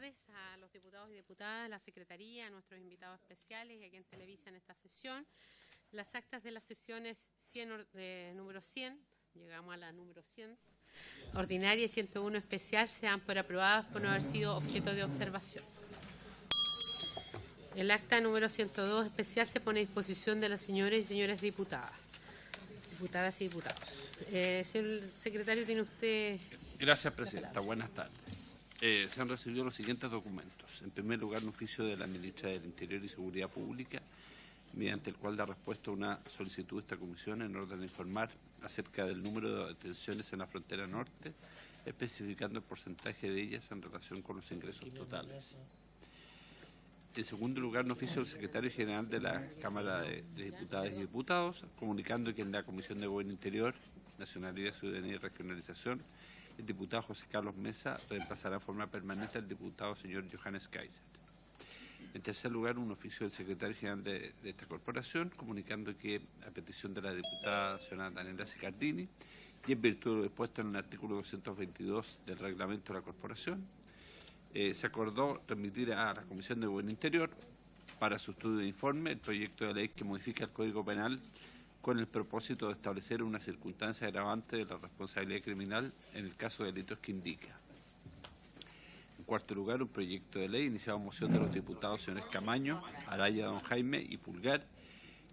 tardes a los diputados y diputadas, a la Secretaría, a nuestros invitados especiales y a quien televisa en esta sesión. Las actas de las sesiones número 100, llegamos a la número 100, ordinaria y 101 especial, se dan por aprobadas por no haber sido objeto de observación. El acta número 102 especial se pone a disposición de las señoras y señores diputadas y diputados. Señor secretario, ¿tiene usted? Gracias, presidenta. Buenas tardes. Se han recibido los siguientes documentos. En primer lugar, un oficio de la ministra del Interior y Seguridad Pública, mediante el cual da respuesta a una solicitud de esta comisión en orden a informar acerca del número de detenciones en la frontera norte, especificando el porcentaje de ellas en relación con los ingresos totales. En segundo lugar, un oficio del secretario general de la Cámara de Diputadas y Diputados, comunicando que en la Comisión de Gobierno Interior, Nacionalidad, Ciudadanía y Regionalización, el diputado José Carlos Mesa reemplazará de forma permanente al diputado señor Johannes Kaiser. En tercer lugar, un oficio del secretario general de esta corporación, comunicando que, a petición de la diputada nacional Daniela Sicardini, y en virtud de lo dispuesto en el artículo 222 del reglamento de la corporación, se acordó remitir a la Comisión de Gobierno Interior para su estudio de informe el proyecto de ley que modifica el Código Penal con el propósito de establecer una circunstancia agravante de la responsabilidad criminal en el caso de delitos que indica. En cuarto lugar, un proyecto de ley iniciado en moción de los diputados señores Camaño, Araya, Don Jaime y Pulgar,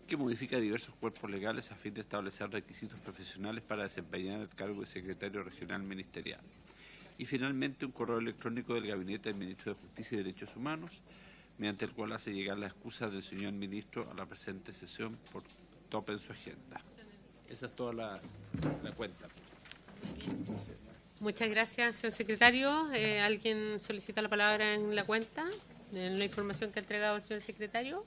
que modifica diversos cuerpos legales a fin de establecer requisitos profesionales para desempeñar el cargo de secretario regional ministerial. Y finalmente, un correo electrónico del Gabinete del Ministro de Justicia y Derechos Humanos, mediante el cual hace llegar la excusa del señor ministro a la presente sesión por tope en su agenda. Esa es toda la cuenta. Muchas gracias, señor secretario. ¿Alguien solicita la palabra en la cuenta, en la información que ha entregado el señor secretario?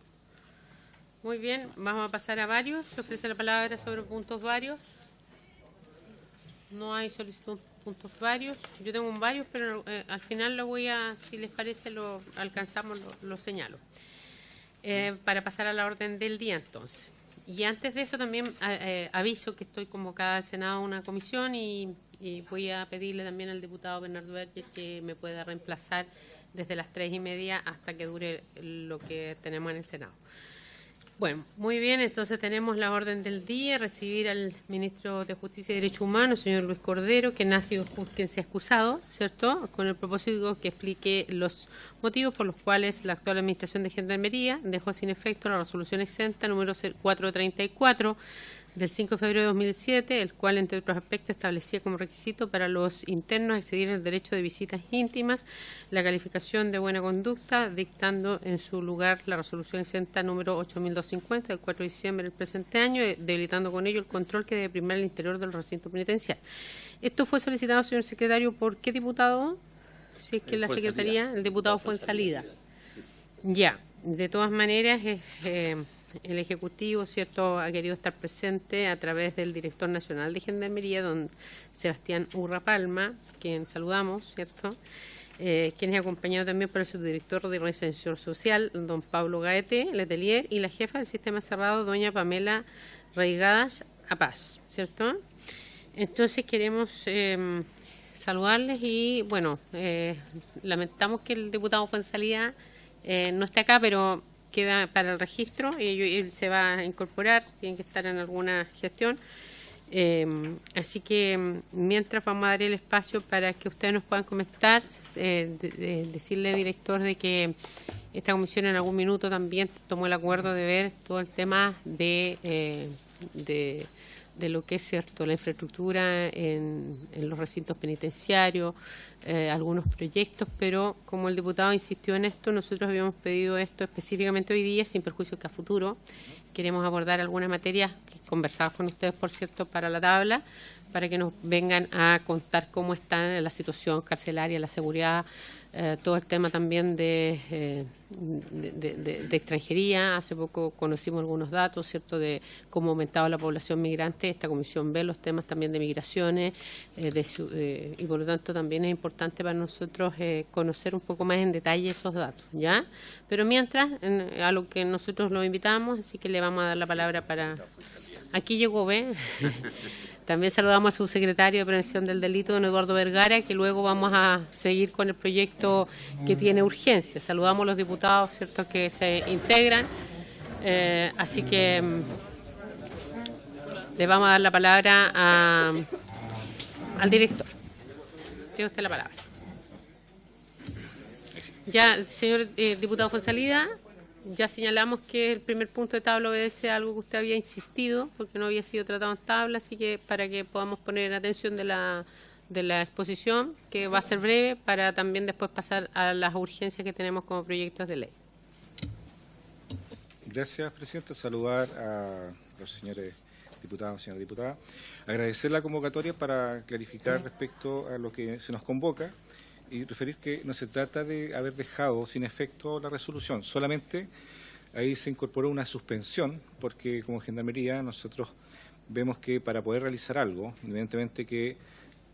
Muy bien, vamos a pasar a varios. Se ofrece la palabra sobre puntos varios. No hay solicitud puntos varios. Yo tengo un varios, pero al final lo voy a, si les parece, lo alcanzamos, lo señalo. Para pasar a la orden del día, entonces. Y antes de eso también aviso que estoy convocada al Senado a una comisión y voy a pedirle también al diputado Bernardo Berger que me pueda reemplazar desde las 3:30 hasta que dure lo que tenemos en el Senado. Bueno, muy bien, entonces tenemos la orden del día, recibir al ministro de Justicia y Derechos Humanos, señor Luis Cordero, quien se ha excusado, ¿cierto?, con el propósito que explique los motivos por los cuales la actual Administración de Gendarmería dejó sin efecto la resolución exenta número 434 del 5 de febrero de 2007, el cual, entre otros aspectos, establecía como requisito para los internos acceder al derecho de visitas íntimas, la calificación de buena conducta, dictando en su lugar la resolución exenta número 8250 del 4 de diciembre del presente año, debilitando con ello el control que debe primar el interior del recinto penitenciario. Esto fue solicitado, señor secretario, ¿por qué diputado? Si es que la Secretaría, el diputado fue en salida. Ya, de todas maneras, el Ejecutivo, ¿cierto?, ha querido estar presente a través del director nacional de Gendarmería, don Sebastián Urra Palma, quien saludamos, ¿cierto?, quien es acompañado también por el subdirector de Organización Social, don Pablo Gaete Letelier, y la jefa del sistema cerrado, doña Pamela Reigadas Apaz, ¿cierto? Entonces queremos saludarles y, bueno, lamentamos que el diputado fue en salida, no está acá, pero queda para el registro y él se va a incorporar, tiene que estar en alguna gestión. Así que mientras vamos a dar el espacio para que ustedes nos puedan comentar, decirle, director, de que esta comisión en algún minuto también tomó el acuerdo de ver todo el tema de lo que es, cierto, la infraestructura en los recintos penitenciarios, algunos proyectos, pero como el diputado insistió en esto, nosotros habíamos pedido esto específicamente hoy día, sin perjuicio que a futuro queremos abordar algunas materias conversadas con ustedes, por cierto, para la tabla, para que nos vengan a contar cómo está la situación carcelaria, la seguridad, todo el tema también de extranjería. Hace poco conocimos algunos datos, ¿cierto?, de cómo ha aumentado la población migrante. Esta comisión ve los temas también de migraciones y por lo tanto también es importante para nosotros conocer un poco más en detalle esos datos, ¿ya? Pero mientras, a lo que nosotros lo invitamos, así que le vamos a dar la palabra para... Aquí llegó, ¿ve? También saludamos al subsecretario de Prevención del Delito, don Eduardo Vergara, que luego vamos a seguir con el proyecto que tiene urgencia. Saludamos a los diputados, ¿cierto?, que se integran. Así que le vamos a dar la palabra al director. Tiene usted la palabra. Ya, señor diputado Fonsalida, ya señalamos que el primer punto de tabla obedece a algo que usted había insistido, porque no había sido tratado en tabla, así que para que podamos poner en atención de la exposición, que va a ser breve, para también después pasar a las urgencias que tenemos como proyectos de ley. Gracias, Presidenta. Saludar a los señores diputados, señora diputada. Agradecer la convocatoria para clarificar respecto a lo que se nos convoca y referir que no se trata de haber dejado sin efecto la resolución, solamente ahí se incorporó una suspensión, porque como Gendarmería nosotros vemos que para poder realizar algo, independientemente que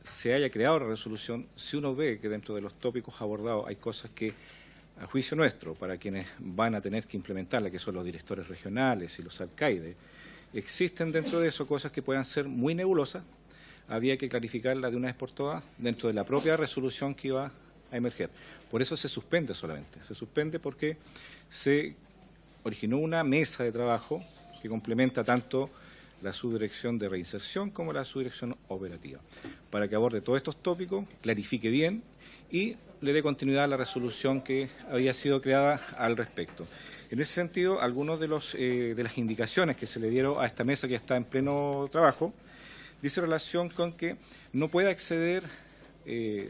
se haya creado la resolución, si uno ve que dentro de los tópicos abordados hay cosas que, a juicio nuestro, para quienes van a tener que implementarla, que son los directores regionales y los alcaides, existen dentro de eso cosas que puedan ser muy nebulosas, había que clarificarla de una vez por todas dentro de la propia resolución que iba a emerger. Por eso se suspende solamente. Se suspende porque se originó una mesa de trabajo que complementa tanto la subdirección de reinserción como la subdirección operativa, para que aborde todos estos tópicos, clarifique bien y le dé continuidad a la resolución que había sido creada al respecto. En ese sentido, algunos de las indicaciones que se le dieron a esta mesa que está en pleno trabajo, dice relación con que no puede acceder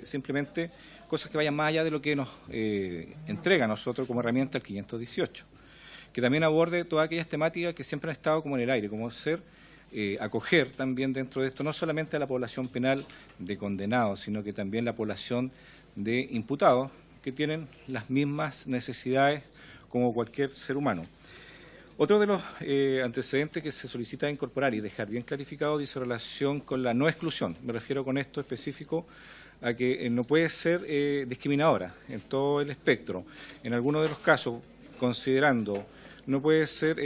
simplemente cosas que vayan más allá de lo que nos entrega a nosotros como herramienta el 518, que también aborde todas aquellas temáticas que siempre han estado como en el aire, como ser acoger también dentro de esto no solamente a la población penal de condenados, sino que también la población de imputados que tienen las mismas necesidades como cualquier ser humano. Otro de los antecedentes que se solicita incorporar y dejar bien clarificado dice relación con la no exclusión. Me refiero con esto específico a que no puede ser discriminadora en todo el espectro. En algunos de los casos, considerando, no puede ser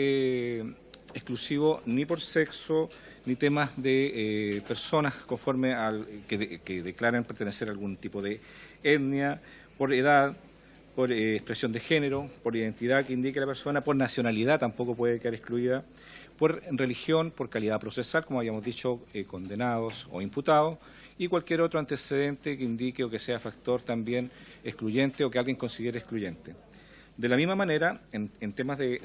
exclusivo ni por sexo, ni temas de personas conforme al que declaran pertenecer a algún tipo de etnia, por edad, por expresión de género, por identidad que indique la persona, por nacionalidad tampoco puede quedar excluida, por religión, por calidad procesal, como habíamos dicho, condenados o imputados, y cualquier otro antecedente que indique o que sea factor también excluyente o que alguien considere excluyente. De la misma manera, en temas de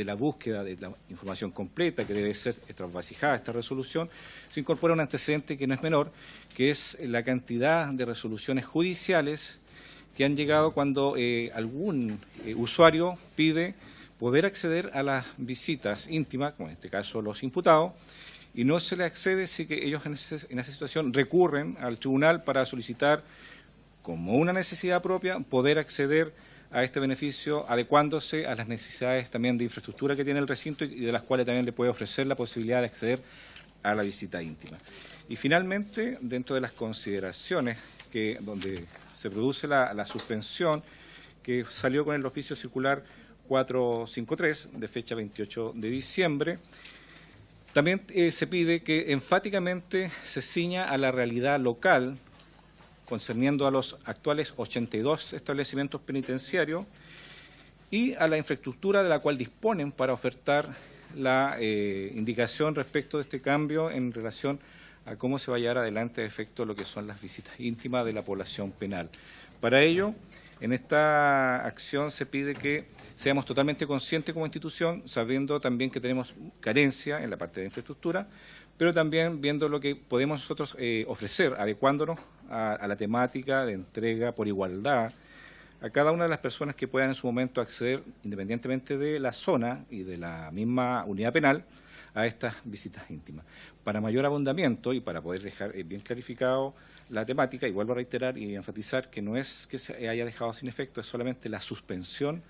la búsqueda de la información completa que debe ser trasvasijada esta resolución, se incorpora un antecedente que no es menor, que es la cantidad de resoluciones judiciales que han llegado cuando algún usuario pide poder acceder a las visitas íntimas, como en este caso los imputados, y no se le accede, si que ellos en esa situación recurren al tribunal para solicitar, como una necesidad propia, poder acceder a este beneficio adecuándose a las necesidades también de infraestructura que tiene el recinto y de las cuales también le puede ofrecer la posibilidad de acceder a la visita íntima. Y finalmente, dentro de las consideraciones donde se produce la suspensión que salió con el oficio circular 453 de fecha 28 de diciembre, también se pide que enfáticamente se ciña a la realidad local concerniendo a los actuales 82 establecimientos penitenciarios y a la infraestructura de la cual disponen para ofertar la indicación respecto de este cambio en relación a cómo se va a llevar adelante a efecto lo que son las visitas íntimas de la población penal. Para ello, en esta acción se pide que seamos totalmente conscientes como institución, sabiendo también que tenemos carencia en la parte de infraestructura, pero también viendo lo que podemos nosotros ofrecer, adecuándonos a la temática de entrega por igualdad a cada una de las personas que puedan en su momento acceder, independientemente de la zona y de la misma unidad penal, a estas visitas íntimas. Para mayor abundamiento y para poder dejar bien clarificado la temática, y vuelvo a reiterar y enfatizar que no es que se haya dejado sin efecto, es solamente la suspensión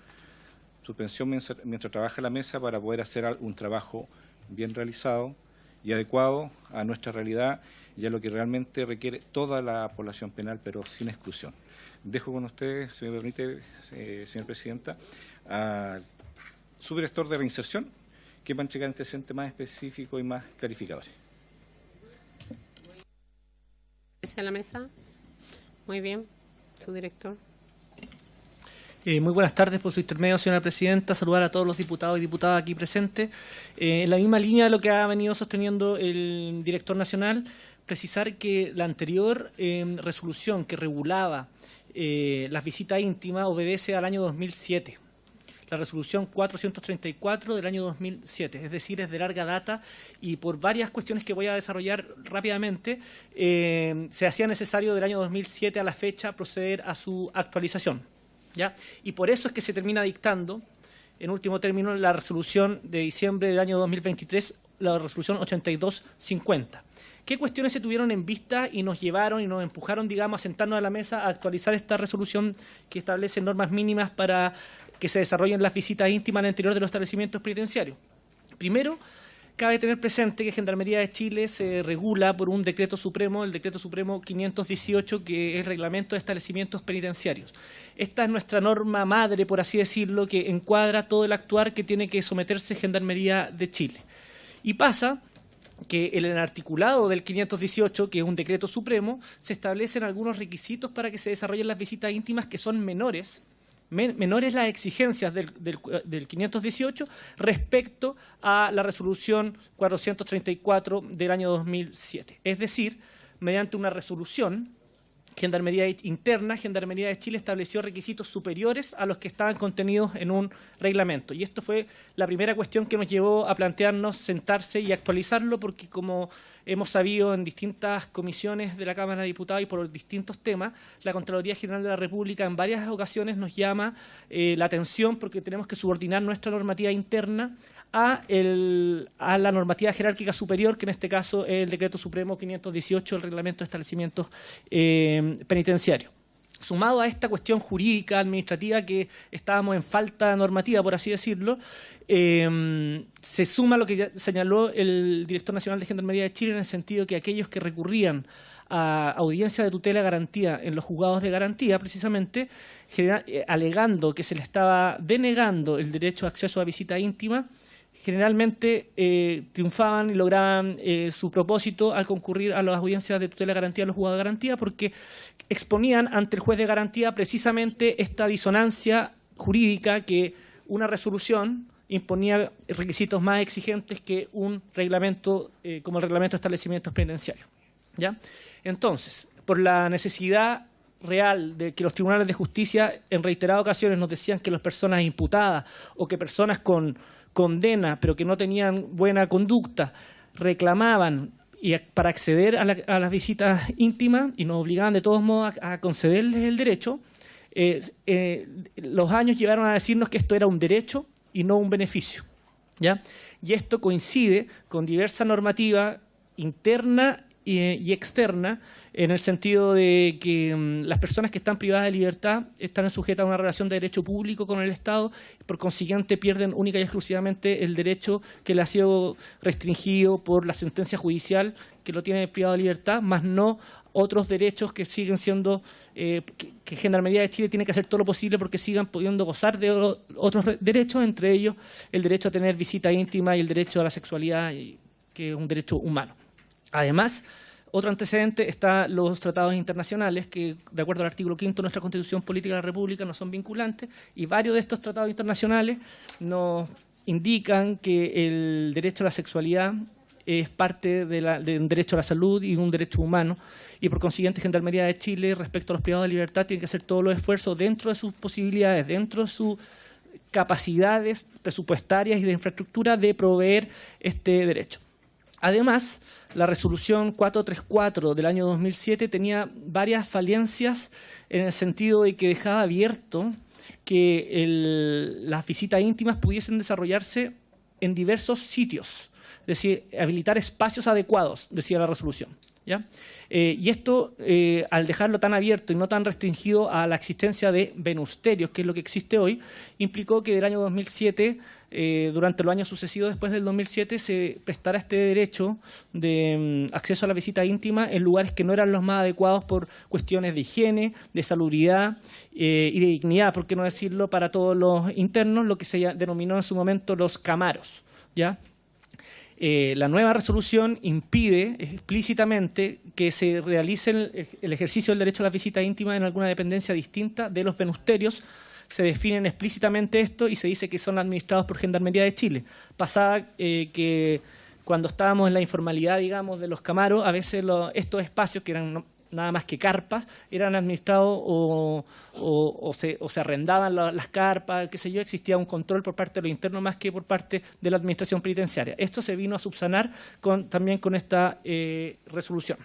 mientras trabaja la mesa para poder hacer un trabajo bien realizado y adecuado a nuestra realidad y a lo que realmente requiere toda la población penal, pero sin exclusión. Dejo con usted, si me permite, señora Presidenta, al subdirector de reinserción, que van a entregar antecedentes más específicos y más clarificadores. ¿A la mesa? Muy bien. Su director. Muy buenas tardes, por su intermedio, señora presidenta. Saludar a todos los diputados y diputadas aquí presentes. En la misma línea de lo que ha venido sosteniendo el director nacional, precisar que la anterior resolución que regulaba las visitas íntimas obedece al año 2007. La resolución 434 del año 2007, es decir, es de larga data y por varias cuestiones que voy a desarrollar rápidamente, se hacía necesario del año 2007 a la fecha proceder a su actualización, ¿ya? Y por eso es que se termina dictando, en último término, la resolución de diciembre del año 2023, la resolución 8250. ¿Qué cuestiones se tuvieron en vista y nos llevaron y nos empujaron, digamos, a sentarnos a la mesa a actualizar esta resolución que establece normas mínimas para que se desarrollen las visitas íntimas al interior de los establecimientos penitenciarios? Primero, cabe tener presente que Gendarmería de Chile se regula por un decreto supremo, el decreto supremo 518, que es el reglamento de establecimientos penitenciarios. Esta es nuestra norma madre, por así decirlo, que encuadra todo el actuar que tiene que someterse Gendarmería de Chile. Y pasa que en el articulado del 518, que es un decreto supremo, se establecen algunos requisitos para que se desarrollen las visitas íntimas que son menores las exigencias del 518 respecto a la resolución 434 del año 2007. Es decir, mediante una resolución, Gendarmería Interna, Gendarmería de Chile estableció requisitos superiores a los que estaban contenidos en un reglamento. Y esto fue la primera cuestión que nos llevó a plantearnos sentarse y actualizarlo, porque como hemos sabido en distintas comisiones de la Cámara de Diputados y por distintos temas, la Contraloría General de la República en varias ocasiones nos llama la atención porque tenemos que subordinar nuestra normativa interna a la normativa jerárquica superior, que en este caso es el Decreto Supremo 518, el Reglamento de Establecimientos Penitenciarios. Sumado a esta cuestión jurídica, administrativa, que estábamos en falta normativa, por así decirlo, se suma lo que ya señaló el director nacional de Gendarmería de Chile, en el sentido que aquellos que recurrían a audiencia de tutela de garantía en los juzgados de garantía, precisamente, alegando que se le estaba denegando el derecho de acceso a visita íntima, generalmente triunfaban y lograban su propósito al concurrir a las audiencias de tutela de garantía en los juzgados de garantía, porque exponían ante el juez de garantía precisamente esta disonancia jurídica, que una resolución imponía requisitos más exigentes que un reglamento como el Reglamento de Establecimientos Penitenciarios, ¿ya? Entonces, por la necesidad real de que los tribunales de justicia en reiteradas ocasiones nos decían que las personas imputadas o que personas con condena pero que no tenían buena conducta reclamaban para acceder a las visitas íntimas y nos obligaban de todos modos a concederles el derecho, los años llegaron a decirnos que esto era un derecho y no un beneficio, ¿ya? Y esto coincide con diversa normativa interna y externa, en el sentido de que las personas que están privadas de libertad están sujetas a una relación de derecho público con el Estado, por consiguiente pierden única y exclusivamente el derecho que le ha sido restringido por la sentencia judicial que lo tiene privado de libertad, más no otros derechos que siguen siendo, que Gendarmería de Chile tiene que hacer todo lo posible porque sigan pudiendo gozar de otros derechos, entre ellos el derecho a tener visita íntima y el derecho a la sexualidad, que es un derecho humano. Además, otro antecedente está los tratados internacionales que, de acuerdo al artículo 5 de nuestra Constitución Política de la República, no son vinculantes, y varios de estos tratados internacionales nos indican que el derecho a la sexualidad es parte de un derecho a la salud y un derecho humano, y por consiguiente Gendarmería de Chile, respecto a los privados de libertad, tiene que hacer todos los esfuerzos dentro de sus posibilidades, dentro de sus capacidades presupuestarias y de infraestructura de proveer este derecho. Además, la resolución 434 del año 2007 tenía varias falencias en el sentido de que dejaba abierto que las visitas íntimas pudiesen desarrollarse en diversos sitios, es decir, habilitar espacios adecuados, decía la resolución, ¿ya? Y esto, al dejarlo tan abierto y no tan restringido a la existencia de venusterios, que es lo que existe hoy, implicó que del año 2007, durante los años sucesivos después del 2007, se prestara este derecho de acceso a la visita íntima en lugares que no eran los más adecuados por cuestiones de higiene, de salubridad y de dignidad, por qué no decirlo, para todos los internos, lo que se denominó en su momento los camaros, ¿ya? La nueva resolución impide explícitamente que se realice el ejercicio del derecho a la visita íntima en alguna dependencia distinta de los venusterios. Se definen explícitamente esto y se dice que son administrados por Gendarmería de Chile. Pasaba que cuando estábamos en la informalidad, digamos, de los camaros, a veces estos espacios, que eran nada más que carpas, eran administrados o se arrendaban las carpas, qué sé yo, existía un control por parte de los internos más que por parte de la administración penitenciaria. Esto se vino a subsanar también con esta resolución.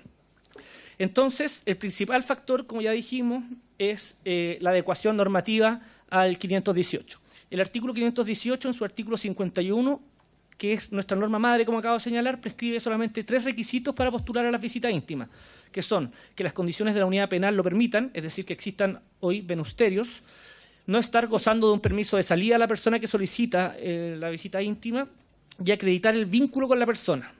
Entonces, el principal factor, como ya dijimos, es la adecuación normativa al 518. El artículo 518, en su artículo 51, que es nuestra norma madre, como acabo de señalar, prescribe solamente 3 requisitos para postular a las visitas íntimas, que son que las condiciones de la unidad penal lo permitan, es decir, que existan hoy venusterios, no estar gozando de un permiso de salida a la persona que solicita la visita íntima y acreditar el vínculo con la persona.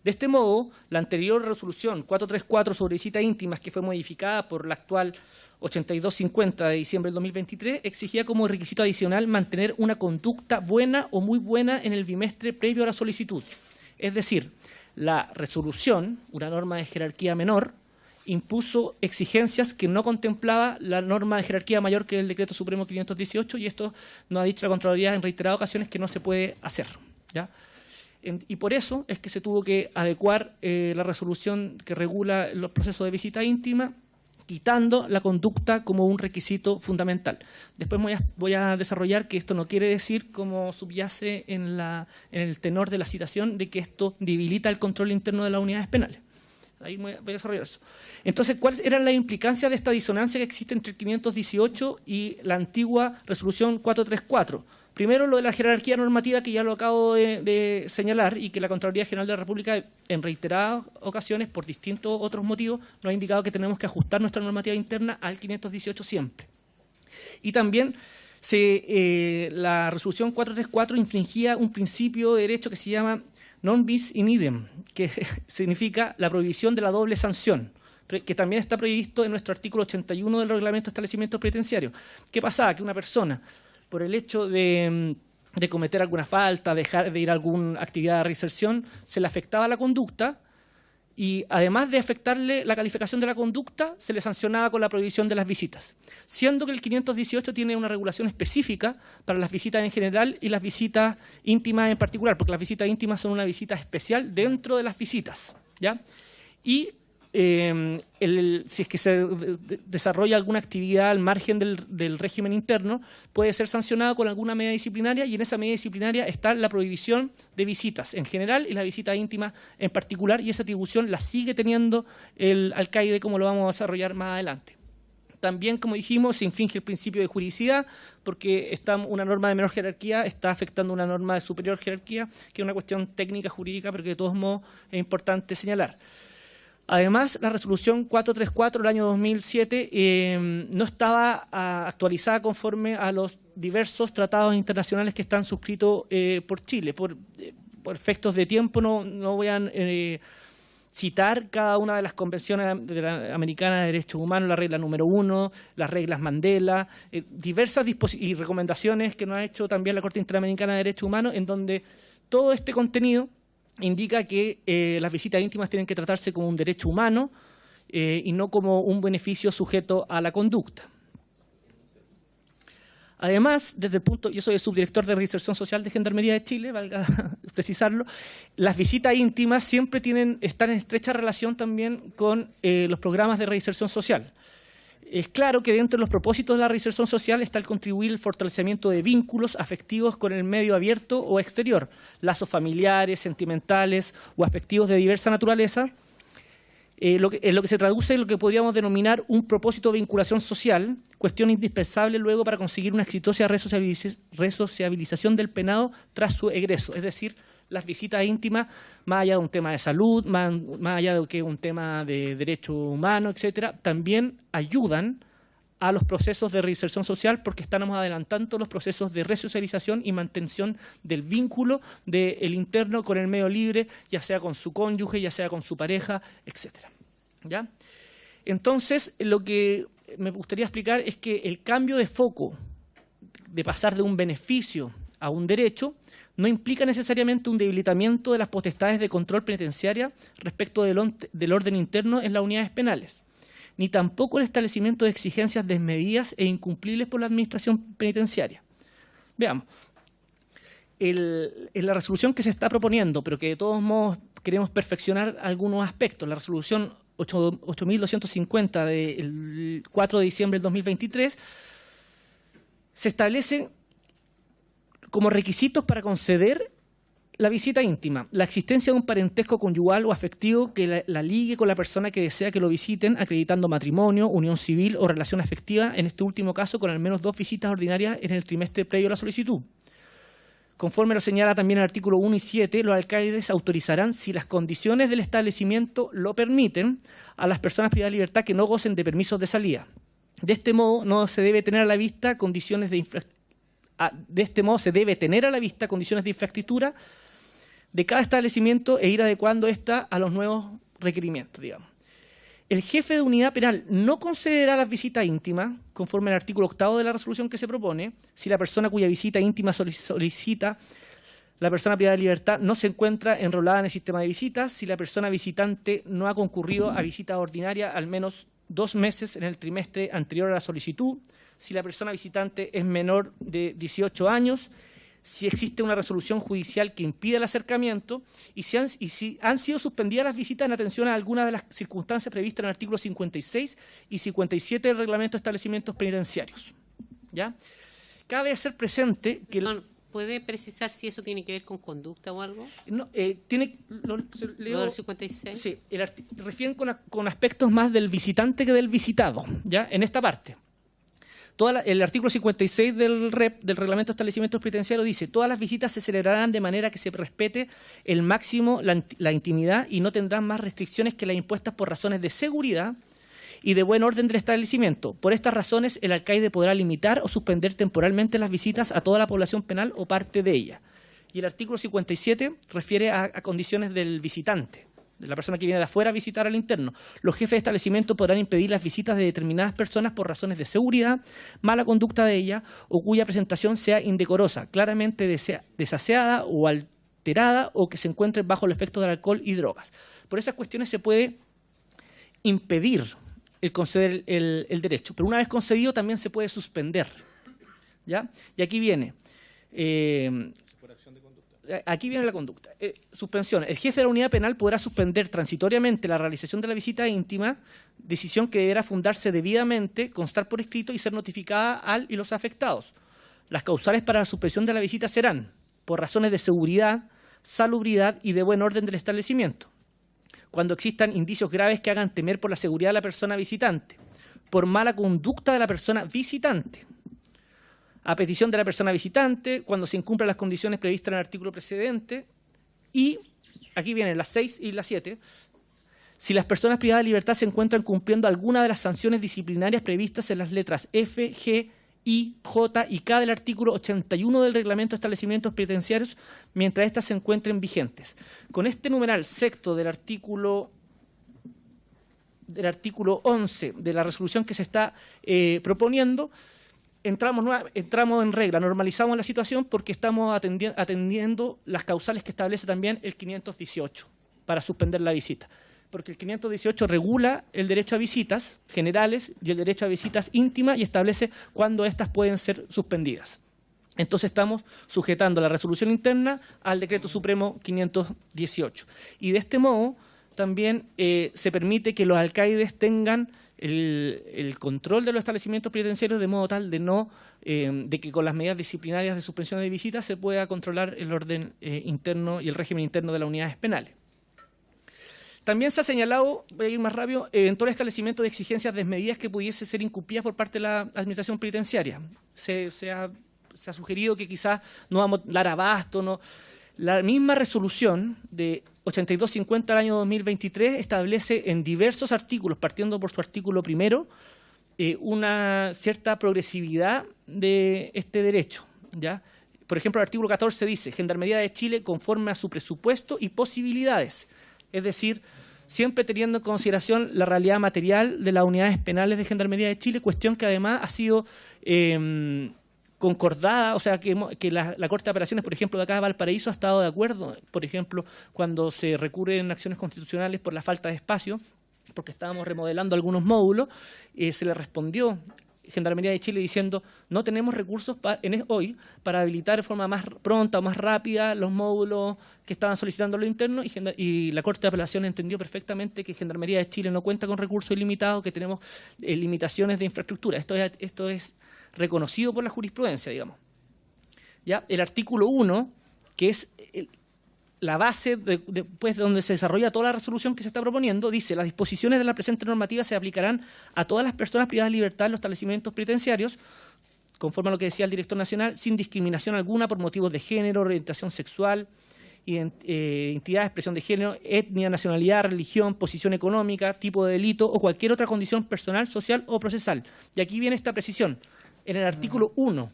De este modo, la anterior resolución 434 sobre visitas íntimas, que fue modificada por la actual 8250 de diciembre del 2023, exigía como requisito adicional mantener una conducta buena o muy buena en el bimestre previo a la solicitud. Es decir, la resolución, una norma de jerarquía menor, impuso exigencias que no contemplaba la norma de jerarquía mayor que el Decreto Supremo 518, y esto nos ha dicho la Contraloría en reiteradas ocasiones que no se puede hacer, ¿ya? Y por eso es que se tuvo que adecuar la resolución que regula los procesos de visita íntima, quitando la conducta como un requisito fundamental. Después voy a desarrollar que esto no quiere decir, como subyace en el tenor de la citación, de que esto debilita el control interno de las unidades penales. Ahí voy a desarrollar eso. Entonces, ¿cuáles eran las implicancias de esta disonancia que existe entre el 518 y la antigua resolución 434? Primero, lo de la jerarquía normativa, que ya lo acabo de señalar, y que la Contraloría General de la República, en reiteradas ocasiones, por distintos otros motivos, nos ha indicado que tenemos que ajustar nuestra normativa interna al 518 siempre. Y también la resolución 434 infringía un principio de derecho que se llama non bis in idem, que significa la prohibición de la doble sanción, que también está previsto en nuestro artículo 81 del Reglamento de Establecimientos Penitenciarios. ¿Qué pasaba? Que una persona, por el hecho de cometer alguna falta, dejar de ir a alguna actividad de reinserción, se le afectaba la conducta, y además de afectarle la calificación de la conducta, se le sancionaba con la prohibición de las visitas, siendo que el 518 tiene una regulación específica para las visitas en general y las visitas íntimas en particular, porque las visitas íntimas son una visita especial dentro de las visitas, ¿ya? Y si es que se desarrolla alguna actividad al margen del régimen interno, puede ser sancionado con alguna medida disciplinaria, y en esa medida disciplinaria está la prohibición de visitas en general y la visita íntima en particular, y esa atribución la sigue teniendo el alcaide, como lo vamos a desarrollar más adelante. También, como dijimos, se infringe el principio de juridicidad, porque una norma de menor jerarquía está afectando una norma de superior jerarquía, que es una cuestión técnica jurídica, pero que de todos modos es importante señalar. Además, la resolución 434 del año 2007 no estaba actualizada conforme a los diversos tratados internacionales que están suscritos por Chile. Por efectos de tiempo no voy a citar cada una de las convenciones americanas de derechos humanos, la regla número 1, las reglas Mandela, diversas y recomendaciones que nos ha hecho también la Corte Interamericana de Derechos Humanos, en donde todo este contenido indica que las visitas íntimas tienen que tratarse como un derecho humano y no como un beneficio sujeto a la conducta. Además, yo soy el subdirector de Reinserción Social de Gendarmería de Chile, valga precisarlo, las visitas íntimas siempre están en estrecha relación también con los programas de reinserción social. Es claro que dentro de los propósitos de la reinserción social está el contribuir al fortalecimiento de vínculos afectivos con el medio abierto o exterior, lazos familiares, sentimentales o afectivos de diversa naturaleza, lo que se traduce en lo que podríamos denominar un propósito de vinculación social, cuestión indispensable luego para conseguir una exitosa resociabilización del penado tras su egreso. Es decir, las visitas íntimas, más allá de un tema de salud, más allá de que un tema de derecho humano, etcétera, también ayudan a los procesos de reinserción social, porque estamos adelantando los procesos de resocialización y mantención del vínculo del interno con el medio libre, ya sea con su cónyuge, ya sea con su pareja, etcétera. ¿Ya? Entonces, lo que me gustaría explicar es que el cambio de foco, de pasar de un beneficio a un derecho no implica necesariamente un debilitamiento de las potestades de control penitenciaria respecto del orden interno en las unidades penales, ni tampoco el establecimiento de exigencias desmedidas e incumplibles por la administración penitenciaria. Veamos, en la resolución que se está proponiendo, pero que de todos modos queremos perfeccionar algunos aspectos, la resolución 8.250 del 4 de diciembre del 2023, se establece como requisitos para conceder la visita íntima, la existencia de un parentesco conyugal o afectivo que la ligue con la persona que desea que lo visiten, acreditando matrimonio, unión civil o relación afectiva, en este último caso con al menos 2 visitas ordinarias en el trimestre previo a la solicitud. Conforme lo señala también el artículo 1 y 7, los alcaides autorizarán, si las condiciones del establecimiento lo permiten, a las personas privadas de libertad que no gocen de permisos de salida. De este modo, no se debe tener a la vista condiciones de infraestructura de cada establecimiento e ir adecuando esta a los nuevos requerimientos, digamos. El jefe de unidad penal no concederá las visitas íntimas, conforme al artículo 8 de la resolución que se propone, si la persona cuya visita íntima solicita la persona privada de libertad no se encuentra enrolada en el sistema de visitas, si la persona visitante no ha concurrido a visita ordinaria al menos 2 meses en el trimestre anterior a la solicitud, si la persona visitante es menor de 18 años, si existe una resolución judicial que impide el acercamiento y si han sido suspendidas las visitas en atención a algunas de las circunstancias previstas en el artículo 56 y 57 del Reglamento de Establecimientos Penitenciarios. ¿Ya? Cabe hacer presente que... ¿Puede precisar si eso tiene que ver con conducta o algo? No, ¿Lo del 56? Sí, refieren con aspectos más del visitante que del visitado, ¿ya? En esta parte. El artículo 56 del Reglamento de Establecimientos Penitenciarios dice: todas las visitas se celebrarán de manera que se respete el máximo la intimidad y no tendrán más restricciones que las impuestas por razones de seguridad y de buen orden del establecimiento. Por estas razones, el alcaide podrá limitar o suspender temporalmente las visitas a toda la población penal o parte de ella. Y el artículo 57 refiere a condiciones del visitante, de la persona que viene de afuera a visitar al interno. Los jefes de establecimiento podrán impedir las visitas de determinadas personas por razones de seguridad, mala conducta de ella o cuya presentación sea indecorosa, claramente desaseada o alterada o que se encuentre bajo el efecto del alcohol y drogas. Por esas cuestiones se puede impedir el conceder el derecho, pero una vez concedido también se puede suspender, ¿ya? Y aquí viene... Aquí viene la conducta. Suspensión. El jefe de la unidad penal podrá suspender transitoriamente la realización de la visita íntima, decisión que deberá fundarse debidamente, constar por escrito y ser notificada al y los afectados. Las causales para la suspensión de la visita serán por razones de seguridad, salubridad y de buen orden del establecimiento, cuando existan indicios graves que hagan temer por la seguridad de la persona visitante, por mala conducta de la persona visitante, a petición de la persona visitante, cuando se incumplan las condiciones previstas en el artículo precedente, y aquí vienen las 6 y las 7, si las personas privadas de libertad se encuentran cumpliendo alguna de las sanciones disciplinarias previstas en las letras F, G, I, J y K del artículo 81 del Reglamento de Establecimientos Penitenciarios, mientras éstas se encuentren vigentes. Con este numeral sexto del artículo 11 de la resolución que se está proponiendo, entramos en regla, normalizamos la situación porque estamos atendiendo las causales que establece también el 518 para suspender la visita. Porque el 518 regula el derecho a visitas generales y el derecho a visitas íntimas y establece cuándo éstas pueden ser suspendidas. Entonces estamos sujetando la resolución interna al Decreto Supremo 518. Y de este modo también se permite que los alcaides tengan el control de los establecimientos penitenciarios de modo tal de que con las medidas disciplinarias de suspensión de visitas se pueda controlar el orden interno y el régimen interno de las unidades penales. También se ha señalado, voy a ir más rápido, eventuales establecimientos de exigencias desmedidas que pudiesen ser incumplidas por parte de la administración penitenciaria. Se ha sugerido que quizás no vamos a dar abasto, no. La misma resolución de 8250 del año 2023 establece en diversos artículos, partiendo por su artículo primero, una cierta progresividad de este derecho, ¿ya? Por ejemplo, el artículo 14 dice: Gendarmería de Chile conforme a su presupuesto y posibilidades. Es decir, siempre teniendo en consideración la realidad material de las unidades penales de Gendarmería de Chile, cuestión que además ha sido concordada, o sea, que la Corte de Apelaciones, por ejemplo, de acá de Valparaíso ha estado de acuerdo, por ejemplo, cuando se recurre en acciones constitucionales por la falta de espacio, porque estábamos remodelando algunos módulos, se le respondió Gendarmería de Chile diciendo no tenemos recursos hoy para habilitar de forma más pronta o más rápida los módulos que estaban solicitando lo interno, y la Corte de Apelaciones entendió perfectamente que Gendarmería de Chile no cuenta con recursos ilimitados, que tenemos limitaciones de infraestructura. Esto es reconocido por la jurisprudencia, digamos. ¿Ya? El artículo 1, que es la base después de donde se desarrolla toda la resolución que se está proponiendo, dice: las disposiciones de la presente normativa se aplicarán a todas las personas privadas de libertad en los establecimientos penitenciarios, conforme a lo que decía el director nacional, sin discriminación alguna por motivos de género, orientación sexual, identidad, expresión de género, etnia, nacionalidad, religión, posición económica, tipo de delito o cualquier otra condición personal, social o procesal. Y aquí viene esta precisión. En el artículo 1,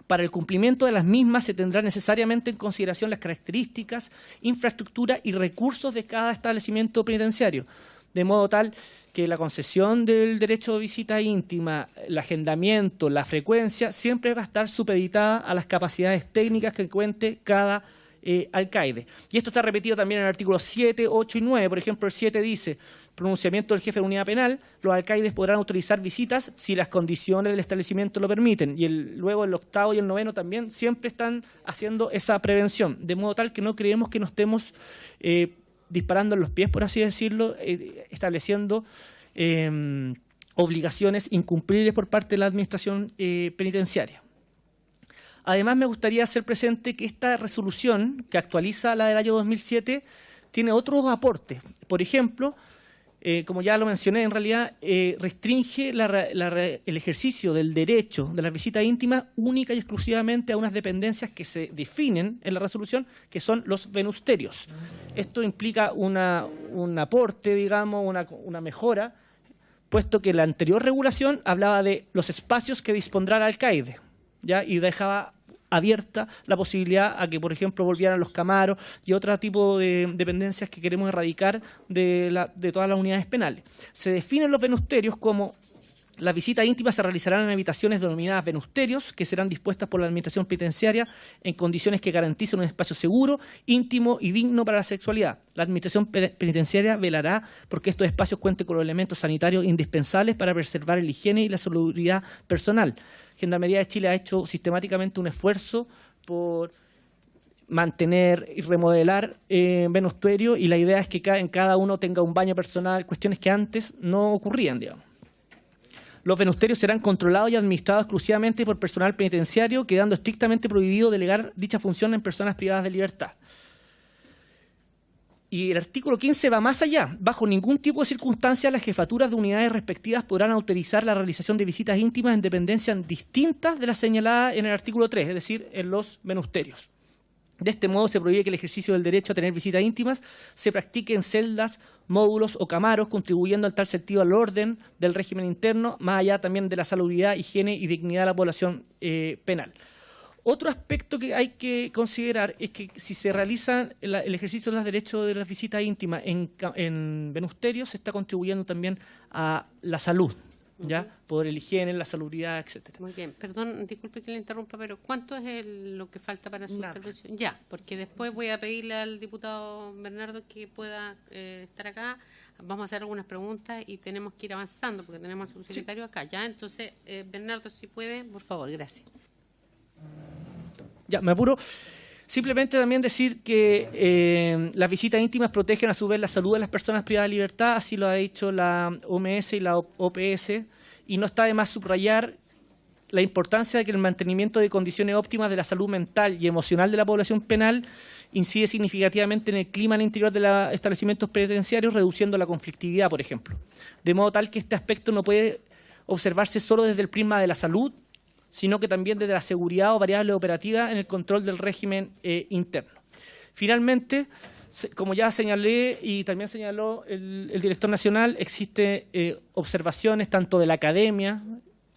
para el cumplimiento de las mismas se tendrá necesariamente en consideración las características, infraestructura y recursos de cada establecimiento penitenciario, de modo tal que la concesión del derecho de visita íntima, el agendamiento, la frecuencia, siempre va a estar supeditada a las capacidades técnicas que cuente cada alcaide. Y esto está repetido también en el artículo 7, 8 y 9. Por ejemplo, el 7 dice: pronunciamiento del jefe de unidad penal, los alcaides podrán autorizar visitas si las condiciones del establecimiento lo permiten. Y luego el 8º y el 9º también siempre están haciendo esa prevención, de modo tal que no creemos que nos estemos disparando en los pies, por así decirlo, estableciendo obligaciones incumplibles por parte de la administración penitenciaria. Además, me gustaría hacer presente que esta resolución, que actualiza la del año 2007, tiene otros aportes. Por ejemplo, como ya lo mencioné, en realidad restringe el ejercicio del derecho de las visitas íntimas única y exclusivamente a unas dependencias que se definen en la resolución, que son los venusterios. Esto implica un aporte, digamos, una mejora, puesto que la anterior regulación hablaba de los espacios que dispondrá el alcaide, ¿ya? Y dejaba abierta la posibilidad a que, por ejemplo, volvieran los camaros y otro tipo de dependencias que queremos erradicar de todas las unidades penales. Se definen los venusterios como: las visitas íntimas se realizarán en habitaciones denominadas venusterios, que serán dispuestas por la Administración Penitenciaria en condiciones que garanticen un espacio seguro, íntimo y digno para la sexualidad. La Administración Penitenciaria velará porque estos espacios cuenten con los elementos sanitarios indispensables para preservar la higiene y la salubridad personal. Gendarmería de Chile ha hecho sistemáticamente un esfuerzo por mantener y remodelar venusterios, y la idea es que en cada uno tenga un baño personal, cuestiones que antes no ocurrían, digamos. Los venusterios serán controlados y administrados exclusivamente por personal penitenciario, quedando estrictamente prohibido delegar dicha función en personas privadas de libertad. Y el artículo 15 va más allá. Bajo ningún tipo de circunstancia las jefaturas de unidades respectivas podrán autorizar la realización de visitas íntimas en dependencias distintas de las señaladas en el artículo 3, es decir, en los venusterios. De este modo se prohíbe que el ejercicio del derecho a tener visitas íntimas se practique en celdas, módulos o camaros, contribuyendo en tal sentido al orden del régimen interno, más allá también de la salubridad, higiene y dignidad de la población penal. Otro aspecto que hay que considerar es que si se realiza el ejercicio de los derechos de las visitas íntimas en venusterios, se está contribuyendo también a la salud, ¿ya? Por el higiene, la salubridad, etcétera. Muy bien, perdón, disculpe que le interrumpa, pero ¿cuánto es lo que falta para su intervención? Ya, porque después voy a pedirle al diputado Bernardo que pueda estar acá. Vamos a hacer algunas preguntas y tenemos que ir avanzando porque tenemos al subsecretario acá, ¿ya? Entonces, Bernardo, si puede, por favor, gracias. Ya, me apuro. Simplemente también decir que las visitas íntimas protegen a su vez la salud de las personas privadas de libertad, así lo ha dicho la OMS y la OPS, y no está de más subrayar la importancia de que el mantenimiento de condiciones óptimas de la salud mental y emocional de la población penal incide significativamente en el clima al interior de los establecimientos penitenciarios, reduciendo la conflictividad, por ejemplo. De modo tal que este aspecto no puede observarse solo desde el prisma de la salud, sino que también desde la seguridad o variable operativa en el control del régimen interno. Finalmente, como ya señalé y también señaló el director nacional, existen observaciones tanto de la academia,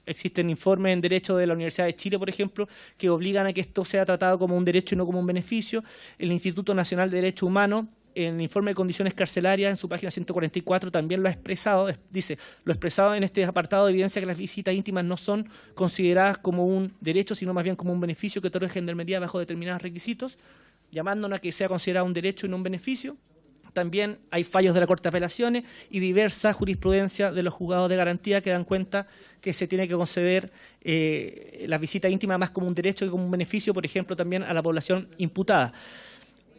existen informes en Derecho de la Universidad de Chile, por ejemplo, que obligan a que esto sea tratado como un derecho y no como un beneficio. El Instituto Nacional de Derechos Humanos en el informe de condiciones carcelarias, en su página 144, también lo ha expresado, dice, lo expresado en este apartado evidencia que las visitas íntimas no son consideradas como un derecho, sino más bien como un beneficio que otorga Gendarmería bajo determinados requisitos, llamándonos a que sea considerado un derecho y no un beneficio. También hay fallos de la Corte de Apelaciones y diversa jurisprudencia de los juzgados de garantía que dan cuenta que se tiene que conceder la visita íntima más como un derecho que como un beneficio, por ejemplo, también a la población imputada.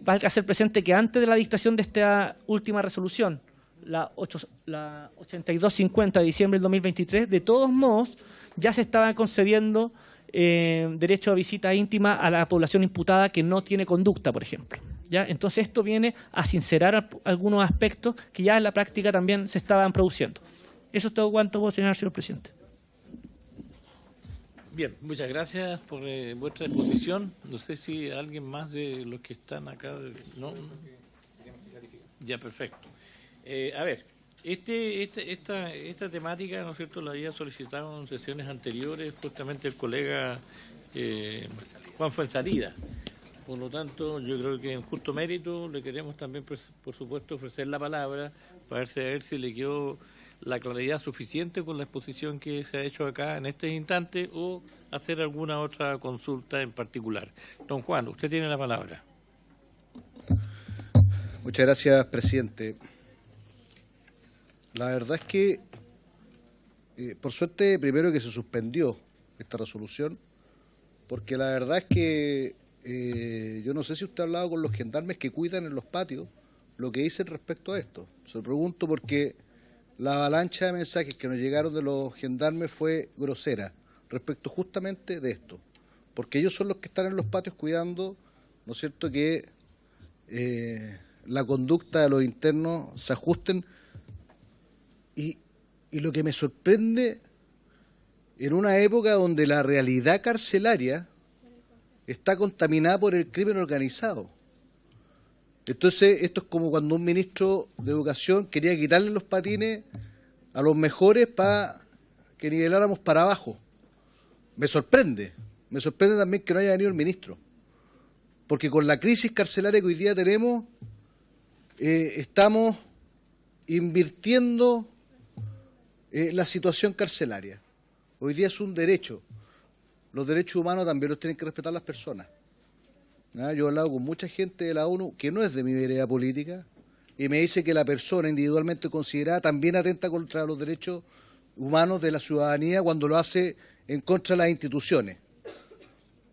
Valga hacer presente que antes de la dictación de esta última resolución, la 8250 de diciembre del 2023, de todos modos ya se estaban concediendo derecho a visita íntima a la población imputada que no tiene conducta, por ejemplo. ¿Ya? Entonces esto viene a sincerar algunos aspectos que ya en la práctica también se estaban produciendo. Eso es todo cuanto puedo señalar, señor presidente. Bien, muchas gracias por vuestra exposición. No sé si alguien más de los que están acá... No. Ya, perfecto. A ver, esta temática, ¿no es cierto?, la había solicitado en sesiones anteriores justamente el colega Juan Fuenzalida. Por lo tanto, yo creo que en justo mérito le queremos también, por supuesto, ofrecer la palabra para ver si le quedó la claridad suficiente con la exposición que se ha hecho acá en este instante o hacer alguna otra consulta en particular. Don Juan, usted tiene la palabra. Muchas gracias, presidente. La verdad es que, por suerte, primero que se suspendió esta resolución, porque la verdad es que yo no sé si usted ha hablado con los gendarmes que cuidan en los patios lo que dicen respecto a esto. Se lo pregunto porque la avalancha de mensajes que nos llegaron de los gendarmes fue grosera respecto justamente de esto, porque ellos son los que están en los patios cuidando, ¿no es cierto?, que la conducta de los internos se ajusten. Y lo que me sorprende, en una época donde la realidad carcelaria está contaminada por el crimen organizado. Entonces, esto es como cuando un ministro de Educación quería quitarle los patines a los mejores para que niveláramos para abajo. Me sorprende también que no haya venido el ministro, porque con la crisis carcelaria que hoy día tenemos, estamos invirtiendo la situación carcelaria. Hoy día es un derecho. Los derechos humanos también los tienen que respetar las personas. Yo he hablado con mucha gente de la ONU que no es de mi vereda política y me dice que la persona individualmente considerada también atenta contra los derechos humanos de la ciudadanía cuando lo hace en contra de las instituciones.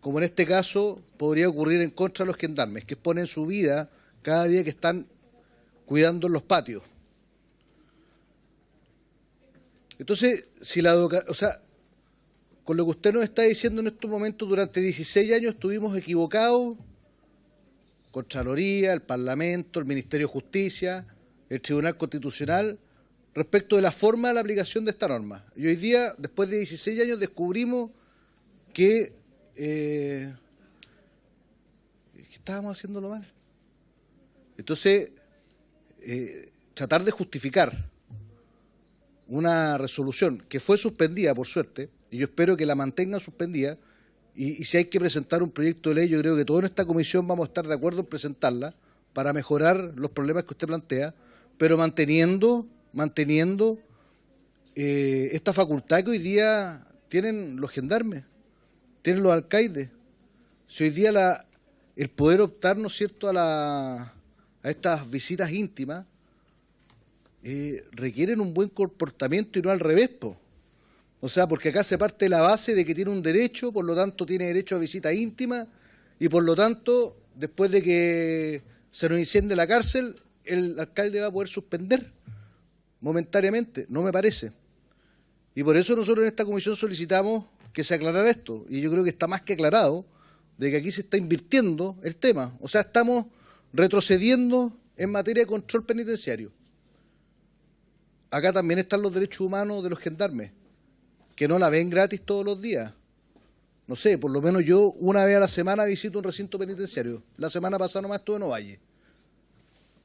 Como en este caso podría ocurrir en contra de los gendarmes, que exponen su vida cada día que están cuidando en los patios. Entonces, con lo que usted nos está diciendo en estos momentos, durante 16 años estuvimos equivocados, Contraloría, el Parlamento, el Ministerio de Justicia, el Tribunal Constitucional, respecto de la forma de la aplicación de esta norma. Y hoy día, después de 16 años, descubrimos que estábamos haciéndolo mal. Entonces, tratar de justificar una resolución que fue suspendida, por suerte, y yo espero que la mantengan suspendida, y si hay que presentar un proyecto de ley, yo creo que toda esta comisión vamos a estar de acuerdo en presentarla para mejorar los problemas que usted plantea, pero manteniendo esta facultad que hoy día tienen los gendarmes, tienen los alcaides. Si hoy día el poder optar, ¿no es cierto?, a estas visitas íntimas, requieren un buen comportamiento y no al revés, po. O sea, porque acá se parte de la base de que tiene un derecho, por lo tanto tiene derecho a visita íntima y por lo tanto, después de que se nos incendie la cárcel, el alcalde va a poder suspender momentáneamente. No me parece. Y por eso nosotros en esta comisión solicitamos que se aclarara esto. Y yo creo que está más que aclarado de que aquí se está invirtiendo el tema. O sea, estamos retrocediendo en materia de control penitenciario. Acá también están los derechos humanos de los gendarmes, que no la ven gratis todos los días. No sé, por lo menos yo una vez a la semana visito un recinto penitenciario. La semana pasada nomás estuve en Ovalle.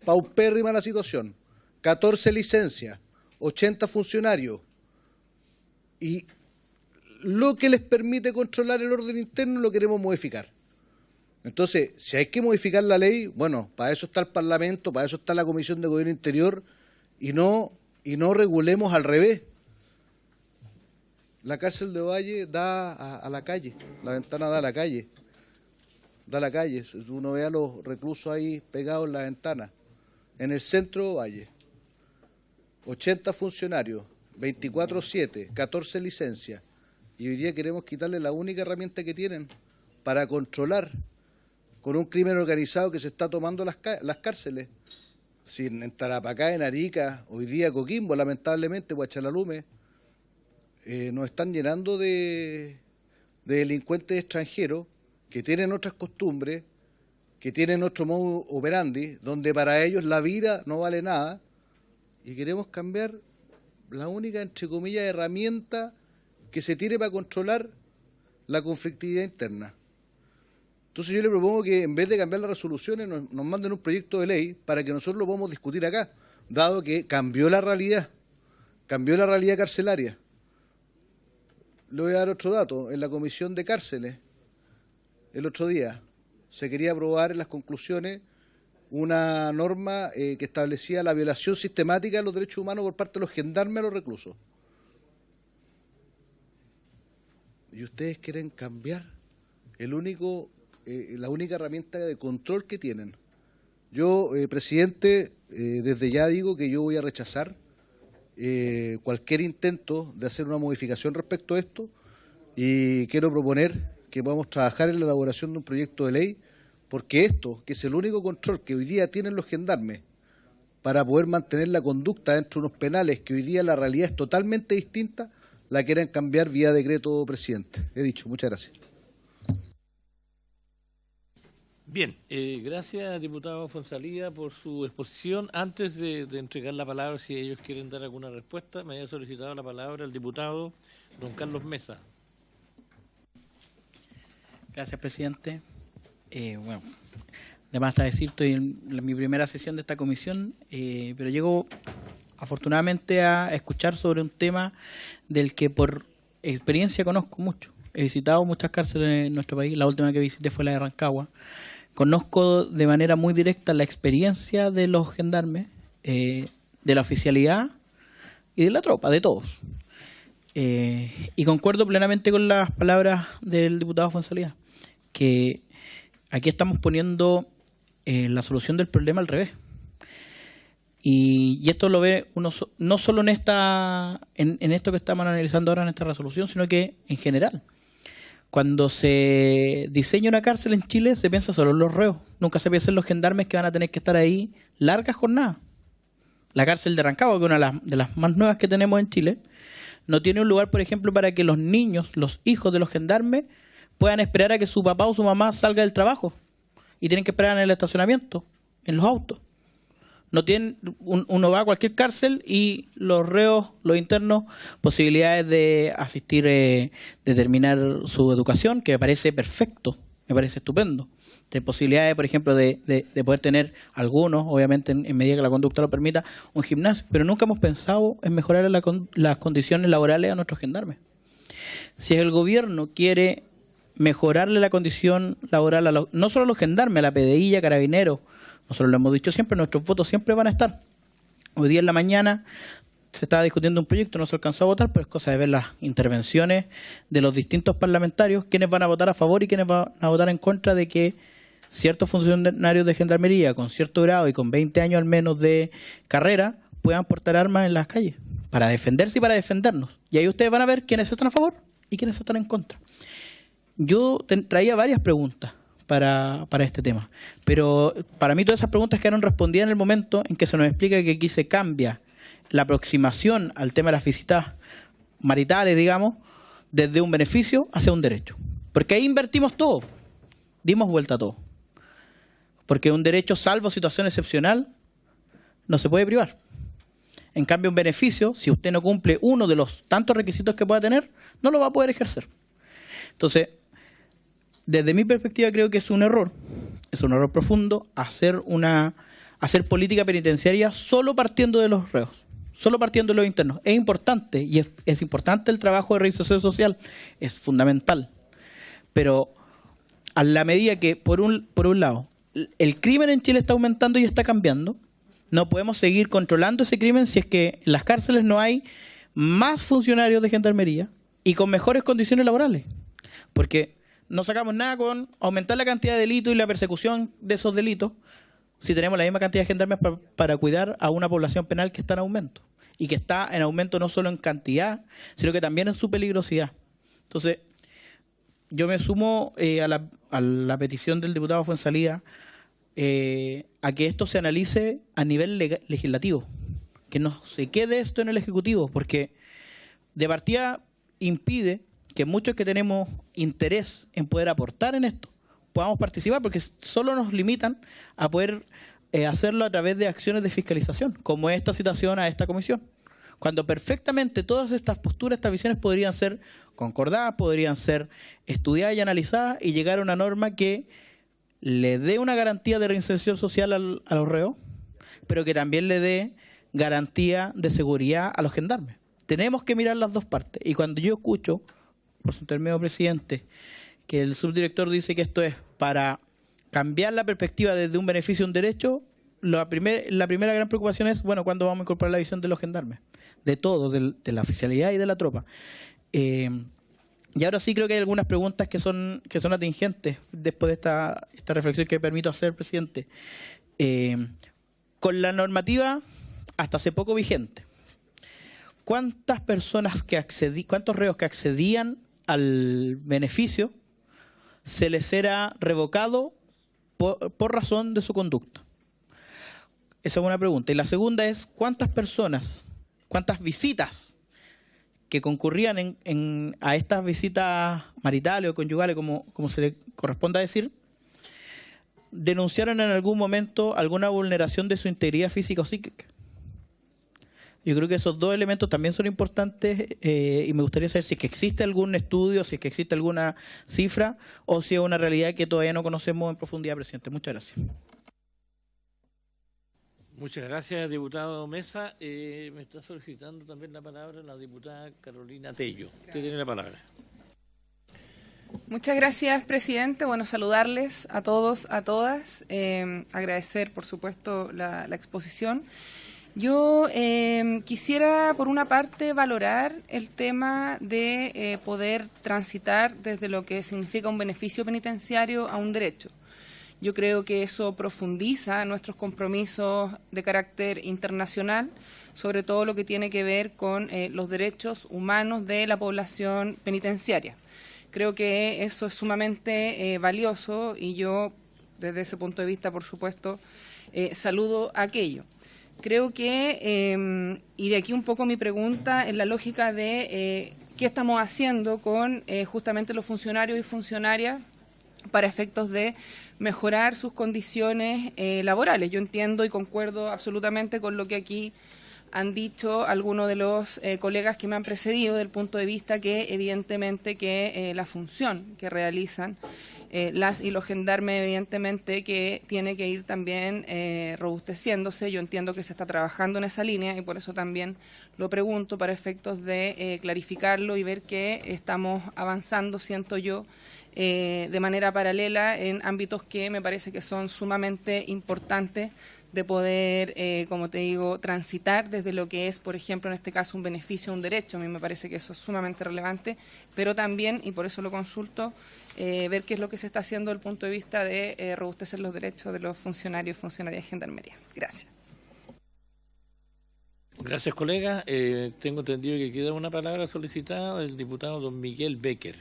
Paupérrima la situación. 14 licencias, 80 funcionarios. Y lo que les permite controlar el orden interno lo queremos modificar. Entonces, si hay que modificar la ley, bueno, para eso está el Parlamento, para eso está la Comisión de Gobierno Interior, y no regulemos al revés. La cárcel de Ovalle da a la calle, la ventana da a la calle. Da a la calle, uno ve a los reclusos ahí pegados en la ventana. En el centro de Ovalle, 80 funcionarios, 24/7, 14 licencias. Y hoy día queremos quitarle la única herramienta que tienen para controlar con un crimen organizado que se está tomando las cárceles. Si en Tarapacá, en Arica, hoy día Coquimbo, lamentablemente, Huachalalume, nos están llenando de delincuentes extranjeros que tienen otras costumbres, que tienen otro modo operandi, donde para ellos la vida no vale nada, y queremos cambiar la única, entre comillas, herramienta que se tiene para controlar la conflictividad interna. Entonces yo le propongo que en vez de cambiar las resoluciones nos manden un proyecto de ley para que nosotros lo podamos discutir acá, dado que cambió la realidad carcelaria. Le voy a dar otro dato. En la Comisión de Cárceles, el otro día, se quería aprobar en las conclusiones una norma que establecía la violación sistemática de los derechos humanos por parte de los gendarmes a los reclusos. Y ustedes quieren cambiar la única herramienta de control que tienen. Yo, presidente, desde ya digo que yo voy a rechazar cualquier intento de hacer una modificación respecto a esto, y quiero proponer que podamos trabajar en la elaboración de un proyecto de ley, porque esto, que es el único control que hoy día tienen los gendarmes para poder mantener la conducta dentro de unos penales, que hoy día la realidad es totalmente distinta, la quieren cambiar vía decreto, presidente. He dicho, muchas gracias. Bien, gracias, diputado Fonsalía, por su exposición. Antes de entregar la palabra, si ellos quieren dar alguna respuesta, me había solicitado la palabra el diputado don Carlos Mesa. Gracias, presidente. Bueno, además está decir, estoy en mi primera sesión de esta comisión, pero llego afortunadamente a escuchar sobre un tema del que por experiencia conozco mucho. He visitado muchas cárceles en nuestro país, la última que visité fue la de Rancagua. Conozco de manera muy directa la experiencia de los gendarmes, de la oficialidad y de la tropa, de todos. Y concuerdo plenamente con las palabras del diputado Fonsalía, que aquí estamos poniendo la solución del problema al revés. Y esto lo ve uno no solo en esto que estamos analizando ahora en esta resolución, sino que en general. Cuando se diseña una cárcel en Chile, se piensa solo en los reos. Nunca se piensa en los gendarmes que van a tener que estar ahí largas jornadas. La cárcel de Rancagua, que es una de las más nuevas que tenemos en Chile, no tiene un lugar, por ejemplo, para que los niños, los hijos de los gendarmes, puedan esperar a que su papá o su mamá salga del trabajo. Y tienen que esperar en el estacionamiento, en los autos. No tienen, uno va a cualquier cárcel y los reos, los internos, posibilidades de asistir, de terminar su educación, que me parece perfecto, me parece estupendo. De posibilidades, por ejemplo, de poder tener algunos, obviamente en medida que la conducta lo permita, un gimnasio, pero nunca hemos pensado en mejorar las condiciones laborales a nuestros gendarmes. Si el gobierno quiere mejorarle la condición laboral, no solo a los gendarmes, a la PDI, a Carabineros, nosotros lo hemos dicho siempre, nuestros votos siempre van a estar. Hoy día en la mañana se estaba discutiendo un proyecto, no se alcanzó a votar, pero es cosa de ver las intervenciones de los distintos parlamentarios, quiénes van a votar a favor y quiénes van a votar en contra de que ciertos funcionarios de gendarmería con cierto grado y con 20 años al menos de carrera puedan portar armas en las calles para defenderse y para defendernos. Y ahí ustedes van a ver quiénes están a favor y quiénes están en contra. Yo traía varias preguntas para este tema, pero para mí todas esas preguntas quedaron respondidas en el momento en que se nos explica que aquí se cambia la aproximación al tema de las visitas maritales, digamos, desde un beneficio hacia un derecho. Porque ahí invertimos todo, dimos vuelta a todo. Porque un derecho, salvo situación excepcional, no se puede privar. En cambio, un beneficio, si usted no cumple uno de los tantos requisitos que pueda tener, no lo va a poder ejercer. Entonces, desde mi perspectiva creo que es un error profundo hacer política penitenciaria solo partiendo de los reos, solo partiendo de los internos. Es importante, y es importante el trabajo de reinserción social, es fundamental. Pero a la medida que, por un lado, el crimen en Chile está aumentando y está cambiando, no podemos seguir controlando ese crimen si es que en las cárceles no hay más funcionarios de gendarmería y con mejores condiciones laborales. Porque no sacamos nada con aumentar la cantidad de delitos y la persecución de esos delitos si tenemos la misma cantidad de gendarmes para cuidar a una población penal que está en aumento. Y que está en aumento no solo en cantidad, sino que también en su peligrosidad. Entonces, yo me sumo a la petición del diputado Fuenzalía a que esto se analice a nivel legislativo, que no se quede esto en el Ejecutivo, porque de partida impide que muchos que tenemos interés en poder aportar en esto podamos participar, porque solo nos limitan a poder hacerlo a través de acciones de fiscalización, como esta citación a esta comisión. Cuando perfectamente todas estas posturas, estas visiones podrían ser concordadas, podrían ser estudiadas y analizadas y llegar a una norma que le dé una garantía de reinserción social a los reos, pero que también le dé garantía de seguridad a los gendarmes. Tenemos que mirar las dos partes. Y cuando yo escucho, por su intermedio presidente, que el subdirector dice que esto es para cambiar la perspectiva desde un beneficio a un derecho, la primera gran preocupación es, bueno, ¿cuándo vamos a incorporar la visión de los gendarmes? De todo, de la oficialidad y de la tropa. Y ahora sí creo que hay algunas preguntas que son atingentes después de esta reflexión que me permito hacer, presidente. Con la normativa hasta hace poco vigente, ¿cuántas personas cuántos reos que accedían al beneficio se les era revocado por razón de su conducta? Esa es una pregunta. Y la segunda es, ¿cuántas visitas que concurrían a estas visitas maritales o conyugales, como se le corresponda decir, denunciaron en algún momento alguna vulneración de su integridad física o psíquica? Yo creo que esos dos elementos también son importantes y me gustaría saber si es que existe algún estudio, si es que existe alguna cifra o si es una realidad que todavía no conocemos en profundidad, presidente. Muchas gracias. Muchas gracias, diputado Mesa. Me está solicitando también la palabra la diputada Carolina Tello. Usted tiene la palabra. Muchas gracias, presidente. Bueno, saludarles a todos, a todas. Agradecer, por supuesto, la exposición. Yo quisiera, por una parte, valorar el tema de poder transitar desde lo que significa un beneficio penitenciario a un derecho. Yo creo que eso profundiza nuestros compromisos de carácter internacional, sobre todo lo que tiene que ver con los derechos humanos de la población penitenciaria. Creo que eso es sumamente valioso y yo, desde ese punto de vista, por supuesto, saludo aquello. Creo que, y de aquí un poco mi pregunta, en la lógica de qué estamos haciendo con justamente los funcionarios y funcionarias para efectos de mejorar sus condiciones laborales. Yo entiendo y concuerdo absolutamente con lo que aquí han dicho algunos de los colegas que me han precedido, del punto de vista que evidentemente que la función que realizan las y los gendarmes, evidentemente que tiene que ir también robusteciéndose. Yo entiendo que se está trabajando en esa línea y por eso también lo pregunto para efectos de clarificarlo y ver que estamos avanzando, siento yo, de manera paralela en ámbitos que me parece que son sumamente importantes de poder, como te digo, transitar desde lo que es, por ejemplo, en este caso, un beneficio, un derecho. A mí me parece que eso es sumamente relevante, pero también, y por eso lo consulto, ver qué es lo que se está haciendo desde el punto de vista de robustecer los derechos de los funcionarios y funcionarias de Gendarmería. Gracias. Gracias, colega. Tengo entendido que queda una palabra solicitada del diputado don Miguel Becker.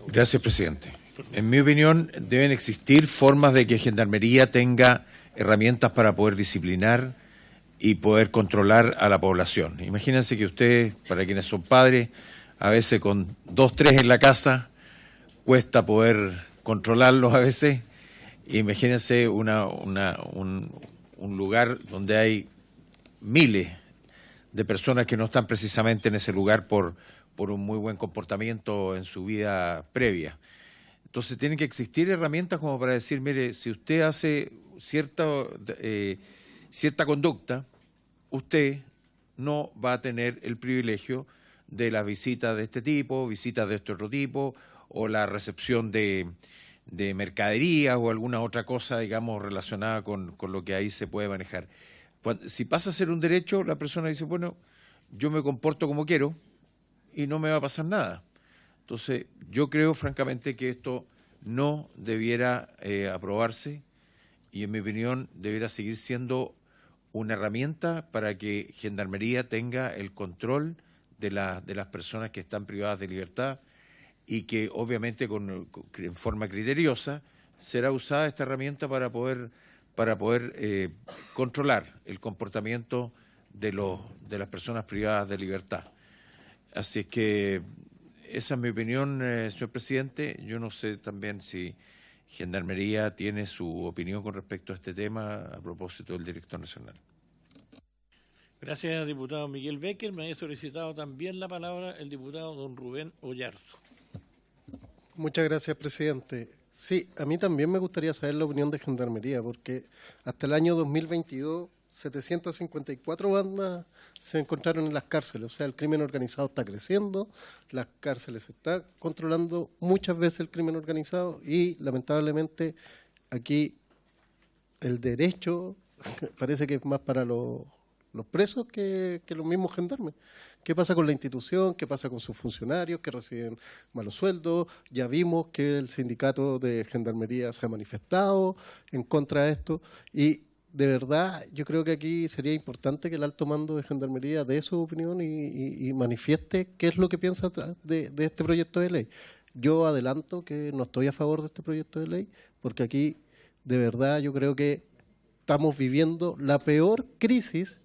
Gracias, presidente. En mi opinión, deben existir formas de que Gendarmería tenga herramientas para poder disciplinar y poder controlar a la población. Imagínense que ustedes, para quienes son padres, a veces con 2, 3 en la casa, cuesta poder controlarlos a veces. Imagínense un lugar donde hay miles de personas que no están precisamente en ese lugar por un muy buen comportamiento en su vida previa. Entonces tienen que existir herramientas como para decir, mire, si usted hace cierta conducta, usted no va a tener el privilegio de las visitas de este tipo, visitas de este otro tipo, o la recepción de mercadería o alguna otra cosa, digamos, relacionada con lo que ahí se puede manejar. Si pasa a ser un derecho, la persona dice, bueno, yo me comporto como quiero y no me va a pasar nada. Entonces, yo creo francamente que esto no debiera aprobarse y, en mi opinión, debiera seguir siendo una herramienta para que Gendarmería tenga el control de las personas que están privadas de libertad y que, obviamente, en forma criteriosa, será usada esta herramienta para poder controlar el comportamiento de las personas privadas de libertad. Así es que esa es mi opinión, señor presidente. Yo no sé también si Gendarmería tiene su opinión con respecto a este tema a propósito del director nacional. Gracias, diputado Miguel Becker. Me había solicitado también la palabra el diputado don Rubén Ollarzo. Muchas gracias, presidente. Sí, a mí también me gustaría saber la opinión de Gendarmería, porque hasta el año 2022 754 bandas se encontraron en las cárceles. O sea, el crimen organizado está creciendo, las cárceles se está controlando muchas veces el crimen organizado y, lamentablemente, aquí el derecho parece que es más para los presos que los mismos gendarmes. ¿Qué pasa con la institución? ¿Qué pasa con sus funcionarios que reciben malos sueldos? Ya vimos que el sindicato de Gendarmería se ha manifestado en contra de esto y de verdad yo creo que aquí sería importante que el alto mando de Gendarmería dé su opinión y manifieste qué es lo que piensa de este proyecto de ley. Yo adelanto que no estoy a favor de este proyecto de ley porque aquí de verdad yo creo que estamos viviendo la peor crisis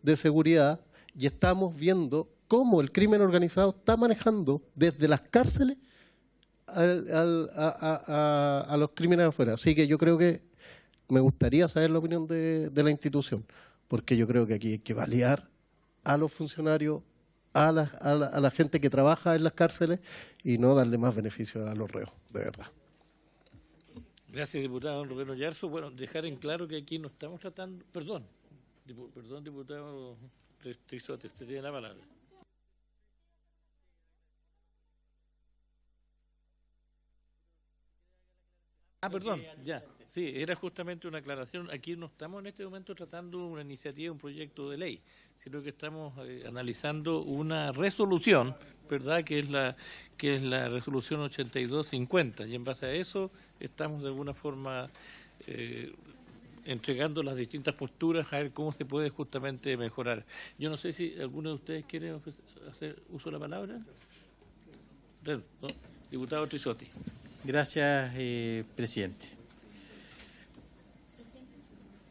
de seguridad y estamos viendo cómo el crimen organizado está manejando desde las cárceles a los crímenes afuera. Así que yo creo que me gustaría saber la opinión de la institución, porque yo creo que aquí hay que validar a los funcionarios, a la gente que trabaja en las cárceles y no darle más beneficios a los reos, de verdad. Gracias, diputado Rubén Ollarzo. Bueno, dejar en claro que aquí no estamos tratando... Perdón, diputado Trisotti, usted tiene la palabra. Perdón, ya. Sí, era justamente una aclaración. Aquí no estamos en este momento tratando una iniciativa, un proyecto de ley, sino que estamos analizando una resolución, ¿verdad? Que es la resolución 8250. Y en base a eso estamos de alguna forma entregando las distintas posturas a ver cómo se puede justamente mejorar. Yo no sé si alguno de ustedes quiere hacer uso de la palabra. ¿No? Diputado Trisotti. Gracias, presidente.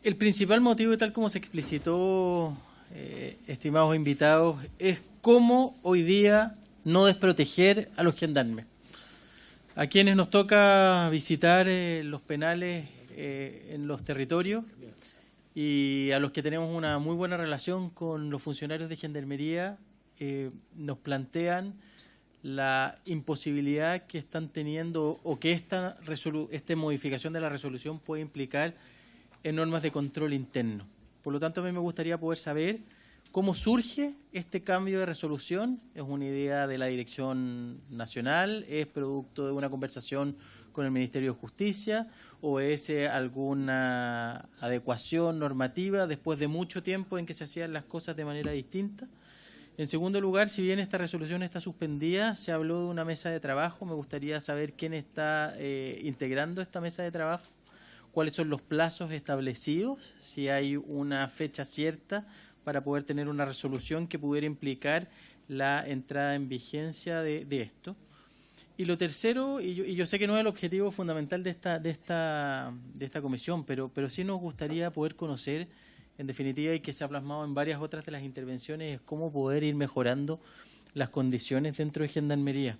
El principal motivo, tal como se explicitó, estimados invitados, es cómo hoy día no desproteger a los gendarmes. A quienes nos toca visitar los penales en los territorios y a los que tenemos una muy buena relación con los funcionarios de Gendarmería, nos plantean la imposibilidad que están teniendo o que esta modificación de la resolución puede implicar en normas de control interno. Por lo tanto, a mí me gustaría poder saber cómo surge este cambio de resolución. ¿Es una idea de la Dirección Nacional? ¿Es producto de una conversación con el Ministerio de Justicia? ¿O es alguna adecuación normativa después de mucho tiempo en que se hacían las cosas de manera distinta? En segundo lugar, si bien esta resolución está suspendida, se habló de una mesa de trabajo. Me gustaría saber quién está integrando esta mesa de trabajo, cuáles son los plazos establecidos, si hay una fecha cierta para poder tener una resolución que pudiera implicar la entrada en vigencia de esto. Y lo tercero, y yo sé que no es el objetivo fundamental de esta comisión, pero sí nos gustaría poder conocer, en definitiva, y que se ha plasmado en varias otras de las intervenciones, es cómo poder ir mejorando las condiciones dentro de Gendarmería.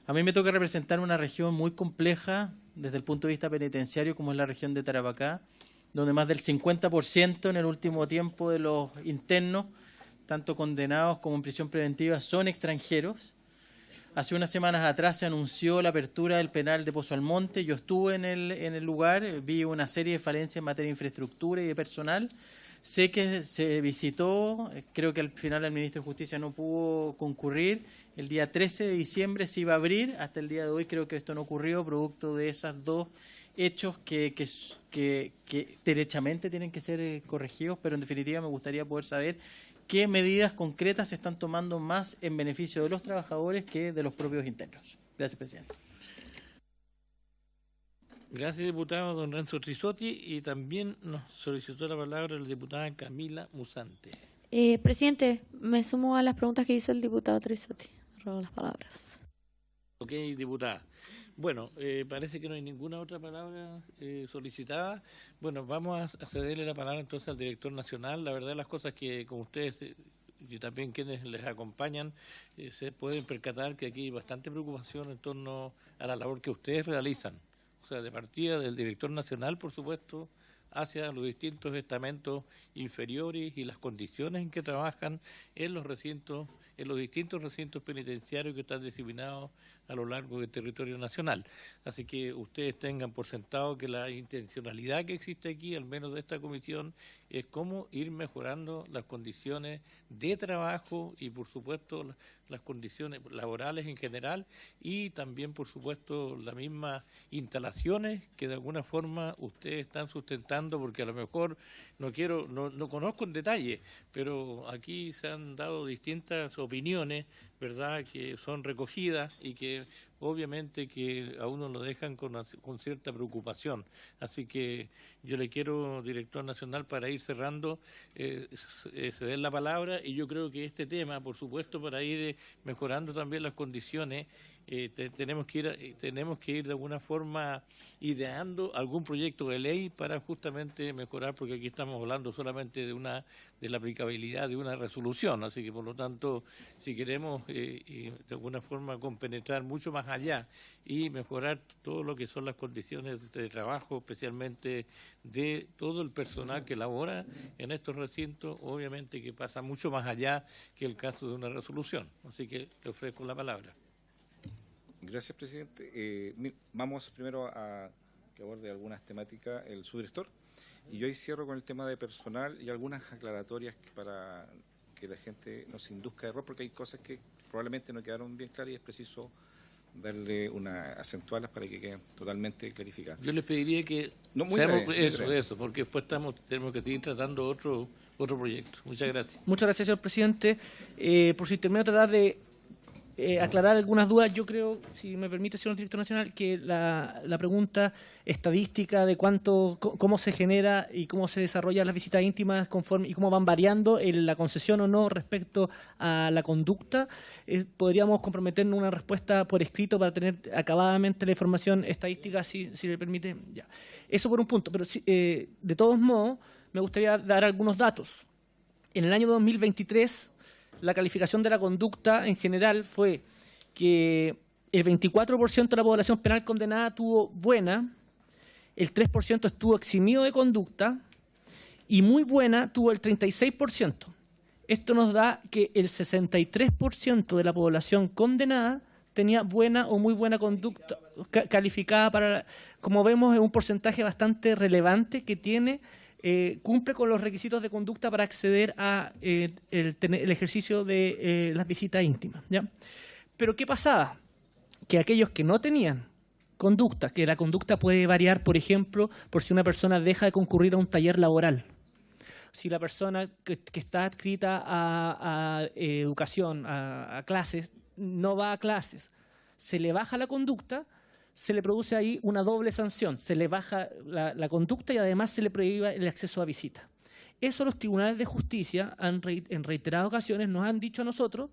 A mí me toca representar una región muy compleja desde el punto de vista penitenciario, como es la región de Tarapacá, donde más del 50% en el último tiempo de los internos, tanto condenados como en prisión preventiva, son extranjeros. Hace unas semanas atrás se anunció la apertura del penal de Pozo Almonte. Yo estuve en el lugar, vi una serie de falencias en materia de infraestructura y de personal. Sé que se visitó, creo que al final el ministro de Justicia no pudo concurrir. El día 13 de diciembre se iba a abrir, hasta el día de hoy creo que esto no ocurrió, producto de esos dos hechos que derechamente tienen que ser corregidos, pero en definitiva me gustaría poder saber qué medidas concretas se están tomando más en beneficio de los trabajadores que de los propios internos. Gracias, presidente. Gracias, diputado don Renzo Trisotti. Y también nos solicitó la palabra la diputada Camila Musante. Presidente, me sumo a las preguntas que hizo el diputado Trisotti. Robo las palabras. Ok, diputada. Bueno, parece que no hay ninguna otra palabra solicitada. Bueno, vamos a cederle la palabra entonces al director nacional. La verdad, las cosas que con ustedes y también quienes les acompañan se pueden percatar que aquí hay bastante preocupación en torno a la labor que ustedes realizan. O sea, de partida del director nacional, por supuesto, hacia los distintos estamentos inferiores y las condiciones en que trabajan en los distintos recintos penitenciarios que están diseminados a lo largo del territorio nacional. Así que ustedes tengan por sentado que la intencionalidad que existe aquí, al menos de esta comisión, es cómo ir mejorando las condiciones de trabajo y, por supuesto, las condiciones laborales en general y también, por supuesto, las mismas instalaciones que de alguna forma ustedes están sustentando, porque a lo mejor no conozco en detalle, pero aquí se han dado distintas opiniones, ¿verdad?, que son recogidas y que obviamente que a uno lo dejan con cierta preocupación. Así que yo le quiero, director nacional, para ir cerrando, ceder la palabra, y yo creo que este tema, por supuesto, para ir mejorando también las condiciones, tenemos que ir de alguna forma ideando algún proyecto de ley para justamente mejorar, porque aquí estamos hablando solamente de la aplicabilidad de una resolución. Así que, por lo tanto, si queremos de alguna forma compenetrar mucho más allá y mejorar todo lo que son las condiciones de trabajo, especialmente de todo el personal que labora en estos recintos, obviamente que pasa mucho más allá que el caso de una resolución. Así que le ofrezco la palabra. Gracias, presidente. Vamos primero a que aborde algunas temáticas el subdirector, y yo ahí cierro con el tema de personal y algunas aclaratorias para que la gente no se induzca de error, porque hay cosas que probablemente no quedaron bien claras y es preciso darle acentuarlas para que queden totalmente clarificadas. Yo les pediría que eso, porque después tenemos que seguir tratando otro proyecto. Muchas gracias. Muchas gracias, señor presidente. Por su intermedio, tratar de aclarar algunas dudas. Yo creo, si me permite, señor director nacional, que la pregunta estadística de cómo se genera y cómo se desarrollan las visitas íntimas conforme y cómo van variando en la concesión o no respecto a la conducta, podríamos comprometernos en una respuesta por escrito para tener acabadamente la información estadística, si me permite. Ya. Eso por un punto, pero de todos modos me gustaría dar algunos datos. En el año 2023, la calificación de la conducta en general fue que el 24% de la población penal condenada tuvo buena, el 3% estuvo eximido de conducta y muy buena tuvo el 36%. Esto nos da que el 63% de la población condenada tenía buena o muy buena conducta calificada para, como vemos, es un porcentaje bastante relevante que cumple con los requisitos de conducta para acceder a el ejercicio de las visitas íntimas, ¿ya? Pero ¿qué pasaba? Que aquellos que no tenían conducta, que la conducta puede variar, por ejemplo, por si una persona deja de concurrir a un taller laboral, si la persona que está adscrita a educación, a clases, no va a clases, se le baja la conducta, se le produce ahí una doble sanción, se le baja la conducta y además se le prohíbe el acceso a visitas. Eso los tribunales de justicia en reiteradas ocasiones nos han dicho a nosotros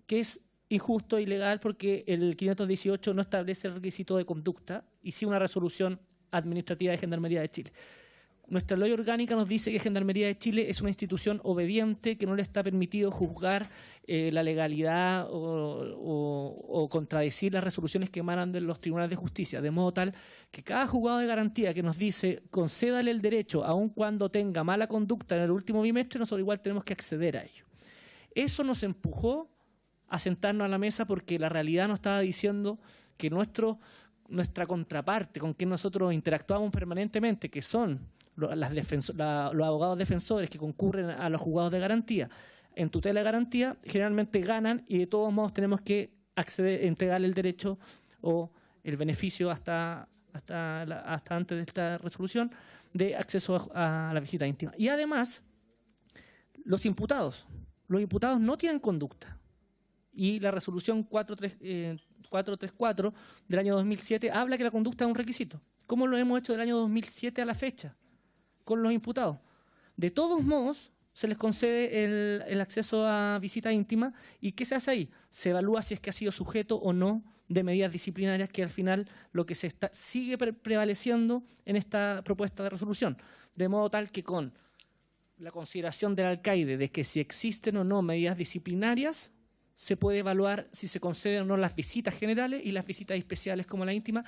que es injusto e ilegal porque el 518 no establece el requisito de conducta y sí una resolución administrativa de Gendarmería de Chile. Nuestra ley orgánica nos dice que Gendarmería de Chile es una institución obediente que no le está permitido juzgar la legalidad o contradecir las resoluciones que emanan de los tribunales de justicia, de modo tal que cada juzgado de garantía que nos dice concédale el derecho aun cuando tenga mala conducta en el último bimestre, nosotros igual tenemos que acceder a ello. Eso nos empujó a sentarnos a la mesa porque la realidad nos estaba diciendo que nuestra contraparte, con quien nosotros interactuamos permanentemente, que son los abogados defensores que concurren a los juzgados de garantía en tutela de garantía generalmente ganan y de todos modos tenemos que acceder, entregar el derecho o el beneficio hasta antes de esta resolución de acceso a la visita íntima. Y además, los imputados no tienen conducta. Y la resolución 434 del año 2007 habla que la conducta es un requisito. ¿Cómo lo hemos hecho del año 2007 a la fecha con los imputados? De todos modos, se les concede el acceso a visita íntima. ¿Y qué se hace ahí? Se evalúa si es que ha sido sujeto o no de medidas disciplinarias, que al final lo que sigue prevaleciendo en esta propuesta de resolución. De modo tal que con la consideración del alcaide de que si existen o no medidas disciplinarias, se puede evaluar si se conceden o no las visitas generales y las visitas especiales como la íntima,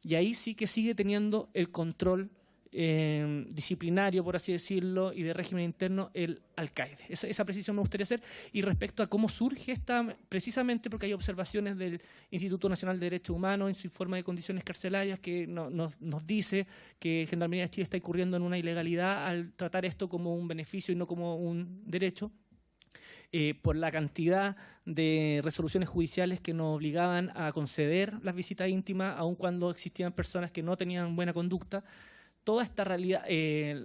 y ahí sí que sigue teniendo el control disciplinario, por así decirlo, y de régimen interno el alcaide. Esa precisión me gustaría hacer. Y respecto a cómo surge esta, precisamente porque hay observaciones del Instituto Nacional de Derechos Humanos en su informe de condiciones carcelarias que nos dice que Gendarmería de Chile está incurriendo en una ilegalidad al tratar esto como un beneficio y no como un derecho. Por la cantidad de resoluciones judiciales que nos obligaban a conceder las visitas íntimas, aun cuando existían personas que no tenían buena conducta. Toda esta realidad,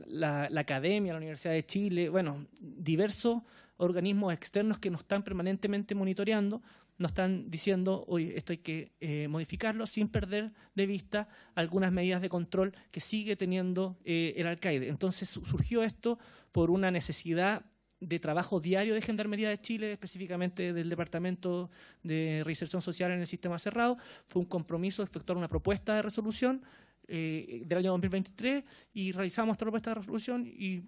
la academia, la Universidad de Chile, bueno, diversos organismos externos que nos están permanentemente monitoreando, nos están diciendo, oye, esto hay que modificarlo sin perder de vista algunas medidas de control que sigue teniendo el alcaide. Entonces surgió esto por una necesidad de trabajo diario de Gendarmería de Chile, específicamente del Departamento de Reinserción Social en el Sistema Cerrado. Fue un compromiso de efectuar una propuesta de resolución del año 2023 y realizamos esta propuesta de resolución y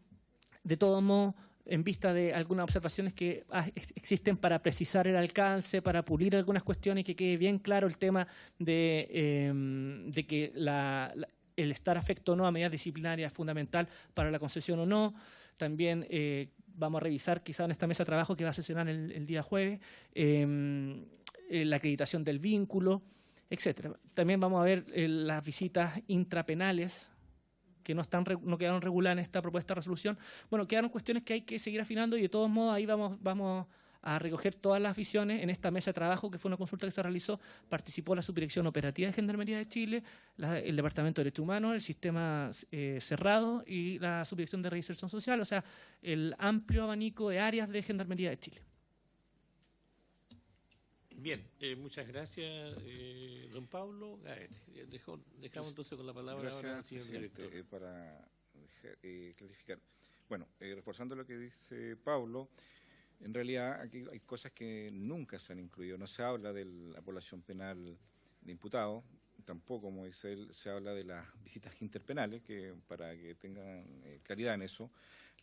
de todos modos, en vista de algunas observaciones que existen para precisar el alcance, para pulir algunas cuestiones y que quede bien claro el tema de que el estar afecto o no a medidas disciplinarias es fundamental para la concesión o no. También vamos a revisar quizá en esta mesa de trabajo que va a sesionar el día jueves la acreditación del vínculo, etcétera. También vamos a ver las visitas intrapenales que no quedaron reguladas en esta propuesta de resolución. Bueno, quedaron cuestiones que hay que seguir afinando y de todos modos ahí vamos a recoger todas las visiones en esta mesa de trabajo, que fue una consulta que se realizó. Participó la Subdirección Operativa de Gendarmería de Chile, el Departamento de Derechos Humanos, el Sistema Cerrado y la Subdirección de Reinserción Social, o sea, el amplio abanico de áreas de Gendarmería de Chile. Bien, muchas gracias, don Pablo. Dejamos entonces con la palabra ahora al señor director. Para clarificar. Bueno, reforzando lo que dice Pablo, en realidad aquí hay cosas que nunca se han incluido. No se habla de la población penal de imputados, tampoco, como dice él, se habla de las visitas interpenales, que para que tengan claridad en eso.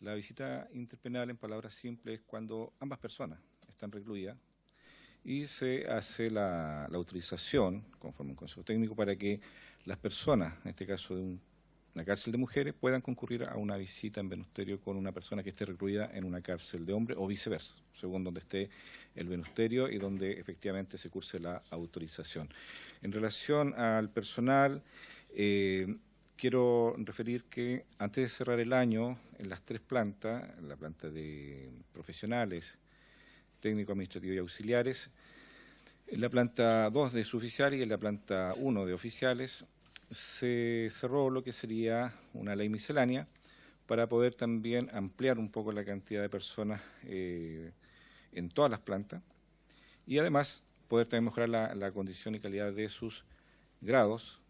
La visita interpenal, en palabras simples, es cuando ambas personas están recluidas y se hace la autorización, conforme un consejo técnico, para que las personas, en este caso de una cárcel de mujeres, puedan concurrir a una visita en venusterio con una persona que esté recluida en una cárcel de hombres o viceversa, según donde esté el venusterio y donde efectivamente se curse la autorización. En relación al personal, quiero referir que antes de cerrar el año, en las tres plantas, en la planta de profesionales, técnico, administrativo y auxiliares, en la planta 2 de suboficiales y en la planta 1 de oficiales, se cerró lo que sería una ley miscelánea para poder también ampliar un poco la cantidad de personas en todas las plantas y además poder también mejorar la condición y calidad de sus grados,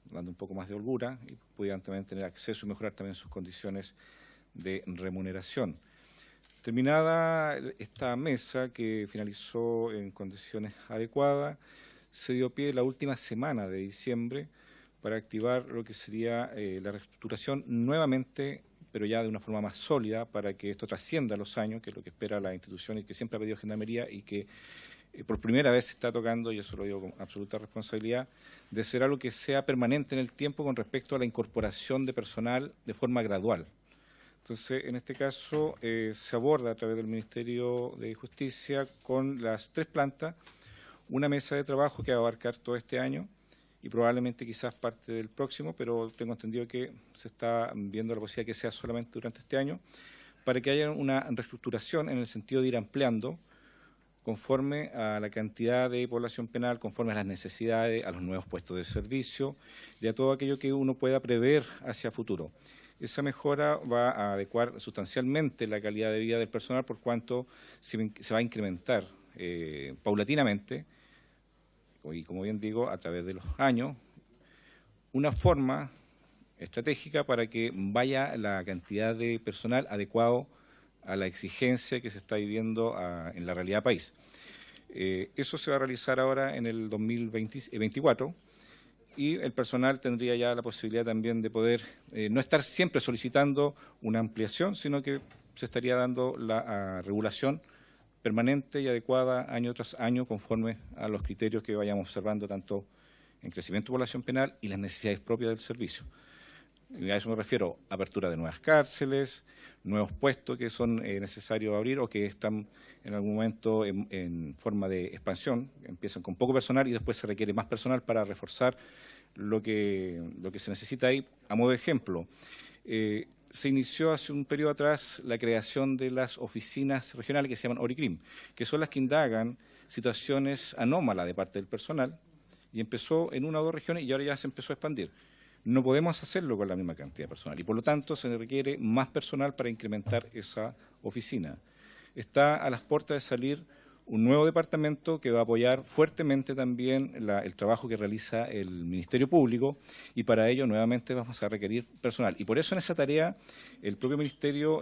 dando un poco más de holgura y pudieran también tener acceso y mejorar también sus condiciones de remuneración. Terminada esta mesa, que finalizó en condiciones adecuadas, se dio pie la última semana de diciembre para activar lo que sería la reestructuración nuevamente, pero ya de una forma más sólida, para que esto trascienda los años, que es lo que espera la institución y que siempre ha pedido Gendarmería y que por primera vez se está tocando, y eso lo digo con absoluta responsabilidad, de ser algo que sea permanente en el tiempo con respecto a la incorporación de personal de forma gradual. Entonces, en este caso, se aborda a través del Ministerio de Justicia con las tres plantas una mesa de trabajo que va a abarcar todo este año y probablemente quizás parte del próximo, pero tengo entendido que se está viendo la posibilidad que sea solamente durante este año, para que haya una reestructuración en el sentido de ir ampliando conforme a la cantidad de población penal, conforme a las necesidades, a los nuevos puestos de servicio y a todo aquello que uno pueda prever hacia futuro. Esa mejora va a adecuar sustancialmente la calidad de vida del personal, por cuanto se va a incrementar paulatinamente, y como bien digo, a través de los años, una forma estratégica para que vaya la cantidad de personal adecuado a la exigencia que se está viviendo en la realidad país. Eso se va a realizar ahora en el 2024 y el personal tendría ya la posibilidad también de poder no estar siempre solicitando una ampliación, sino que se estaría dando la regulación permanente y adecuada año tras año conforme a los criterios que vayamos observando tanto en crecimiento de población penal y las necesidades propias del servicio. A eso me refiero, apertura de nuevas cárceles, nuevos puestos que son necesarios abrir o que están en algún momento en forma de expansión, empiezan con poco personal y después se requiere más personal para reforzar lo que se necesita ahí. A modo de ejemplo, se inició hace un periodo atrás la creación de las oficinas regionales que se llaman ORICRIM, que son las que indagan situaciones anómalas de parte del personal, y empezó en una o dos regiones y ahora ya se empezó a expandir. No podemos hacerlo con la misma cantidad de personal y por lo tanto se requiere más personal para incrementar esa oficina. Está a las puertas de salir un nuevo departamento que va a apoyar fuertemente también el trabajo que realiza el Ministerio Público y para ello nuevamente vamos a requerir personal. Y por eso en esa tarea el propio Ministerio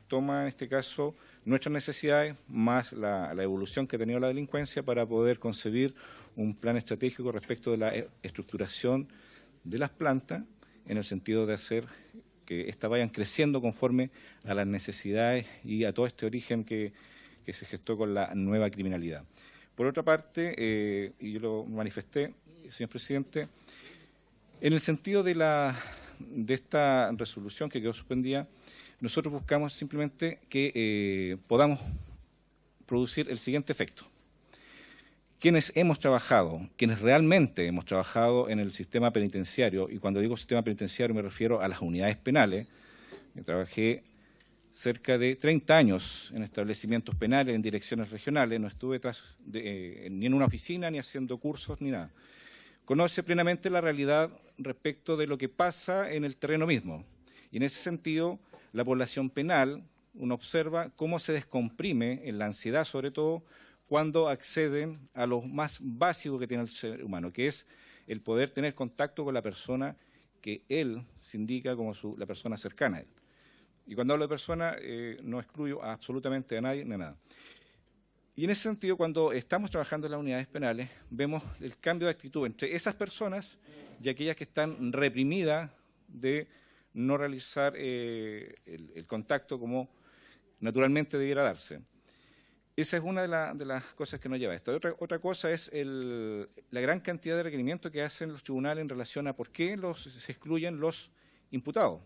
toma en este caso nuestras necesidades más la evolución que ha tenido la delincuencia para poder concebir un plan estratégico respecto de la estructuración de las plantas en el sentido de hacer que éstas vayan creciendo conforme a las necesidades y a todo este origen que se gestó con la nueva criminalidad. Por otra parte, y yo lo manifesté, señor presidente, en el sentido de esta resolución que quedó suspendida, nosotros buscamos simplemente que podamos producir el siguiente efecto. Quienes realmente hemos trabajado en el sistema penitenciario, y cuando digo sistema penitenciario me refiero a las unidades penales, yo trabajé cerca de 30 años en establecimientos penales, en direcciones regionales, no estuve ni en una oficina, ni haciendo cursos, ni nada. Conoce plenamente la realidad respecto de lo que pasa en el terreno mismo. Y en ese sentido, la población penal, uno observa cómo se descomprime en la ansiedad, sobre todo, cuando acceden a lo más básico que tiene el ser humano, que es el poder tener contacto con la persona que él se indica como la persona cercana a él. Y cuando hablo de persona, no excluyo absolutamente a nadie ni a nada. Y en ese sentido, cuando estamos trabajando en las unidades penales, vemos el cambio de actitud entre esas personas y aquellas que están reprimidas de no realizar el contacto como naturalmente debiera darse. Esa es una de las cosas que nos lleva a esto. Otra cosa es la gran cantidad de requerimientos que hacen los tribunales en relación a por qué se excluyen los imputados.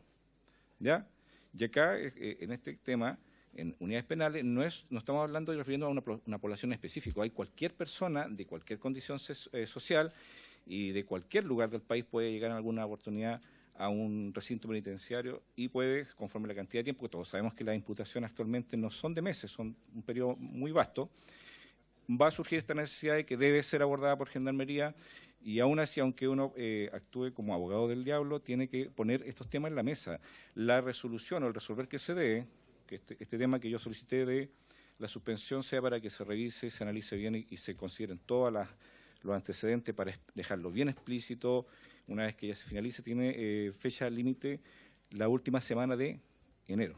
¿Ya? Y acá, en este tema, en unidades penales, no estamos hablando y refiriendo a una población específica. Hay cualquier persona de cualquier condición social y de cualquier lugar del país puede llegar en alguna oportunidad a un recinto penitenciario y puede, conforme a la cantidad de tiempo, que todos sabemos que las imputaciones actualmente no son de meses, son un periodo muy vasto, va a surgir esta necesidad de que debe ser abordada por Gendarmería y aún así, aunque uno actúe como abogado del diablo, tiene que poner estos temas en la mesa. La resolución o el resolver que se dé, que este tema que yo solicité de la suspensión sea para que se revise, se analice bien y se consideren todos los antecedentes para dejarlo bien explícito. Una vez que ya se finalice, tiene fecha límite la última semana de enero,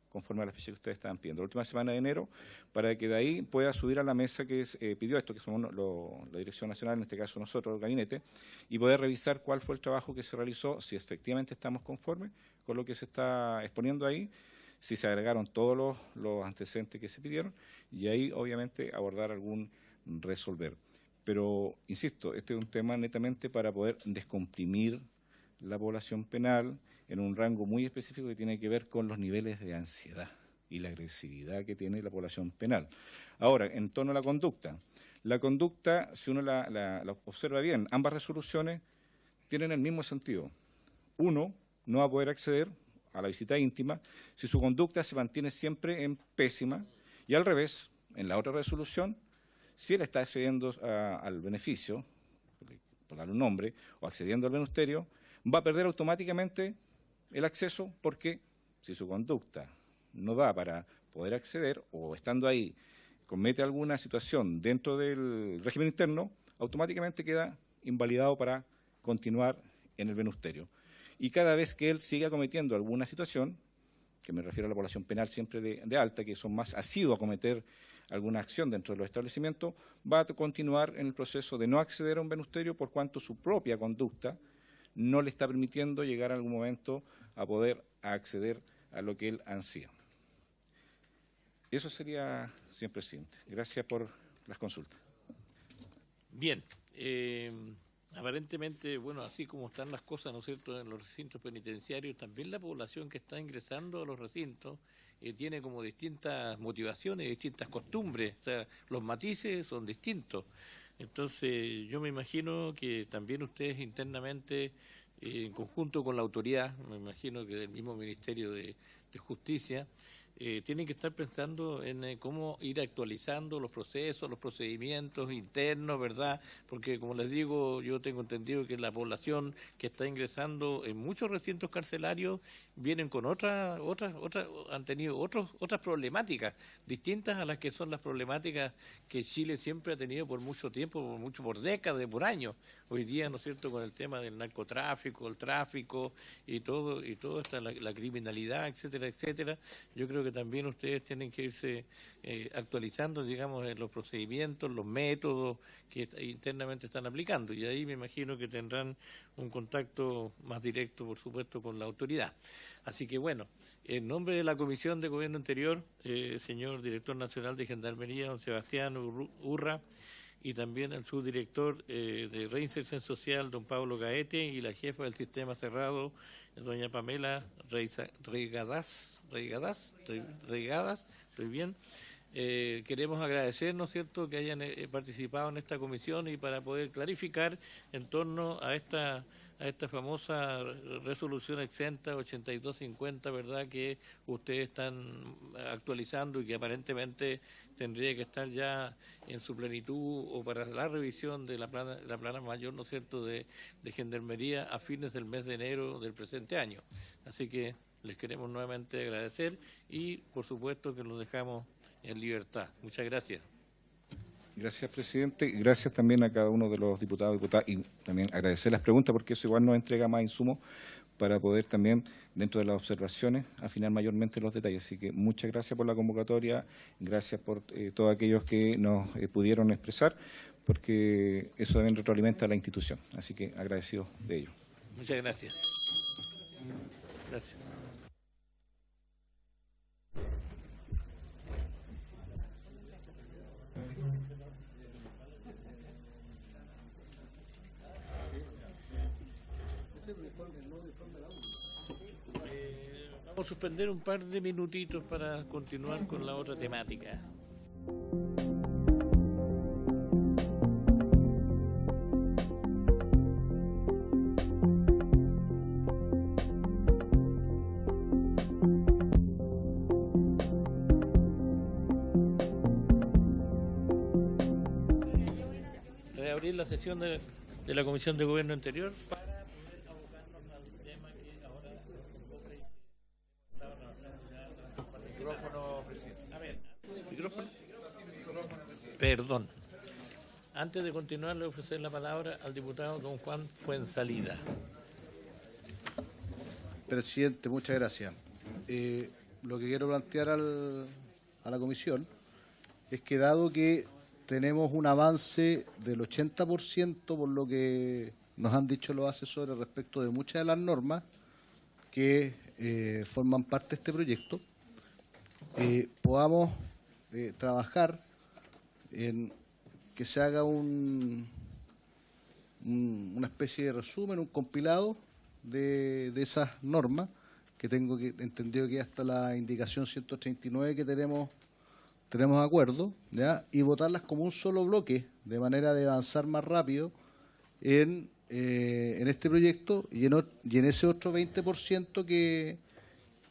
conforme a la fecha que ustedes estaban pidiendo, la última semana de enero, para que de ahí pueda subir a la mesa que pidió esto, que somos la Dirección Nacional, en este caso nosotros, el gabinete, y poder revisar cuál fue el trabajo que se realizó, si efectivamente estamos conformes con lo que se está exponiendo ahí, si se agregaron todos los antecedentes que se pidieron, y ahí obviamente abordar algún resolver. Pero, insisto, este es un tema netamente para poder descomprimir la población penal en un rango muy específico que tiene que ver con los niveles de ansiedad y la agresividad que tiene la población penal. Ahora, en torno a la conducta, si uno la observa bien, ambas resoluciones tienen el mismo sentido. Uno, no va a poder acceder a la visita íntima si su conducta se mantiene siempre en pésima, y al revés, en la otra resolución, si él está accediendo al beneficio, por darle un nombre, o accediendo al beneficio, va a perder automáticamente el acceso, porque si su conducta no da para poder acceder, o estando ahí comete alguna situación dentro del régimen interno, automáticamente queda invalidado para continuar en el beneficio. Y cada vez que él siga cometiendo alguna situación, que me refiero a la población penal siempre de alta, que son más asiduos a cometer alguna acción dentro de los establecimientos, va a continuar en el proceso de no acceder a un beneficio por cuanto su propia conducta no le está permitiendo llegar en algún momento a poder acceder a lo que él ansía. Eso sería, señor presidente. Gracias por las consultas. Bien. Aparentemente, bueno, así como están las cosas, ¿no es cierto?, en los recintos penitenciarios, también la población que está ingresando a los recintos tiene como distintas motivaciones, distintas costumbres, o sea, los matices son distintos. Entonces, yo me imagino que también ustedes internamente, en conjunto con la autoridad, me imagino que del mismo Ministerio de Justicia, tienen que estar pensando en cómo ir actualizando los procesos, los procedimientos internos, ¿verdad? Porque, como les digo, yo tengo entendido que la población que está ingresando en muchos recintos carcelarios vienen con han tenido otras problemáticas distintas a las que son las problemáticas que Chile siempre ha tenido por mucho tiempo, por décadas, por años. Hoy día, ¿no es cierto?, con el tema del narcotráfico, el tráfico y todo está la criminalidad, etcétera, etcétera. Yo creo que también ustedes tienen que irse actualizando, digamos, en los procedimientos, los métodos que internamente están aplicando, y ahí me imagino que tendrán un contacto más directo, por supuesto, con la autoridad. Así que, bueno, en nombre de la Comisión de Gobierno Interior, señor Director Nacional de Gendarmería, don Sebastián Urra, y también el subdirector de Reinserción Social, don Pablo Gaete, y la jefa del Sistema Cerrado, doña Pamela Reigadas, estoy bien. Queremos agradecer, ¿no es cierto?, que hayan participado en esta comisión y para poder clarificar en torno a esta famosa resolución exenta 8250, ¿verdad?, que ustedes están actualizando y que aparentemente tendría que estar ya en su plenitud o para la revisión de la plana mayor, ¿no es cierto?, de Gendarmería a fines del mes de enero del presente año. Así que les queremos nuevamente agradecer y, por supuesto, que los dejamos en libertad. Muchas gracias. Gracias, presidente. Gracias también a cada uno de los diputados y diputadas, y también agradecer las preguntas, porque eso igual nos entrega más insumos para poder también, dentro de las observaciones, afinar mayormente los detalles. Así que muchas gracias por la convocatoria, gracias por todos aquellos que nos pudieron expresar, porque eso también retroalimenta a la institución. Así que agradecidos de ello. Muchas gracias. Gracias. Vamos a suspender un par de minutitos para continuar con la otra temática. Reabrir la sesión de la Comisión de Gobierno Interior para poder abocarnos al tema que ahora Micrófono, presidente. A ver, ¿micrófono? Perdón. Antes de continuar, le voy a ofrecer la palabra al diputado don Juan Fuenzalida. Presidente, muchas gracias. Lo que quiero plantear a la comisión es que, dado que tenemos un avance del 80% por lo que nos han dicho los asesores respecto de muchas de las normas que forman parte de este proyecto, podamos trabajar en que se haga una especie de resumen, un compilado de esas normas que tengo entendido que hasta la indicación 139 que tenemos acuerdo, ¿ya? Y votarlas como un solo bloque, de manera de avanzar más rápido en este proyecto y en ese otro 20% que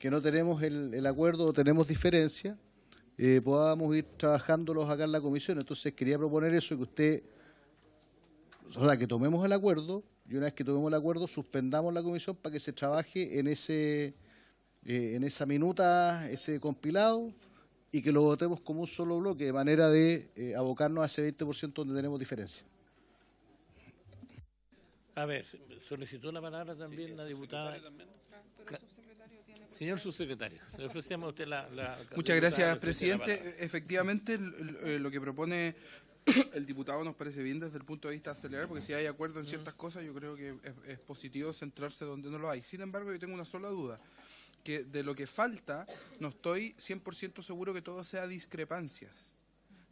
no tenemos el acuerdo o tenemos diferencia, podamos ir trabajándolos acá en la comisión. Entonces quería proponer eso, que que tomemos el acuerdo y una vez que tomemos el acuerdo suspendamos la comisión para que se trabaje en esa minuta, ese compilado, y que lo votemos como un solo bloque, de manera de abocarnos a ese 20% donde tenemos diferencia. A ver, solicitó la palabra también la diputada. Señor subsecretario, le ofrecemos a usted la Muchas gracias, presidente. Efectivamente, lo que propone el diputado nos parece bien desde el punto de vista de acelerar, porque si hay acuerdo en ciertas cosas, yo creo que es positivo centrarse donde no lo hay. Sin embargo, yo tengo una sola duda, que de lo que falta, no estoy 100% seguro que todo sea discrepancias.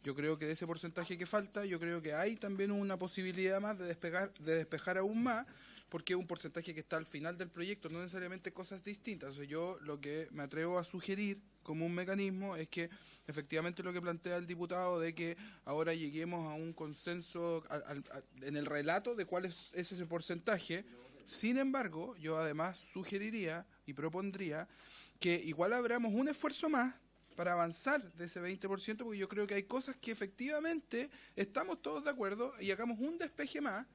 Yo creo que de ese porcentaje que falta, yo creo que hay también una posibilidad más de despejar aún más, porque es un porcentaje que está al final del proyecto, no necesariamente cosas distintas. O sea, yo lo que me atrevo a sugerir como un mecanismo es que efectivamente lo que plantea el diputado de que ahora lleguemos a un consenso en el relato de cuál es ese porcentaje. Sin embargo, yo además sugeriría y propondría que igual abramos un esfuerzo más para avanzar de ese 20%, porque yo creo que hay cosas que efectivamente estamos todos de acuerdo y hagamos un despeje más,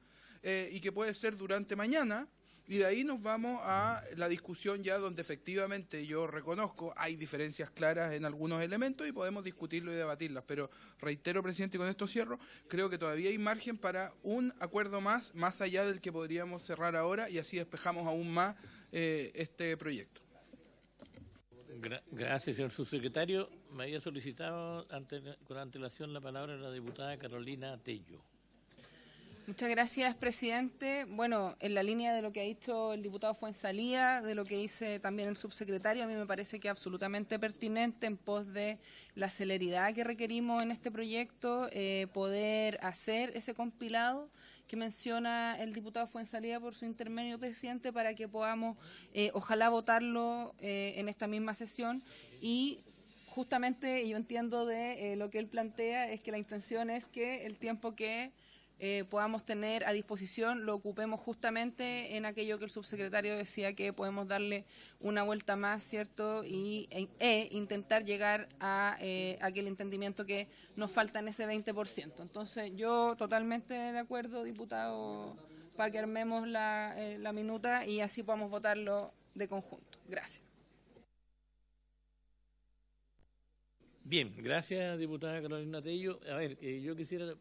y que puede ser durante mañana, y de ahí nos vamos a la discusión ya donde efectivamente yo reconozco hay diferencias claras en algunos elementos y podemos discutirlo y debatirlas, pero reitero, presidente, y con esto cierro, creo que todavía hay margen para un acuerdo más allá del que podríamos cerrar ahora, y así despejamos aún más este proyecto. Gracias, señor subsecretario. Me había solicitado con antelación la palabra la diputada Carolina Tello. Muchas gracias, presidente. Bueno, en la línea de lo que ha dicho el diputado Fuenzalía, de lo que dice también el subsecretario, a mí me parece que es absolutamente pertinente en pos de la celeridad que requerimos en este proyecto, poder hacer ese compilado que menciona el diputado Fuenzalía por su intermedio, presidente, para que podamos, ojalá, votarlo en esta misma sesión. Y justamente yo entiendo de lo que él plantea es que la intención es que el tiempo que podamos tener a disposición lo ocupemos justamente en aquello que el subsecretario decía, que podemos darle una vuelta más, ¿cierto? E intentar llegar a aquel entendimiento que nos falta en ese 20%. Entonces, yo totalmente de acuerdo, diputado, para que armemos la minuta y así podamos votarlo de conjunto. Gracias. Bien, gracias, diputada Carolina Tello. A ver, yo quisiera...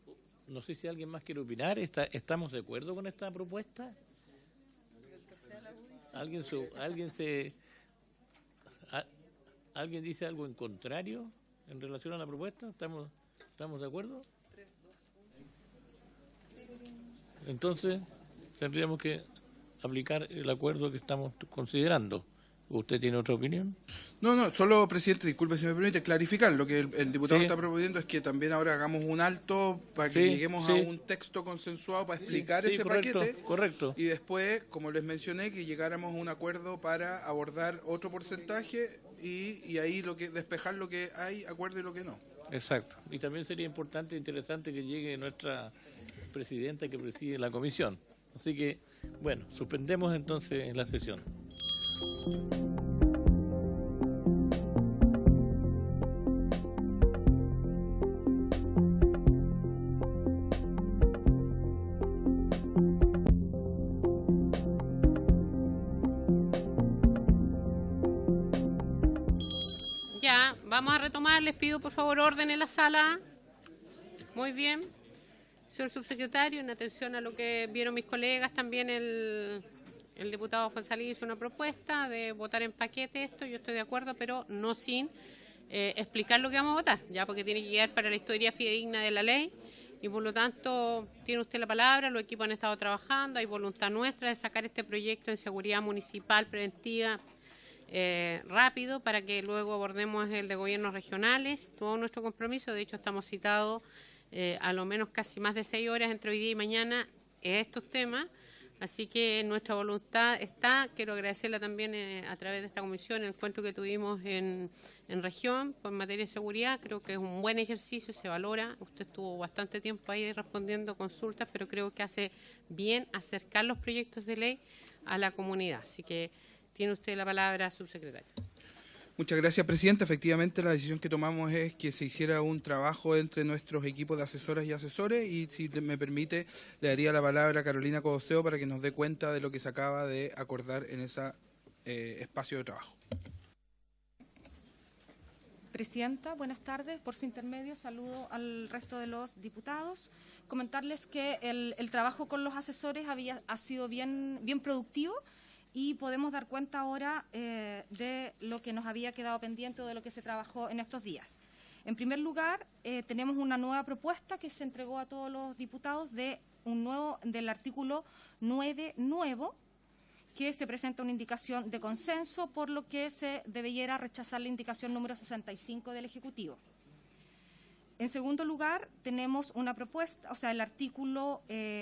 No sé si alguien más quiere opinar. ¿Estamos de acuerdo con esta propuesta? ¿Alguien dice algo en contrario en relación a la propuesta? ¿Estamos de acuerdo? Entonces, tendríamos que aplicar el acuerdo que estamos considerando. ¿Usted tiene otra opinión? No, solo, presidente, disculpe si me permite clarificar. Lo que el diputado está proponiendo es que también ahora hagamos un alto para que lleguemos a un texto consensuado para explicar ese paquete. Correcto. Y después, como les mencioné, que llegáramos a un acuerdo para abordar otro porcentaje y ahí despejar lo que hay acuerdo y lo que no. Exacto. Y también sería importante e interesante que llegue nuestra presidenta que preside la comisión. Así que, bueno, suspendemos entonces la sesión. Ya, vamos a retomar. Les pido por favor orden en la sala. Muy bien. Señor subsecretario, en atención a lo que vieron mis colegas, también el diputado Fuenzalía hizo una propuesta de votar en paquete esto. Yo estoy de acuerdo, pero no sin explicar lo que vamos a votar, ya, porque tiene que quedar para la historia fidedigna de la ley. Y por lo tanto, tiene usted la palabra, los equipos han estado trabajando, hay voluntad nuestra de sacar este proyecto en seguridad municipal preventiva rápido para que luego abordemos el de gobiernos regionales. Todo nuestro compromiso, de hecho estamos citados a lo menos casi más de 6 horas entre hoy día y mañana en estos temas, Así que nuestra voluntad está. Quiero agradecerla también a través de esta comisión, el encuentro que tuvimos en región por materia de seguridad. Creo que es un buen ejercicio, se valora. Usted estuvo bastante tiempo ahí respondiendo consultas, pero creo que hace bien acercar los proyectos de ley a la comunidad. Así que tiene usted la palabra, subsecretario. Muchas gracias, Presidenta. Efectivamente, la decisión que tomamos es que se hiciera un trabajo entre nuestros equipos de asesoras y asesores y, si me permite, le daría la palabra a Carolina Codoseo para que nos dé cuenta de lo que se acaba de acordar en ese espacio de trabajo. Presidenta, buenas tardes. Por su intermedio, saludo al resto de los diputados. Comentarles que el trabajo con los asesores ha sido bien productivo. Y podemos dar cuenta ahora de lo que nos había quedado pendiente o de lo que se trabajó en estos días. En primer lugar, tenemos una nueva propuesta que se entregó a todos los diputados del artículo 9 nuevo, que se presenta una indicación de consenso, por lo que se debiera rechazar la indicación número 65 del Ejecutivo. En segundo lugar, tenemos una propuesta, o sea, el artículo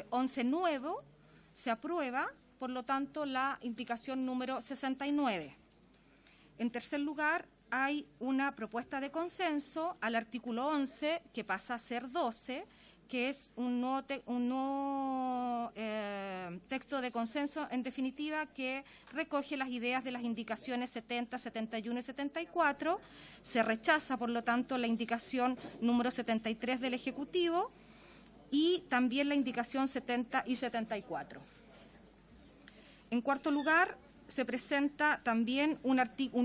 11 nuevo se aprueba. Por lo tanto, la indicación número 69. En tercer lugar, hay una propuesta de consenso al artículo 11, que pasa a ser 12, que es un nuevo texto de consenso, en definitiva, que recoge las ideas de las indicaciones 70, 71 y 74. Se rechaza, por lo tanto, la indicación número 73 del Ejecutivo y también la indicación 70 y 74. En cuarto lugar, se presenta también un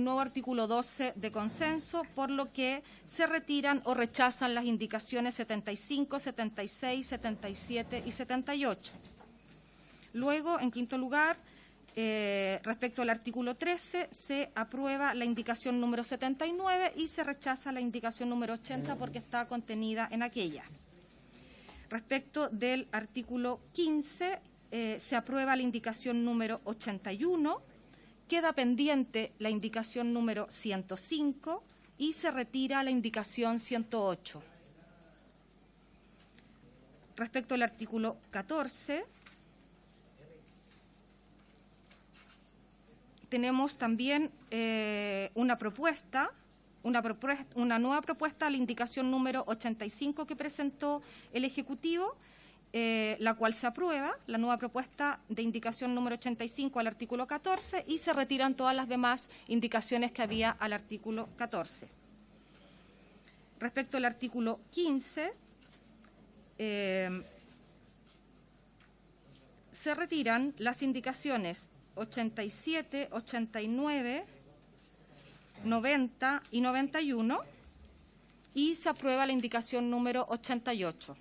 nuevo artículo 12 de consenso, por lo que se retiran o rechazan las indicaciones 75, 76, 77 y 78. Luego, en quinto lugar, respecto al artículo 13, se aprueba la indicación número 79 y se rechaza la indicación número 80 porque está contenida en aquella. Respecto del artículo 15, se aprueba la indicación número 81, queda pendiente la indicación número 105 y se retira la indicación 108. Respecto al artículo 14, tenemos también una nueva propuesta a la indicación número 85 que presentó el Ejecutivo, la cual se aprueba, la nueva propuesta de indicación número 85 al artículo 14 y se retiran todas las demás indicaciones que había al artículo 14. Respecto al artículo 15, se retiran las indicaciones 87, 89, 90 y 91 y se aprueba la indicación número 88.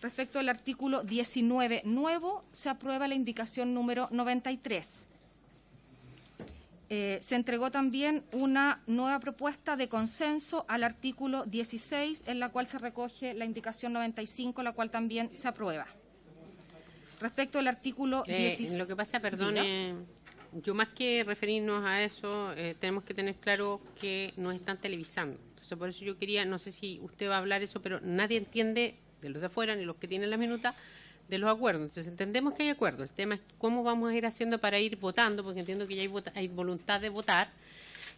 Respecto al artículo 19 nuevo, se aprueba la indicación número 93. Se entregó también una nueva propuesta de consenso al artículo 16, en la cual se recoge la indicación 95, la cual también se aprueba. Respecto al artículo 16... Lo que pasa, perdone, yo más que referirnos a eso, tenemos que tener claro que nos están televisando. Entonces, por eso yo quería, no sé si usted va a hablar eso, pero nadie entiende, de los de afuera ni los que tienen la minuta, de los acuerdos. Entonces entendemos que hay acuerdos. El tema es cómo vamos a ir haciendo para ir votando, porque entiendo que ya hay voluntad de votar,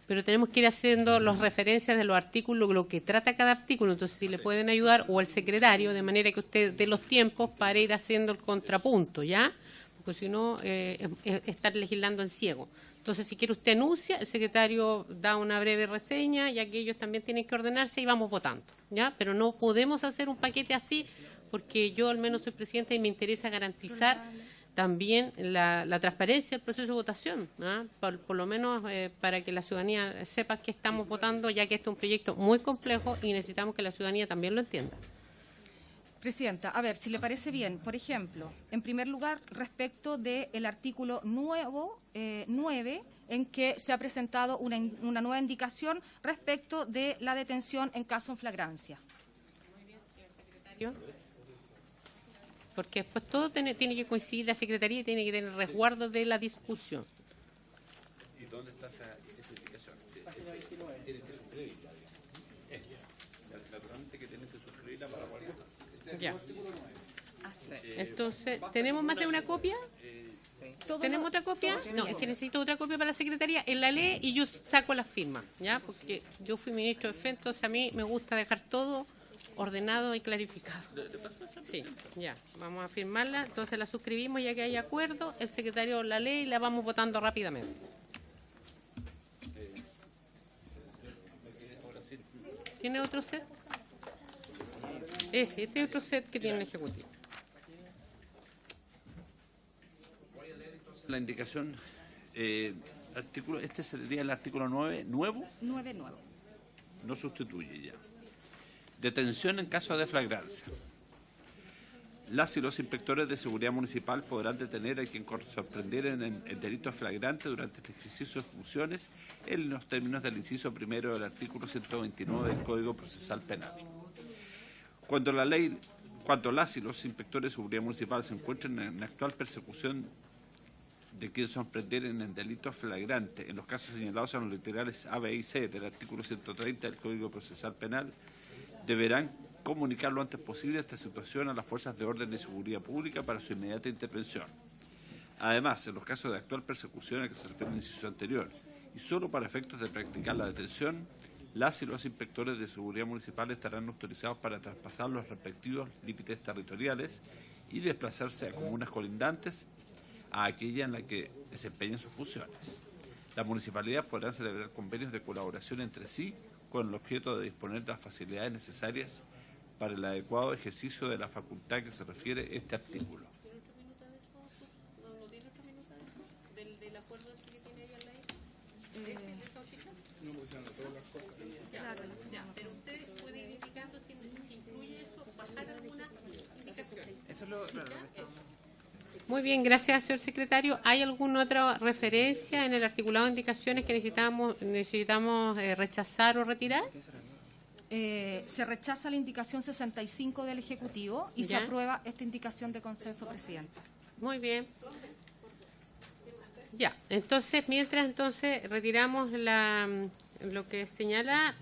pero tenemos que ir haciendo las referencias de los artículos, lo que trata cada artículo. Entonces, si le pueden ayudar, o el secretario, de manera que usted dé los tiempos para ir haciendo el contrapunto, ¿ya? Porque si no, estar legislando en ciego. Entonces, si quiere usted anuncia, el secretario da una breve reseña, ya que ellos también tienen que ordenarse y vamos votando, ¿ya? Pero no podemos hacer un paquete así, porque yo al menos soy presidenta y me interesa garantizar también la transparencia del proceso de votación, ¿no? Por lo menos para que la ciudadanía sepa que estamos votando, ya que este es un proyecto muy complejo y necesitamos que la ciudadanía también lo entienda. Presidenta, a ver, si le parece bien, por ejemplo, en primer lugar, respecto del artículo 9, en que se ha presentado una nueva indicación respecto de la detención en caso de flagrancia. Muy bien, señor secretario. Porque después todo tiene que coincidir la Secretaría y tiene que tener resguardo de la discusión. ¿Y dónde está esa indicación? Tienen que suscribirla. Naturalmente que tienen que suscribirla. Ya. Entonces, ¿tenemos más de una copia? ¿Tenemos otra copia? No, es que necesito otra copia para la Secretaría. Él la lee y yo saco las firmas, ¿ya? Porque yo fui ministro de FE, entonces a mí me gusta dejar todo ordenado y clarificado. Sí, ya, vamos a firmarla. Entonces la suscribimos ya que hay acuerdo. El secretario la lee y la vamos votando rápidamente. ¿Tiene otro set? Este es otro set que tiene el Ejecutivo. La indicación, este sería el artículo 9, ¿nuevo? 9 nuevo. No sustituye ya. Detención en caso de flagrancia. Las y los inspectores de seguridad municipal podrán detener a quien sorprendiera en delitos flagrantes durante el ejercicio de funciones en los términos del inciso primero del artículo 129 del Código Procesal Penal. Cuando las y los inspectores de seguridad municipal se encuentren en actual persecución de quien sorprendieren en delitos flagrantes, en los casos señalados en los literales A, B y C del artículo 130 del Código Procesal Penal, deberán comunicar lo antes posible esta situación a las fuerzas de orden y seguridad pública para su inmediata intervención. Además, en los casos de actual persecución a que se refiere el inciso anterior, y solo para efectos de practicar la detención, las y los inspectores de seguridad municipal estarán autorizados para traspasar los respectivos límites territoriales y desplazarse a comunas colindantes a aquella en la que desempeñen sus funciones. Las municipalidades podrán celebrar convenios de colaboración entre sí con el objeto de disponer de las facilidades necesarias para el adecuado ejercicio de la facultad que se refiere este artículo. ¿Del acuerdo que tiene ahí al lado? No pusieron todas las cosas. Claro, ya, pero usted puede ir indicando si incluye eso, bajar algunas indicaciones. Eso es lo Muy bien, gracias, señor secretario. ¿Hay alguna otra referencia en el articulado de indicaciones que necesitamos rechazar o retirar? Se rechaza la indicación 65 del Ejecutivo y se aprueba esta indicación de consenso, presidente. Muy bien. Ya, entonces, retiramos lo que señala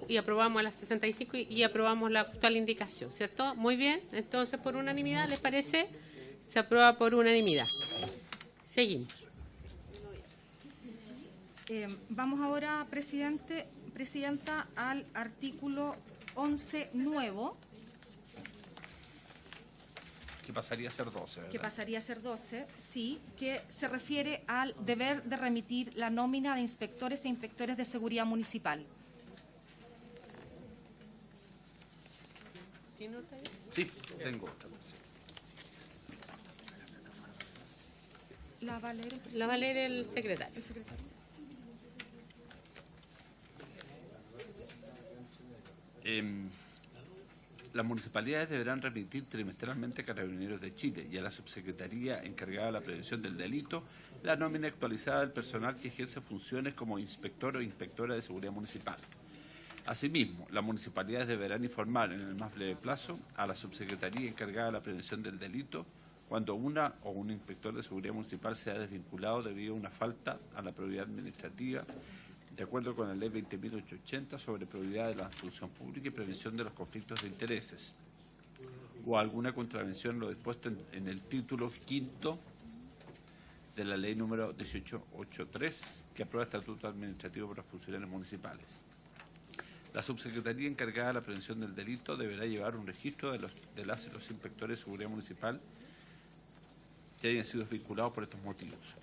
y aprobamos la 65 y aprobamos la actual indicación, ¿cierto? Muy bien, entonces por unanimidad, ¿les parece? Se aprueba por unanimidad. Seguimos. Vamos ahora, presidenta, al artículo 11 nuevo. Que pasaría a ser 12, ¿verdad? Que pasaría a ser 12, sí, que se refiere al deber de remitir la nómina de inspectores e inspectores de seguridad municipal. ¿Tiene otra? Sí, tengo otra. La va a leer el secretario. Las municipalidades deberán remitir trimestralmente a Carabineros de Chile y a la subsecretaría encargada de la prevención del delito la nómina actualizada del personal que ejerce funciones como inspector o inspectora de seguridad municipal. Asimismo, las municipalidades deberán informar en el más breve plazo a la subsecretaría encargada de la prevención del delito cuando una o un inspector de seguridad municipal sea desvinculado debido a una falta a la probidad administrativa, de acuerdo con la Ley 20.880 sobre probidad de la función pública y prevención de los conflictos de intereses, o alguna contravención lo dispuesto en el título quinto de la Ley número 1883, que aprueba el Estatuto Administrativo para los Funcionarios Municipales. La subsecretaría encargada de la prevención del delito deberá llevar un registro de las y los inspectores de seguridad municipal que hayan sido vinculados por estos motivos.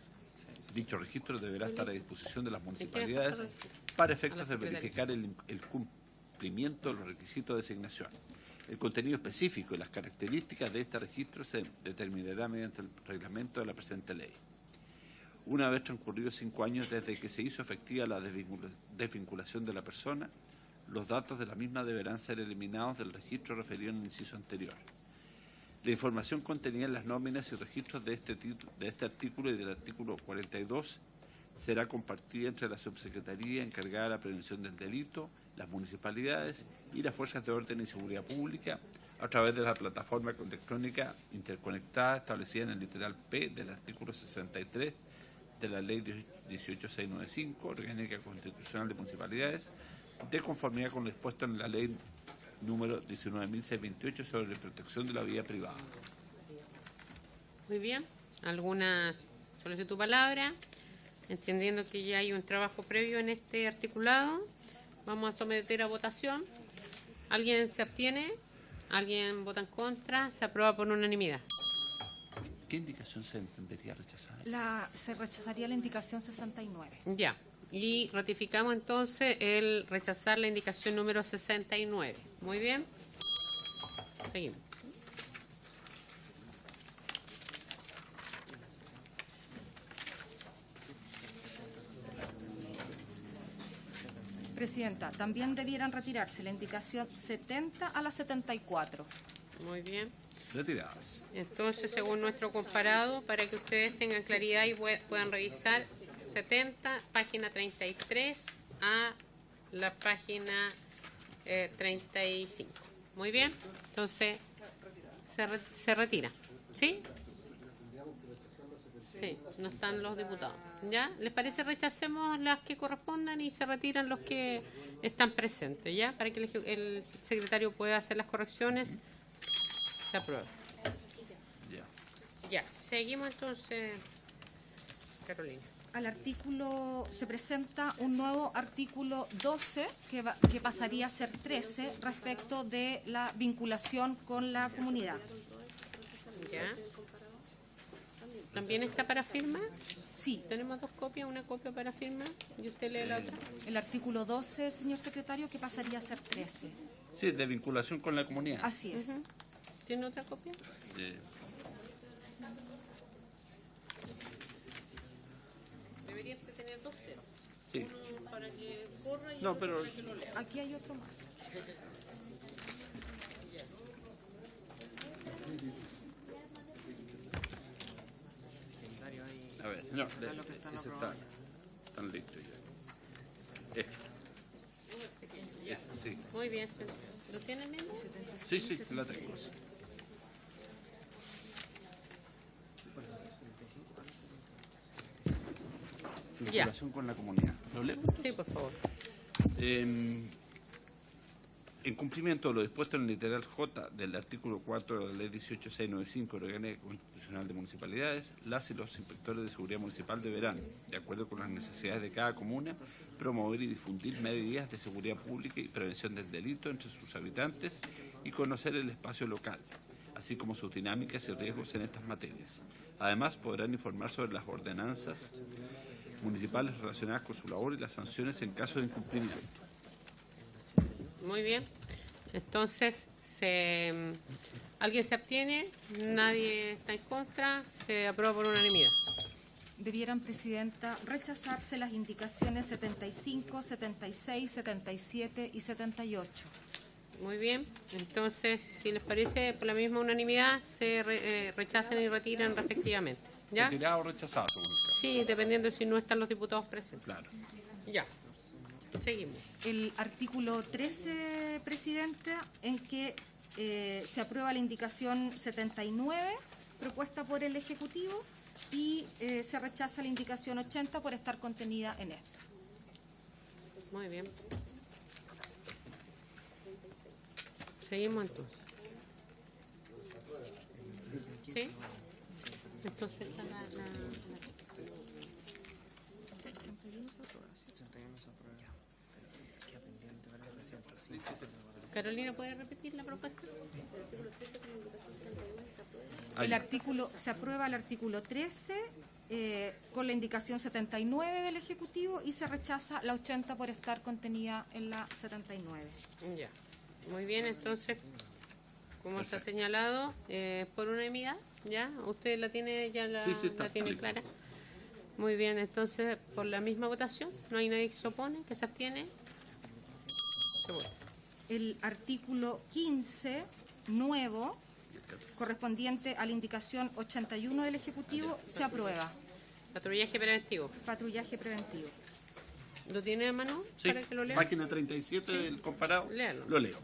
Dicho registro deberá estar a disposición de las municipalidades para efectos de verificar el cumplimiento de los requisitos de designación. El contenido específico y las características de este registro se determinará mediante el reglamento de la presente ley. Una vez transcurridos 5 años desde que se hizo efectiva la desvinculación de la persona, los datos de la misma deberán ser eliminados del registro referido en el inciso anterior. La información contenida en las nóminas y registros de este artículo y del artículo 42 será compartida entre la subsecretaría encargada de la prevención del delito, las municipalidades y las fuerzas de orden y seguridad pública a través de la plataforma electrónica interconectada establecida en el literal P del artículo 63 de la Ley 18695, Orgánica Constitucional de Municipalidades, de conformidad con lo dispuesto en la Ley número 19.628 sobre protección de la vida privada. Muy bien. ¿Alguna solicitud de palabra? Entendiendo que ya hay un trabajo previo en este articulado, vamos a someter a votación. ¿Alguien se abstiene? ¿Alguien vota en contra? Se aprueba por unanimidad. ¿Qué indicación se entendería rechazada? Se rechazaría la indicación 69. Ya. Y ratificamos entonces el rechazar la indicación número 69. Muy bien. Seguimos. Presidenta, también debieran retirarse la indicación 70 a la 74. Muy bien. Retiradas. Entonces, según nuestro comparado, para que ustedes tengan claridad y puedan revisar, 70, página 33 a la página 35. Muy bien. Entonces, se retira. ¿Sí? Sí, no están los diputados. ¿Ya? ¿Les parece rechacemos las que correspondan y se retiran los que están presentes? ¿Ya? Para que el secretario pueda hacer las correcciones. Se aprueba. Ya. Seguimos entonces, Carolina. Al artículo se presenta un nuevo artículo 12 que pasaría a ser 13 respecto de la vinculación con la comunidad. ¿Ya? ¿También está para firma? Sí. Tenemos dos copias, una copia para firma y usted lee la otra. El artículo 12, señor secretario, que pasaría a ser 13. Sí, de vinculación con la comunidad. Así es. ¿Tiene otra copia? Debería tener dos ceros. Sí. Uno para que corra y no, otro pero para que lo lea. Aquí hay otro más. A ver, no, ese están listos ya. Sí. Muy bien, señor. ¿Lo tiene mismo? Sí, la tengo. Vinculación con la comunidad. ¿Lo leo? Sí, por favor. En cumplimiento de lo dispuesto en el literal J del artículo 4 de la Ley 18695 Orgánica Constitucional de Municipalidades, las y los inspectores de seguridad municipal deberán, de acuerdo con las necesidades de cada comuna, promover y difundir medidas de seguridad pública y prevención del delito entre sus habitantes y conocer el espacio local, así como sus dinámicas y riesgos en estas materias. Además, podrán informar sobre las ordenanzas municipales relacionadas con su labor y las sanciones en caso de incumplimiento. Muy bien. Entonces, ¿alguien se abstiene? ¿Nadie está en contra? Se aprueba por unanimidad. Debieran, Presidenta, rechazarse las indicaciones 75, 76, 77 y 78. Muy bien. Entonces, si les parece, por la misma unanimidad, se rechazan y retiran respectivamente. ¿Ya? ¿Retirado o rechazado, según el caso? Sí, dependiendo si no están los diputados presentes. Claro. Ya. Seguimos. El artículo 13, Presidenta, en que se aprueba la indicación 79 propuesta por el Ejecutivo y se rechaza la indicación 80 por estar contenida en esta. Muy bien. Seguimos entonces. ¿Sí? Entonces está la... Carolina, ¿puede repetir la propuesta? El artículo, se aprueba el artículo 13 con la indicación 79 del Ejecutivo y se rechaza la 80 por estar contenida en la 79. Ya. Muy bien, entonces, como se ha señalado, por unanimidad, ¿ya? ¿Usted la tiene, ya la tiene clara? Muy bien, entonces, por la misma votación, ¿no hay nadie que se opone, que se abstiene? El artículo 15, nuevo, correspondiente a la indicación 81 del Ejecutivo, se aprueba. Patrullaje preventivo. Patrullaje preventivo. ¿Lo tiene a mano Sí, para que lo lea? página 37 del comparado. Léalo. Lo leo.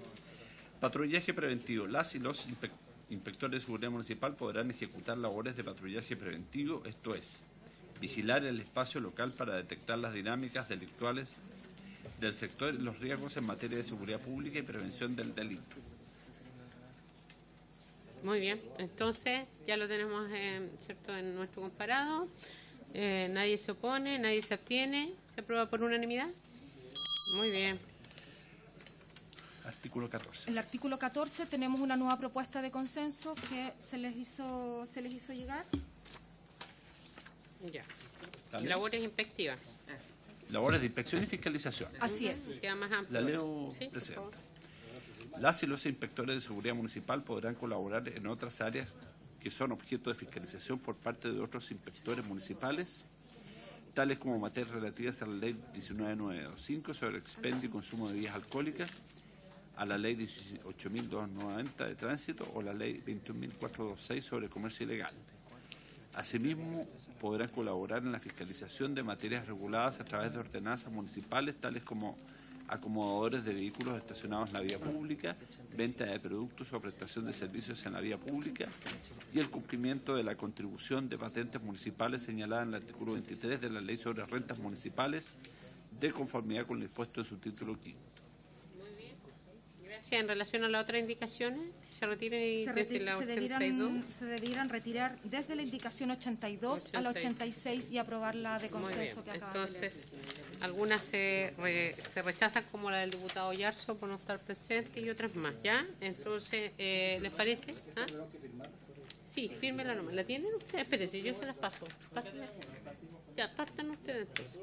Patrullaje preventivo. Las y los inspectores de seguridad municipal podrán ejecutar labores de patrullaje preventivo, esto es, vigilar el espacio local para detectar las dinámicas delictuales del sector y los riesgos en materia de seguridad pública y prevención del delito. Muy bien, entonces ya lo tenemos ¿cierto? En nuestro comparado. Nadie se opone, nadie se abstiene. ¿Se aprueba por unanimidad? Muy bien. Artículo 14. El artículo 14 tenemos una nueva propuesta de consenso que se les hizo llegar. Ya. ¿También? Labores inspectivas. Labores de inspección y fiscalización. Así es. Queda más amplio. La leo, Sí, por presidenta. favor. Las y los inspectores de seguridad municipal podrán colaborar en otras áreas que son objeto de fiscalización por parte de otros inspectores municipales, tales como materias relativas a la Ley 19.925 sobre expendio y consumo de bebidas alcohólicas, a la Ley 18.290 de tránsito o la Ley 21.426 sobre comercio ilegal. Asimismo, podrán colaborar en la fiscalización de materias reguladas a través de ordenanzas municipales, tales como acomodadores de vehículos estacionados en la vía pública, venta de productos o prestación de servicios en la vía pública y el cumplimiento de la contribución de patentes municipales señalada en el artículo 23 de la Ley sobre Rentas Municipales, de conformidad con lo dispuesto en su título quinto. Gracias. En relación a las otras indicaciones, se retiren desde la 82. Se debieran retirar desde la indicación 82 a la 86 y aprobarla de consenso que acaban de leer. Entonces, algunas se rechazan, como la del diputado Yarzo por no estar presente, y otras más, ¿ya? Entonces, ¿les parece? ¿Ah? Sí, fírmela nomás. ¿La tienen ustedes? Espérense, yo se las paso. Pásenla. Ya, partan ustedes entonces.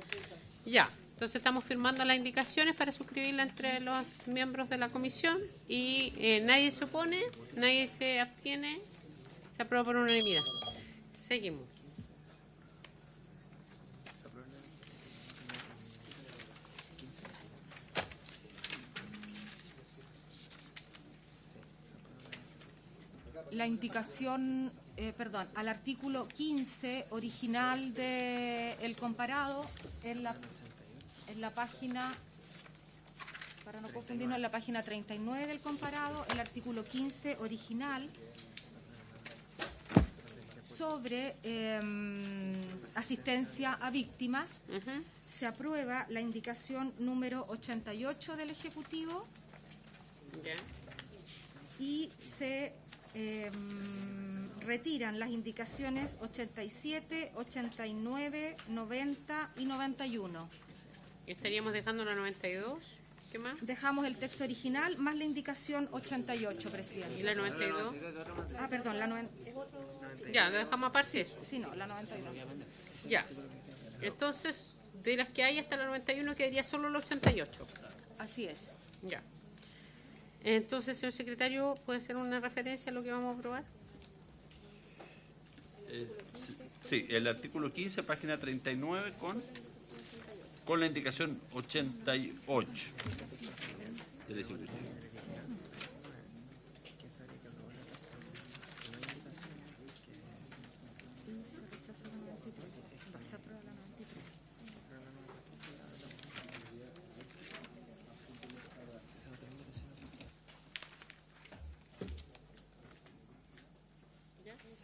Ya. Entonces estamos firmando las indicaciones para suscribirla entre los miembros de la comisión y nadie se opone, nadie se abstiene, se aprueba por unanimidad. Seguimos. La indicación, al artículo 15 original del comparado, en la página, para no confundirnos, en la página 39 del comparado, el artículo 15 original sobre asistencia a víctimas, se aprueba la indicación número 88 del Ejecutivo y se retiran las indicaciones 87, 89, 90 y 91. Estaríamos dejando la 92. ¿Qué más? Dejamos el texto original más la indicación 88, presidente. ¿Y la 92? Ah, perdón, la 90. Ya, lo dejamos aparte eso. Sí, no, la 91. Ya. Entonces, de las que hay hasta la 91 quedaría solo la 88. Así es. Ya. Entonces, señor secretario, ¿puede hacer una referencia a lo que vamos a aprobar? Sí, el artículo 15, página 39, con la indicación 88 del Ejecutivo.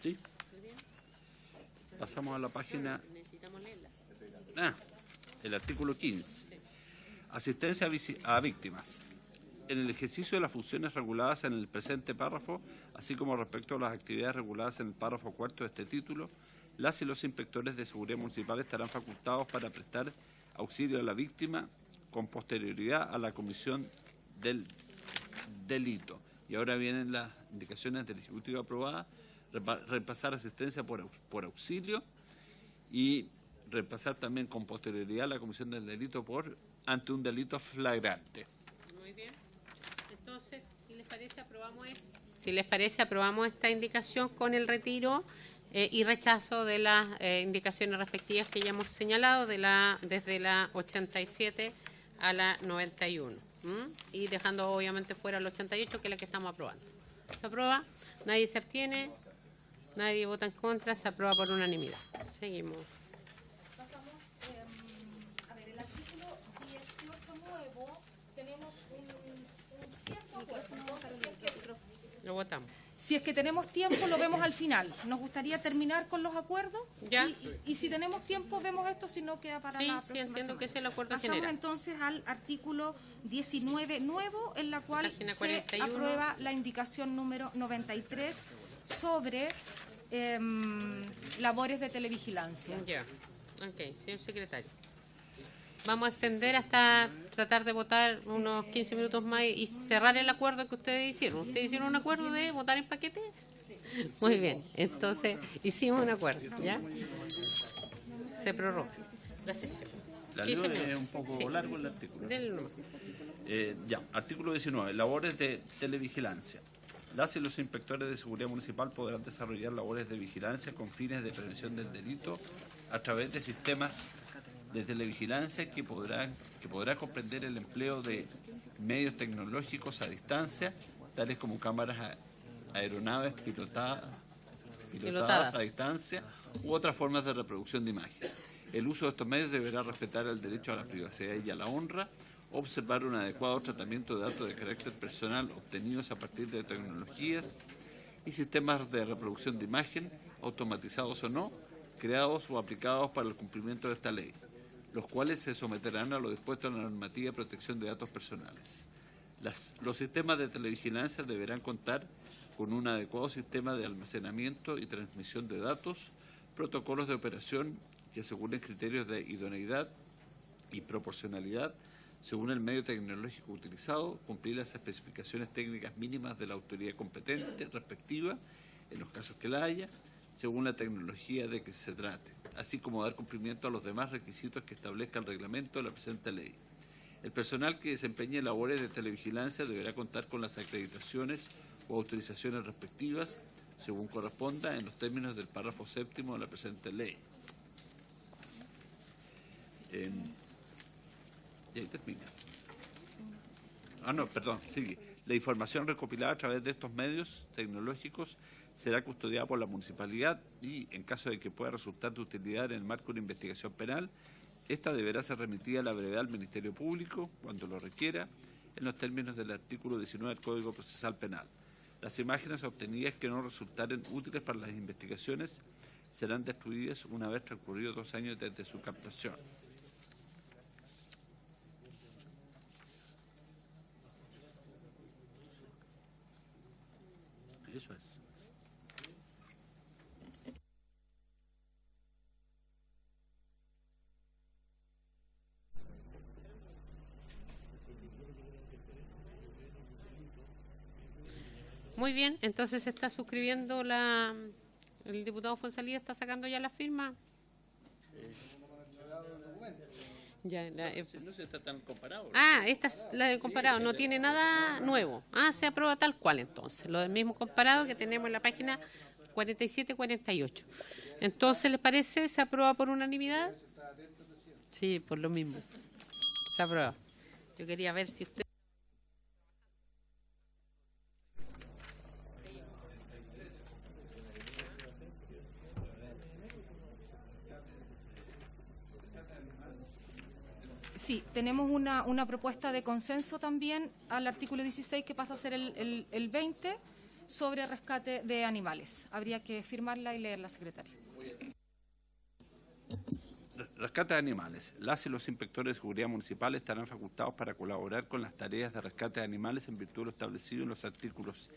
Sí. Pasamos a la página. Necesitamos leerla. El artículo 15. Asistencia a víctimas. En el ejercicio de las funciones reguladas en el presente párrafo, así como respecto a las actividades reguladas en el párrafo cuarto de este título, las y los inspectores de seguridad municipal estarán facultados para prestar auxilio a la víctima con posterioridad a la comisión del delito. Y ahora vienen las indicaciones del Ejecutivo aprobadas: repasar asistencia por auxilio y repasar también con posterioridad la comisión del delito ante un delito flagrante. Muy bien. Entonces, si les parece, aprobamos esta indicación con el retiro y rechazo de las indicaciones respectivas que ya hemos señalado, desde la 87 a la 91. Y dejando obviamente fuera la 88, que es la que estamos aprobando. Se aprueba, nadie se abstiene, nadie vota en contra, se aprueba por unanimidad. Seguimos. Pasamos, el artículo 18 nuevo, tenemos un cierto acuerdo. Lo votamos. Si es que tenemos tiempo, lo vemos al final. Nos gustaría terminar con los acuerdos. Ya. Y si tenemos tiempo, vemos esto, si no queda para la próxima Sí, entiendo semana. que es el acuerdo Pasamos general. entonces al artículo 19 nuevo, en la cual Página se 41. aprueba la indicación número 93 sobre labores de televigilancia. Ya. Ok, señor secretario. Vamos a extender hasta tratar de votar unos 15 minutos más y cerrar el acuerdo que ustedes hicieron. ¿Ustedes hicieron un acuerdo de votar en paquete? Muy bien, entonces hicimos un acuerdo, ¿ya? Se prorroga la sesión. La leo es un poco largo el artículo. Denle nomás. Ya, artículo 19. Labores de televigilancia. Las y los inspectores de seguridad municipal podrán desarrollar labores de vigilancia con fines de prevención del delito a través de sistemas de televigilancia que podrá comprender el empleo de medios tecnológicos a distancia, tales como cámaras aeronaves pilotadas a distancia u otras formas de reproducción de imagen. El uso de estos medios deberá respetar el derecho a la privacidad y a la honra, observar un adecuado tratamiento de datos de carácter personal obtenidos a partir de tecnologías y sistemas de reproducción de imagen, automatizados o no, creados o aplicados para el cumplimiento de esta ley, los cuales se someterán a lo dispuesto en la normativa de protección de datos personales. Los sistemas de televigilancia deberán contar con un adecuado sistema de almacenamiento y transmisión de datos, protocolos de operación que aseguren criterios de idoneidad y proporcionalidad según el medio tecnológico utilizado, cumplir las especificaciones técnicas mínimas de la autoridad competente respectiva, en los casos que la haya, según la tecnología de que se trate, así como dar cumplimiento a los demás requisitos que establezca el reglamento de la presente ley. El personal que desempeñe labores de televigilancia deberá contar con las acreditaciones o autorizaciones respectivas, según corresponda, en los términos del párrafo 7º de la presente ley. Y ahí termina. Sigue. La información recopilada a través de estos medios tecnológicos será custodiada por la municipalidad y, en caso de que pueda resultar de utilidad en el marco de una investigación penal, esta deberá ser remitida a la brevedad al Ministerio Público, cuando lo requiera, en los términos del artículo 19 del Código Procesal Penal. Las imágenes obtenidas que no resultaren útiles para las investigaciones serán destruidas una vez transcurridos 2 años desde su captación. Eso es. Muy bien, entonces se está suscribiendo el diputado Fuenzalida está sacando ya la firma. Ya, no se está tan comparado. Esta es la de comparado, no tiene nada nuevo. Se aprueba tal cual entonces, lo del mismo comparado que tenemos en la página 47-48. Entonces, ¿les parece? ¿Se aprueba por unanimidad? Sí, por lo mismo. Se aprueba. Yo quería ver si usted... Sí, tenemos una propuesta de consenso también al artículo 16 que pasa a ser el 20 sobre rescate de animales. Habría que firmarla y leerla, secretaria. Rescate de animales. Las y los inspectores de seguridad municipal estarán facultados para colaborar con las tareas de rescate de animales en virtud de lo establecido en los artículos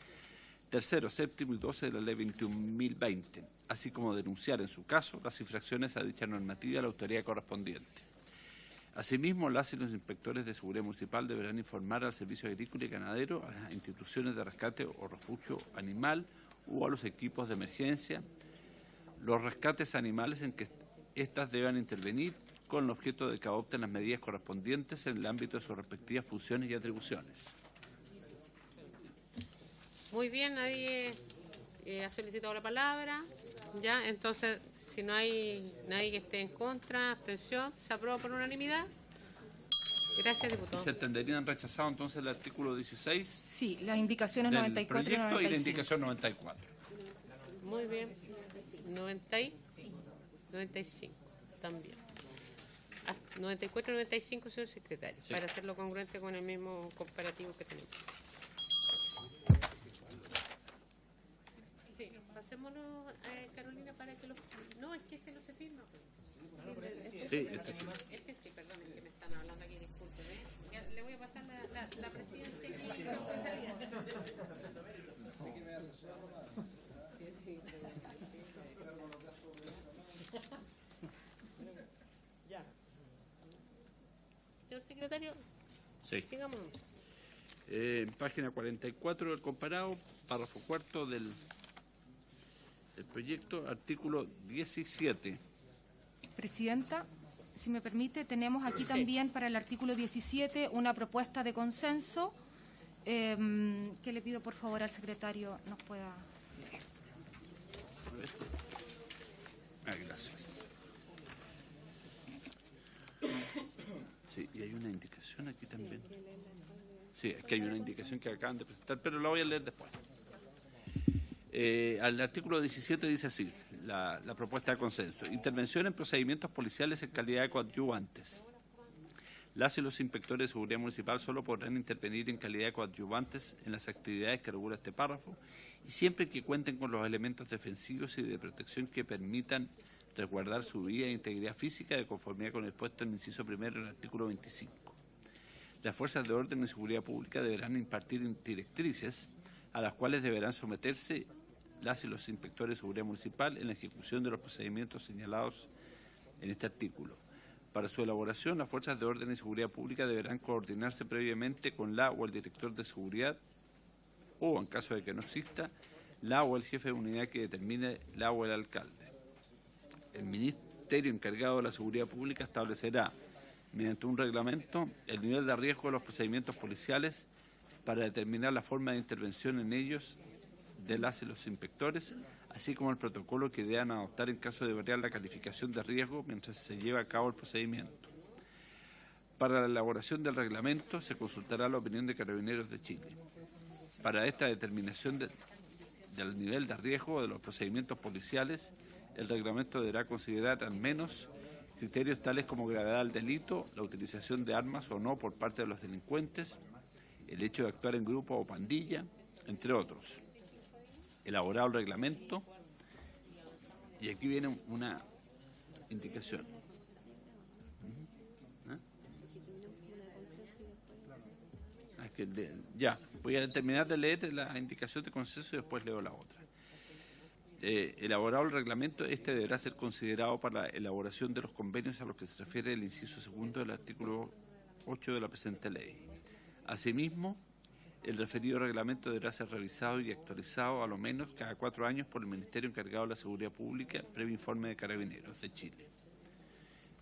3º, 7º y 12 de la Ley 21.020, así como denunciar, en su caso, las infracciones a dicha normativa a la autoridad correspondiente. Asimismo, las y los inspectores de seguridad municipal deberán informar al Servicio Agrícola y Ganadero, a las instituciones de rescate o refugio animal o a los equipos de emergencia los rescates animales en que éstas deban intervenir con el objeto de que adopten las medidas correspondientes en el ámbito de sus respectivas funciones y atribuciones. Muy bien, nadie ha solicitado la palabra. Ya, entonces... Si no hay nadie que esté en contra, abstención, se aprueba por unanimidad. Gracias, diputado. ¿Se entenderían rechazado entonces el artículo 16? Sí, las indicaciones del 94 proyecto y 95. Y la indicación 94. Muy bien. 95 también. 94 y 95, señor secretario, sí, para hacerlo congruente con el mismo comparativo que tenemos. pasémonos, Carolina, para que lo... No, es que este no se firma. Sí, este sí. Este sí, perdón, es que me están hablando aquí, disculpe. Ya, le voy a pasar la presidenta aquí. No puede salir. Señor secretario, Sí. sigamos. Página 44 del comparado, párrafo cuarto del proyecto, artículo 17. Presidenta, si me permite, tenemos aquí también para el artículo 17 una propuesta de consenso que le pido por favor al secretario nos pueda... Gracias. Sí, y hay una indicación aquí también. Sí, es que hay una indicación que acaban de presentar, pero la voy a leer después. Al artículo 17 dice así, la propuesta de consenso. Intervención en procedimientos policiales en calidad de coadyuvantes. Las y los inspectores de seguridad municipal solo podrán intervenir en calidad de coadyuvantes en las actividades que regula este párrafo y siempre que cuenten con los elementos defensivos y de protección que permitan resguardar su vida e integridad física de conformidad con el expuesto en el inciso primero del artículo 25. Las fuerzas de orden y seguridad pública deberán impartir directrices a las cuales deberán someterse las y los inspectores de seguridad municipal en la ejecución de los procedimientos señalados en este artículo. Para su elaboración, las fuerzas de orden y seguridad pública deberán coordinarse previamente con la o el director de seguridad o, en caso de que no exista, la o el jefe de unidad que determine la o el alcalde. El ministerio encargado de la seguridad pública establecerá, mediante un reglamento, el nivel de riesgo de los procedimientos policiales para determinar la forma de intervención en ellos de las y los inspectores, así como el protocolo que deban adoptar en caso de variar la calificación de riesgo mientras se lleva a cabo el procedimiento. Para la elaboración del reglamento se consultará la opinión de Carabineros de Chile. Para esta determinación del nivel de riesgo de los procedimientos policiales, el reglamento deberá considerar al menos criterios tales como gravedad del delito, la utilización de armas o no por parte de los delincuentes, el hecho de actuar en grupo o pandilla, entre otros. Elaborado el reglamento, y aquí viene una indicación. Ya, voy a terminar de leer la indicación de consenso y después leo la otra. Elaborado el reglamento, este deberá ser considerado para la elaboración de los convenios a los que se refiere el inciso segundo del artículo 8 de la presente ley. Asimismo, el referido reglamento deberá ser revisado y actualizado a lo menos cada 4 años por el Ministerio encargado de la Seguridad Pública, previo informe de Carabineros de Chile.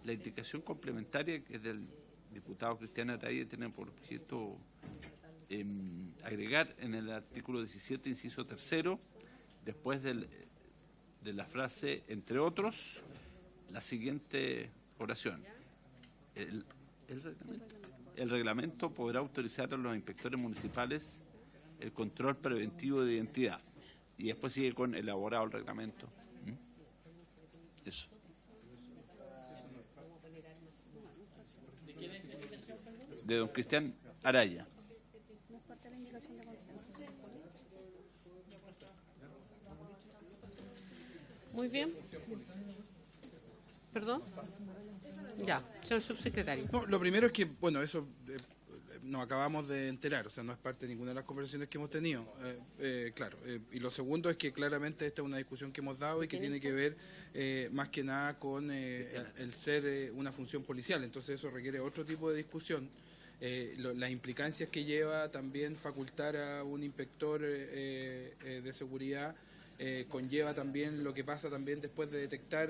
La indicación complementaria, que es del diputado Cristian Araya, tiene por objeto agregar en el artículo 17, inciso tercero, después de la frase entre otros, la siguiente oración. El reglamento podrá autorizar a los inspectores municipales el control preventivo de identidad. Y después sigue con elaborado el reglamento. Eso. ¿De quién es esa indicación, perdón? De don Cristian Araya. No es parte de la indicación de consenso. Muy bien. ¿Perdón? Ya, señor subsecretario. No, lo primero es que, bueno, eso nos acabamos de enterar, o sea, no es parte de ninguna de las conversaciones que hemos tenido, claro. Y lo segundo es que claramente esta es una discusión que hemos dado y que tiene que ver más que nada con el ser una función policial, entonces eso requiere otro tipo de discusión. Las implicancias que lleva también facultar a un inspector de seguridad conlleva también lo que pasa también después de detectar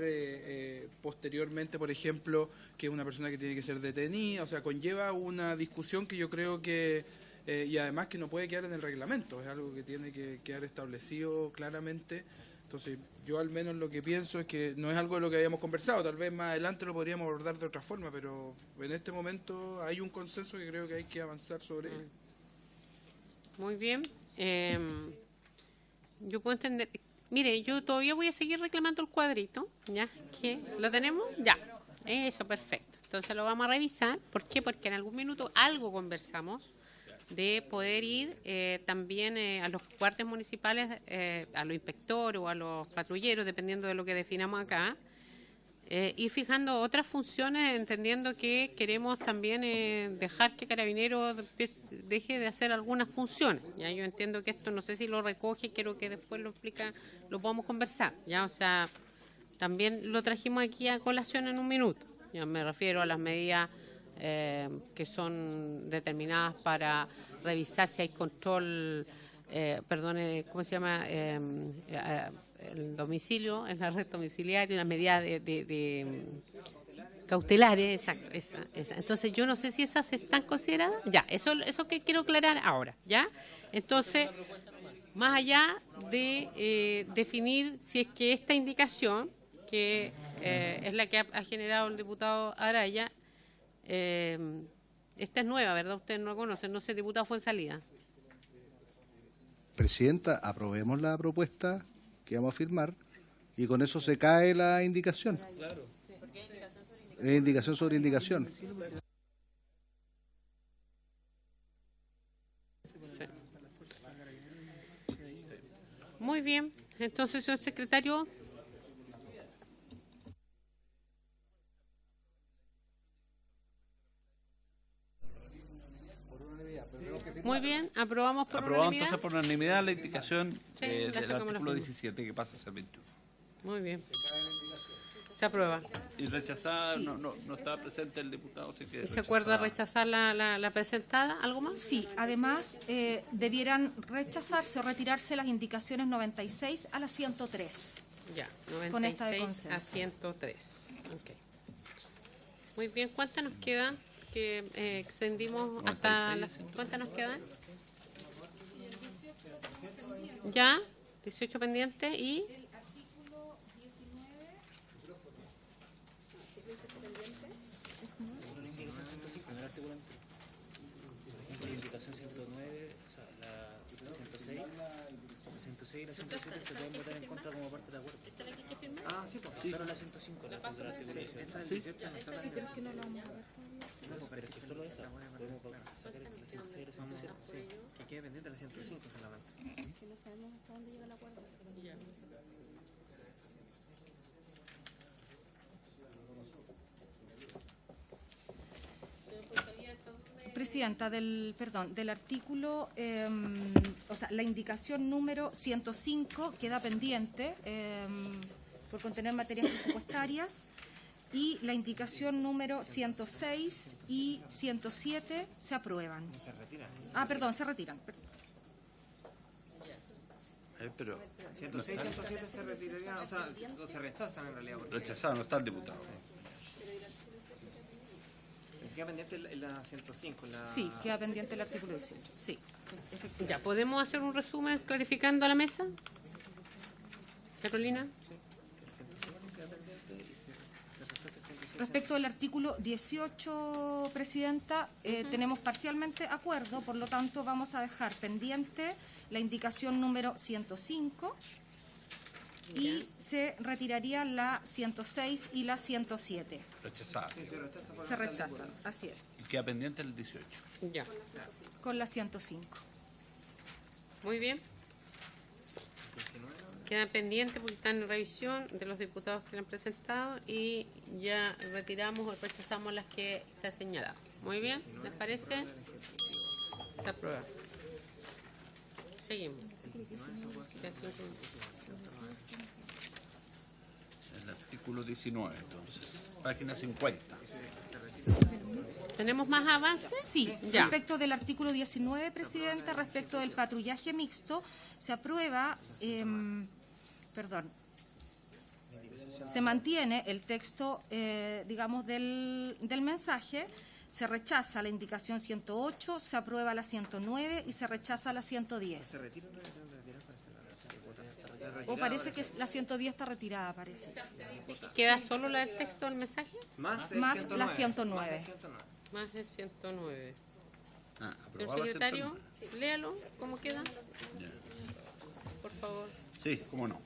posteriormente, por ejemplo, que es una persona que tiene que ser detenida, o sea, conlleva una discusión que yo creo que, y además que no puede quedar en el reglamento, es algo que tiene que quedar establecido claramente. Entonces, yo al menos lo que pienso es que no es algo de lo que habíamos conversado, tal vez más adelante lo podríamos abordar de otra forma, pero en este momento hay un consenso que creo que hay que avanzar sobre él. Muy bien. Yo puedo entender. Mire, yo todavía voy a seguir reclamando el cuadrito. ¿Ya? ¿Qué? ¿Lo tenemos? Ya. Eso, perfecto. Entonces lo vamos a revisar. ¿Por qué? Porque en algún minuto algo conversamos. de poder ir también a los guardias municipales, a los inspectores o a los patrulleros, dependiendo de lo que definamos acá, ir fijando otras funciones, entendiendo que queremos también dejar que Carabineros deje de hacer algunas funciones. Ya yo entiendo que esto no sé si lo recoge, quiero que después lo explica, lo podamos conversar. Ya, o sea, también lo trajimos aquí a colación en un minuto. Ya me refiero a las medidas que son determinadas para revisar si hay control, ¿cómo se llama? El domicilio, el arresto domiciliario, las medidas de cautelares, exacto, esa. Entonces yo no sé si esas están consideradas, ya, eso que quiero aclarar ahora, ¿ya? Entonces, más allá de definir si es que esta indicación, que es la que ha generado el diputado Araya, esta es nueva, ¿verdad? Ustedes no la conocen, no sé, diputado Fuenzalida. Presidenta, aprobemos la propuesta que vamos a firmar y con eso se cae la indicación. Claro. Es indicación sobre indicación. Sí. Muy bien, entonces, señor secretario. Muy bien, aprobamos por unanimidad. Entonces por unanimidad la indicación Sí, del la sacamos artículo la 17 que pasa a ser 21. Muy bien. Se aprueba. Y rechazada, no estaba presente el diputado. ¿Y se acuerda rechazar la presentada? ¿Algo más? Sí, además debieran rechazarse o retirarse las indicaciones 96 a la 103. Ya, con esta de 96 consenso. a 103. Okay. Muy bien, ¿cuántas nos quedan? Que extendimos hasta las... ¿Cuántas nos quedan? Ya, 18 pendientes y... Indicación 109, o sea, la 106, la 106 y la 107 se pueden votar en contra como parte del acuerdo. Ah, sí, pues pasaron la 105, la artículo 18. Esta del 18 no está la... Sí, pero es que no lo vamos a ver todavía. No, pero es que solo esa, podemos sacar la 106 y la 107. Sí, que quede pendiente la 105 solamente. Que no sabemos hasta dónde llega el acuerdo. Presidenta, del artículo, o sea, la indicación número 105 queda pendiente por contener materias presupuestarias y la indicación número 106 y 107 se aprueban. Se retiran. Ah, perdón, se retiran. Pero 106 y 107 se retirarían, o sea, se rechazan en realidad. rechazado, no está el diputado. Queda pendiente la 105. Sí, queda pendiente el artículo 18. Sí, efectivamente. Ya, ¿podemos hacer un resumen clarificando a la mesa? Carolina. Respecto al artículo 18, Presidenta, tenemos parcialmente acuerdo, por lo tanto vamos a dejar pendiente la indicación número 105 y se retiraría la 106 y la 107. Rechazada. Sí, se rechazan, así es. Y queda pendiente el 18. Ya. Con la 105. Muy bien. Quedan pendientes porque están en revisión de los diputados que le han presentado y ya retiramos o rechazamos las que se ha señalado. Muy bien, ¿les parece? Se aprueba. Seguimos. El artículo 19, entonces. Página 50. ¿Tenemos más avances? Sí, Ya. respecto del artículo 19, Presidenta, respecto del patrullaje mixto, se aprueba, se mantiene el texto, digamos, del mensaje, se rechaza la indicación 108, se aprueba la 109 y se rechaza la 110. O parece que la 110 está retirada, parece. ¿Queda solo el texto del mensaje? Más la 109. Más el 109. Ah, Señor aprobada la secretario, 109. léalo, ¿cómo queda? Ya. Por favor. Sí, cómo no.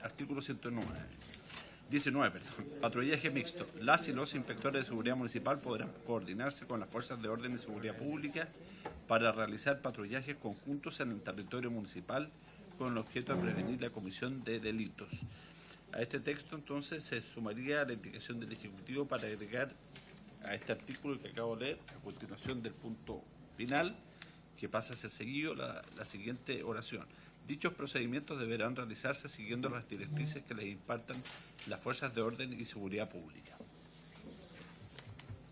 Artículo 109. 19, patrullaje mixto. Las y los inspectores de seguridad municipal podrán coordinarse con las fuerzas de orden y seguridad pública para realizar patrullajes conjuntos en el territorio municipal con el objeto de prevenir la comisión de delitos. A este texto, entonces, se sumaría la indicación del Ejecutivo para agregar a este artículo que acabo de leer, a continuación del punto final, que pasa a ser seguido la siguiente oración. Dichos procedimientos deberán realizarse siguiendo las directrices que les impartan las fuerzas de orden y seguridad pública.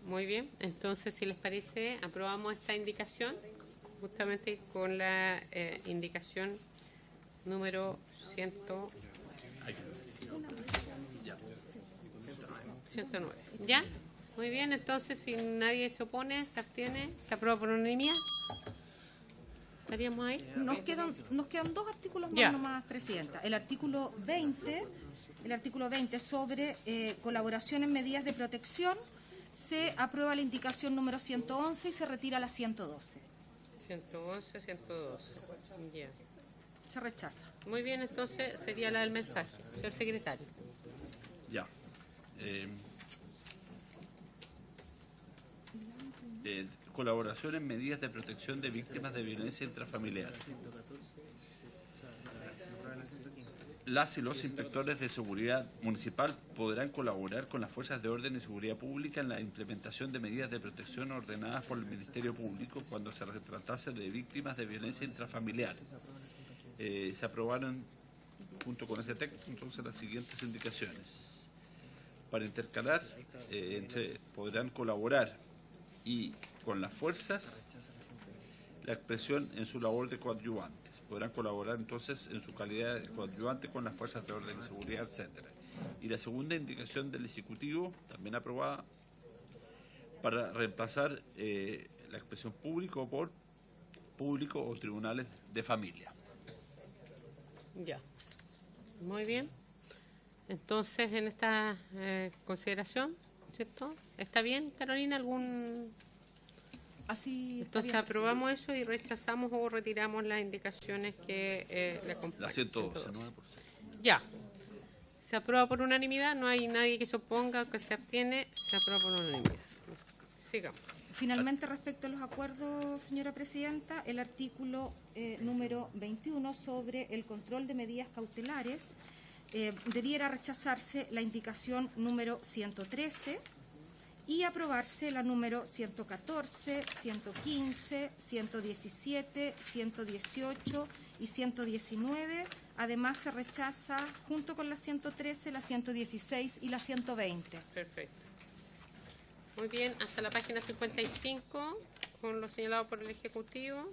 Muy bien, entonces, si les parece, aprobamos esta indicación, justamente con la indicación número 109. ¿Ya? Muy bien, entonces, si nadie se opone, se abstiene, se aprueba por unanimidad. ¿Estaríamos ahí? Nos quedan dos artículos más nomás, Presidenta. El artículo 20 sobre colaboración en medidas de protección, se aprueba la indicación número 111 y se retira la 112. 111, 112. Ya. Se rechaza. Muy bien, entonces sería la del mensaje. Señor secretario. Ya. Colaboración en medidas de protección de víctimas de violencia intrafamiliar. Las y los inspectores de seguridad municipal podrán colaborar con las fuerzas de orden y seguridad pública en la implementación de medidas de protección ordenadas por el Ministerio Público cuando se tratase de víctimas de violencia intrafamiliar. Se aprobaron junto con ese texto entonces las siguientes indicaciones. Para intercalar, podrán colaborar y con las fuerzas la expresión en su labor de coadyuvantes. Podrán colaborar entonces en su calidad de coadyuvante con las fuerzas de orden y seguridad, etcétera. Y la segunda indicación del Ejecutivo, también aprobada, para reemplazar la expresión público por público o tribunales de familia. Ya. Muy bien. Entonces, en esta consideración, ¿cierto? ¿Está bien, Carolina? Así. Entonces bien, aprobamos eso y rechazamos o retiramos las indicaciones que le acompañan. La 112, 9%. Ya. Se aprueba por unanimidad, no hay nadie que se oponga o que se abstiene, se aprueba por unanimidad. Sigamos. Finalmente, respecto a los acuerdos, señora Presidenta, el artículo número 21 sobre el control de medidas cautelares, debiera rechazarse la indicación número 113 y aprobarse la número 114, 115, 117, 118 y 119. Además, se rechaza junto con la 113, la 116 y la 120. Perfecto. Muy bien, hasta la página 55, con lo señalado por el Ejecutivo.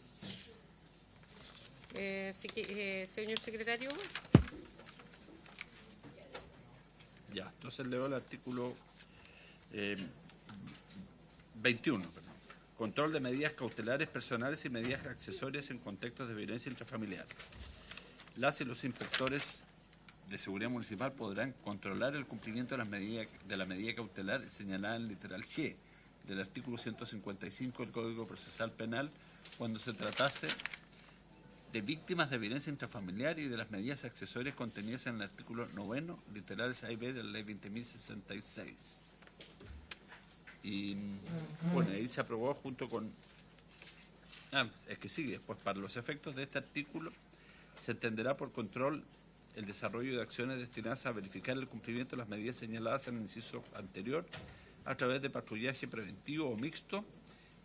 Señor secretario. Ya, entonces leo el artículo 21. Control de medidas cautelares personales y medidas accesorias en contextos de violencia intrafamiliar. Las y los inspectores de seguridad municipal podrán controlar el cumplimiento de la medida cautelar señalada en literal G del artículo 155 del Código Procesal Penal cuando se tratase de víctimas de violencia intrafamiliar y de las medidas accesorias contenidas en el artículo 9, literales A y B de la Ley 20.066. Y bueno, ahí se aprobó junto con... es que sigue después. Para los efectos de este artículo se entenderá por control el desarrollo de acciones destinadas a verificar el cumplimiento de las medidas señaladas en el inciso anterior a través de patrullaje preventivo o mixto,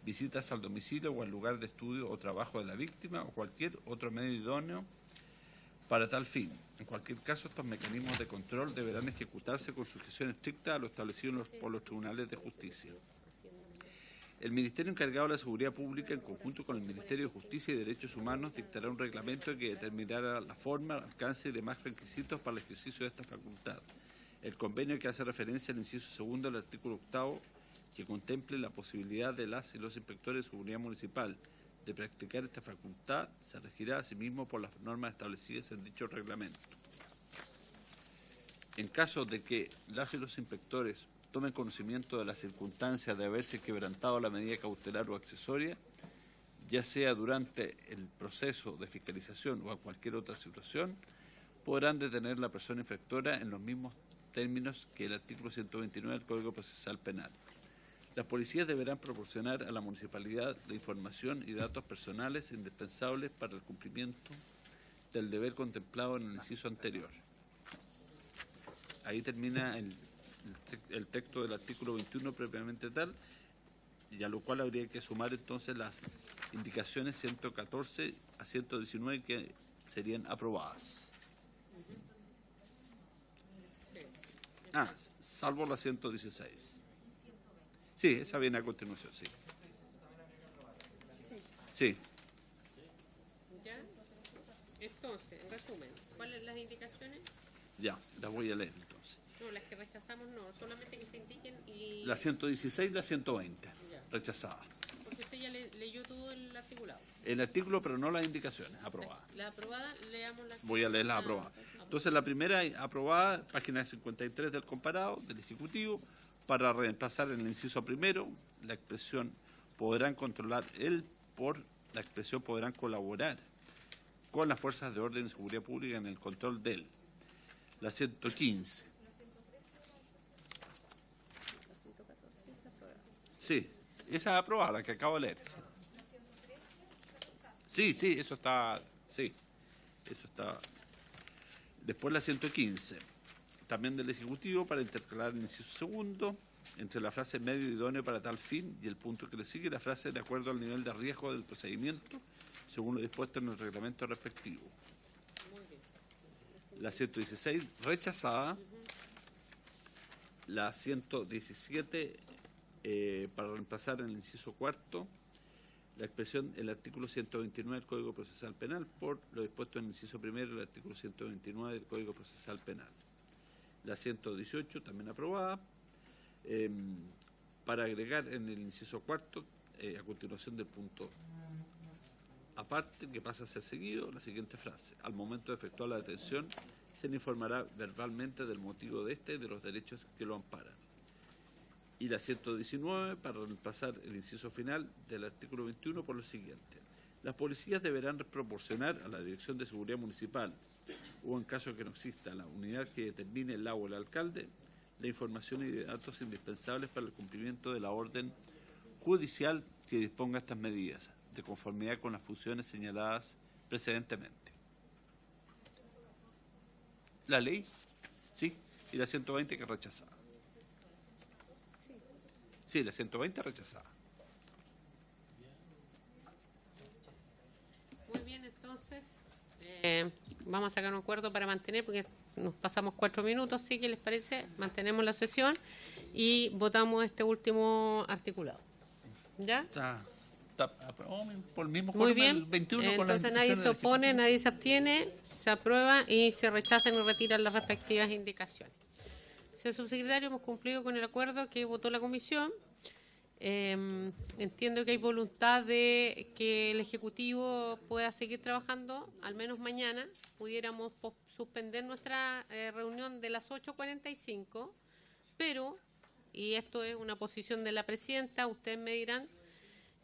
visitas al domicilio o al lugar de estudio o trabajo de la víctima o cualquier otro medio idóneo para tal fin. En cualquier caso, estos mecanismos de control deberán ejecutarse con sujeción estricta a lo establecido por los tribunales de justicia. El Ministerio encargado de la Seguridad Pública, en conjunto con el Ministerio de Justicia y Derechos Humanos, dictará un reglamento que determinará la forma, alcance y demás requisitos para el ejercicio de esta facultad. El convenio que hace referencia al inciso segundo del artículo 8, que contemple la posibilidad de las y los inspectores de seguridad municipal de practicar esta facultad, se regirá asimismo por las normas establecidas en dicho reglamento. En caso de que las y los inspectores tomen conocimiento de las circunstancias de haberse quebrantado la medida cautelar o accesoria, ya sea durante el proceso de fiscalización o a cualquier otra situación, podrán detener a la persona infractora en los mismos términos que el artículo 129 del Código Procesal Penal. Las policías deberán proporcionar a la municipalidad la información y datos personales indispensables para el cumplimiento del deber contemplado en el inciso anterior. Ahí termina el texto del artículo 21 propiamente tal, y a lo cual habría que sumar entonces las indicaciones 114 a 119 que serían aprobadas. Salvo la 116. Sí, esa viene a continuación, sí. Sí. ¿Ya? Entonces, en resumen, ¿cuáles son las indicaciones? Ya, las voy a leer entonces. No, las que rechazamos no, solamente que se indiquen y... La 116 y la 120, ya, rechazada. Porque usted ya leyó todo el articulado. El artículo, pero no las indicaciones, aprobadas. La aprobada, leamos la... Voy a leer las aprobadas. Entonces, la primera aprobada, página 53 del comparado, del Ejecutivo, para reemplazar en el inciso primero la expresión podrán controlar la expresión podrán colaborar con las fuerzas de orden y seguridad pública en el control de él. La 115. Sí, esa es aprobada, la que acabo de leer. Sí, eso está. Sí, eso está. Después la 115, también del Ejecutivo, para intercalar el inciso segundo, entre la frase medio idóneo para tal fin y el punto que le sigue, la frase de acuerdo al nivel de riesgo del procedimiento, según lo dispuesto en el reglamento respectivo. La 116, rechazada. La 117, para reemplazar en el inciso cuarto la expresión el artículo 129 del Código Procesal Penal por lo dispuesto en el inciso primero del artículo 129 del Código Procesal Penal. La 118, también aprobada, para agregar en el inciso cuarto, a continuación del punto aparte, que pasa a ser seguido, la siguiente frase: al momento de efectuar la detención, se le informará verbalmente del motivo de este y de los derechos que lo amparan. Y la 119, para reemplazar el inciso final del artículo 21 por lo siguiente: las policías deberán proporcionar a la Dirección de Seguridad Municipal, o en caso de que no exista la unidad que determine el o el alcalde, la información y datos indispensables para el cumplimiento de la orden judicial que disponga estas medidas, de conformidad con las funciones señaladas precedentemente. La ley, sí, y la 120 que rechazada. Sí, la 120 rechazada. Muy bien, entonces vamos a sacar un acuerdo para mantener, porque nos pasamos 4 minutos, ¿sí? ¿Qué les parece? Mantenemos la sesión y votamos este último articulado. ¿Ya? Está por el mismo Muy quórum, bien, el 21 con entonces nadie se opone, nadie se abstiene, se aprueba y se rechazan y retiran las respectivas indicaciones. Señor subsecretario, hemos cumplido con el acuerdo que votó la comisión. Entiendo que hay voluntad de que el Ejecutivo pueda seguir trabajando, al menos mañana pudiéramos suspender nuestra reunión de las 8:45, pero, y esto es una posición de la presidenta, ustedes me dirán,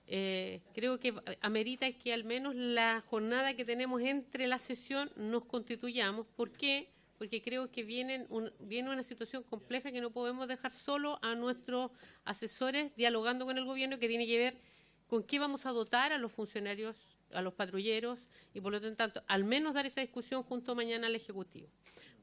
creo que amerita que al menos la jornada que tenemos entre la sesión nos constituyamos. ¿Por qué? Porque creo que viene una situación compleja que no podemos dejar solo a nuestros asesores dialogando con el gobierno, que tiene que ver con qué vamos a dotar a los funcionarios, a los patrulleros, y por lo tanto, al menos dar esa discusión junto mañana al Ejecutivo.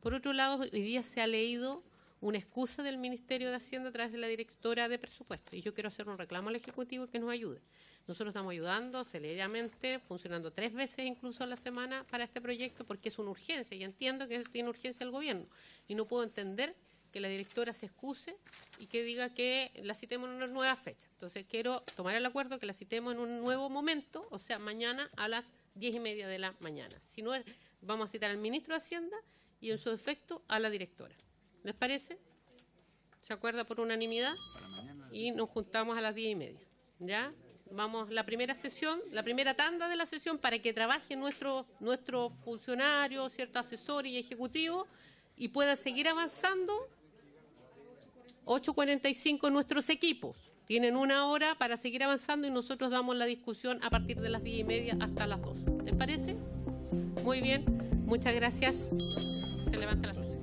Por otro lado, hoy día se ha leído una excusa del Ministerio de Hacienda a través de la directora de presupuesto, y yo quiero hacer un reclamo al Ejecutivo que nos ayude. Nosotros estamos ayudando celeradamente, funcionando 3 veces incluso a la semana para este proyecto, porque es una urgencia, y entiendo que tiene urgencia el gobierno, y no puedo entender que la directora se excuse y que diga que la citemos en una nueva fecha. Entonces quiero tomar el acuerdo que la citemos en un nuevo momento, o sea, mañana a las 10:30 de la mañana. Si no, vamos a citar al ministro de Hacienda y en su efecto a la directora. ¿Les parece? ¿Se acuerda por unanimidad? Y nos juntamos a las 10:30. ¿Ya? Vamos, la primera sesión, la primera tanda de la sesión para que trabaje nuestro funcionario, cierto asesor y ejecutivo, y pueda seguir avanzando. 8:45 nuestros equipos. Tienen 1 hora para seguir avanzando y nosotros damos la discusión a partir de las 10:30 hasta las 12. ¿Les parece? Muy bien. Muchas gracias. Se levanta la sesión.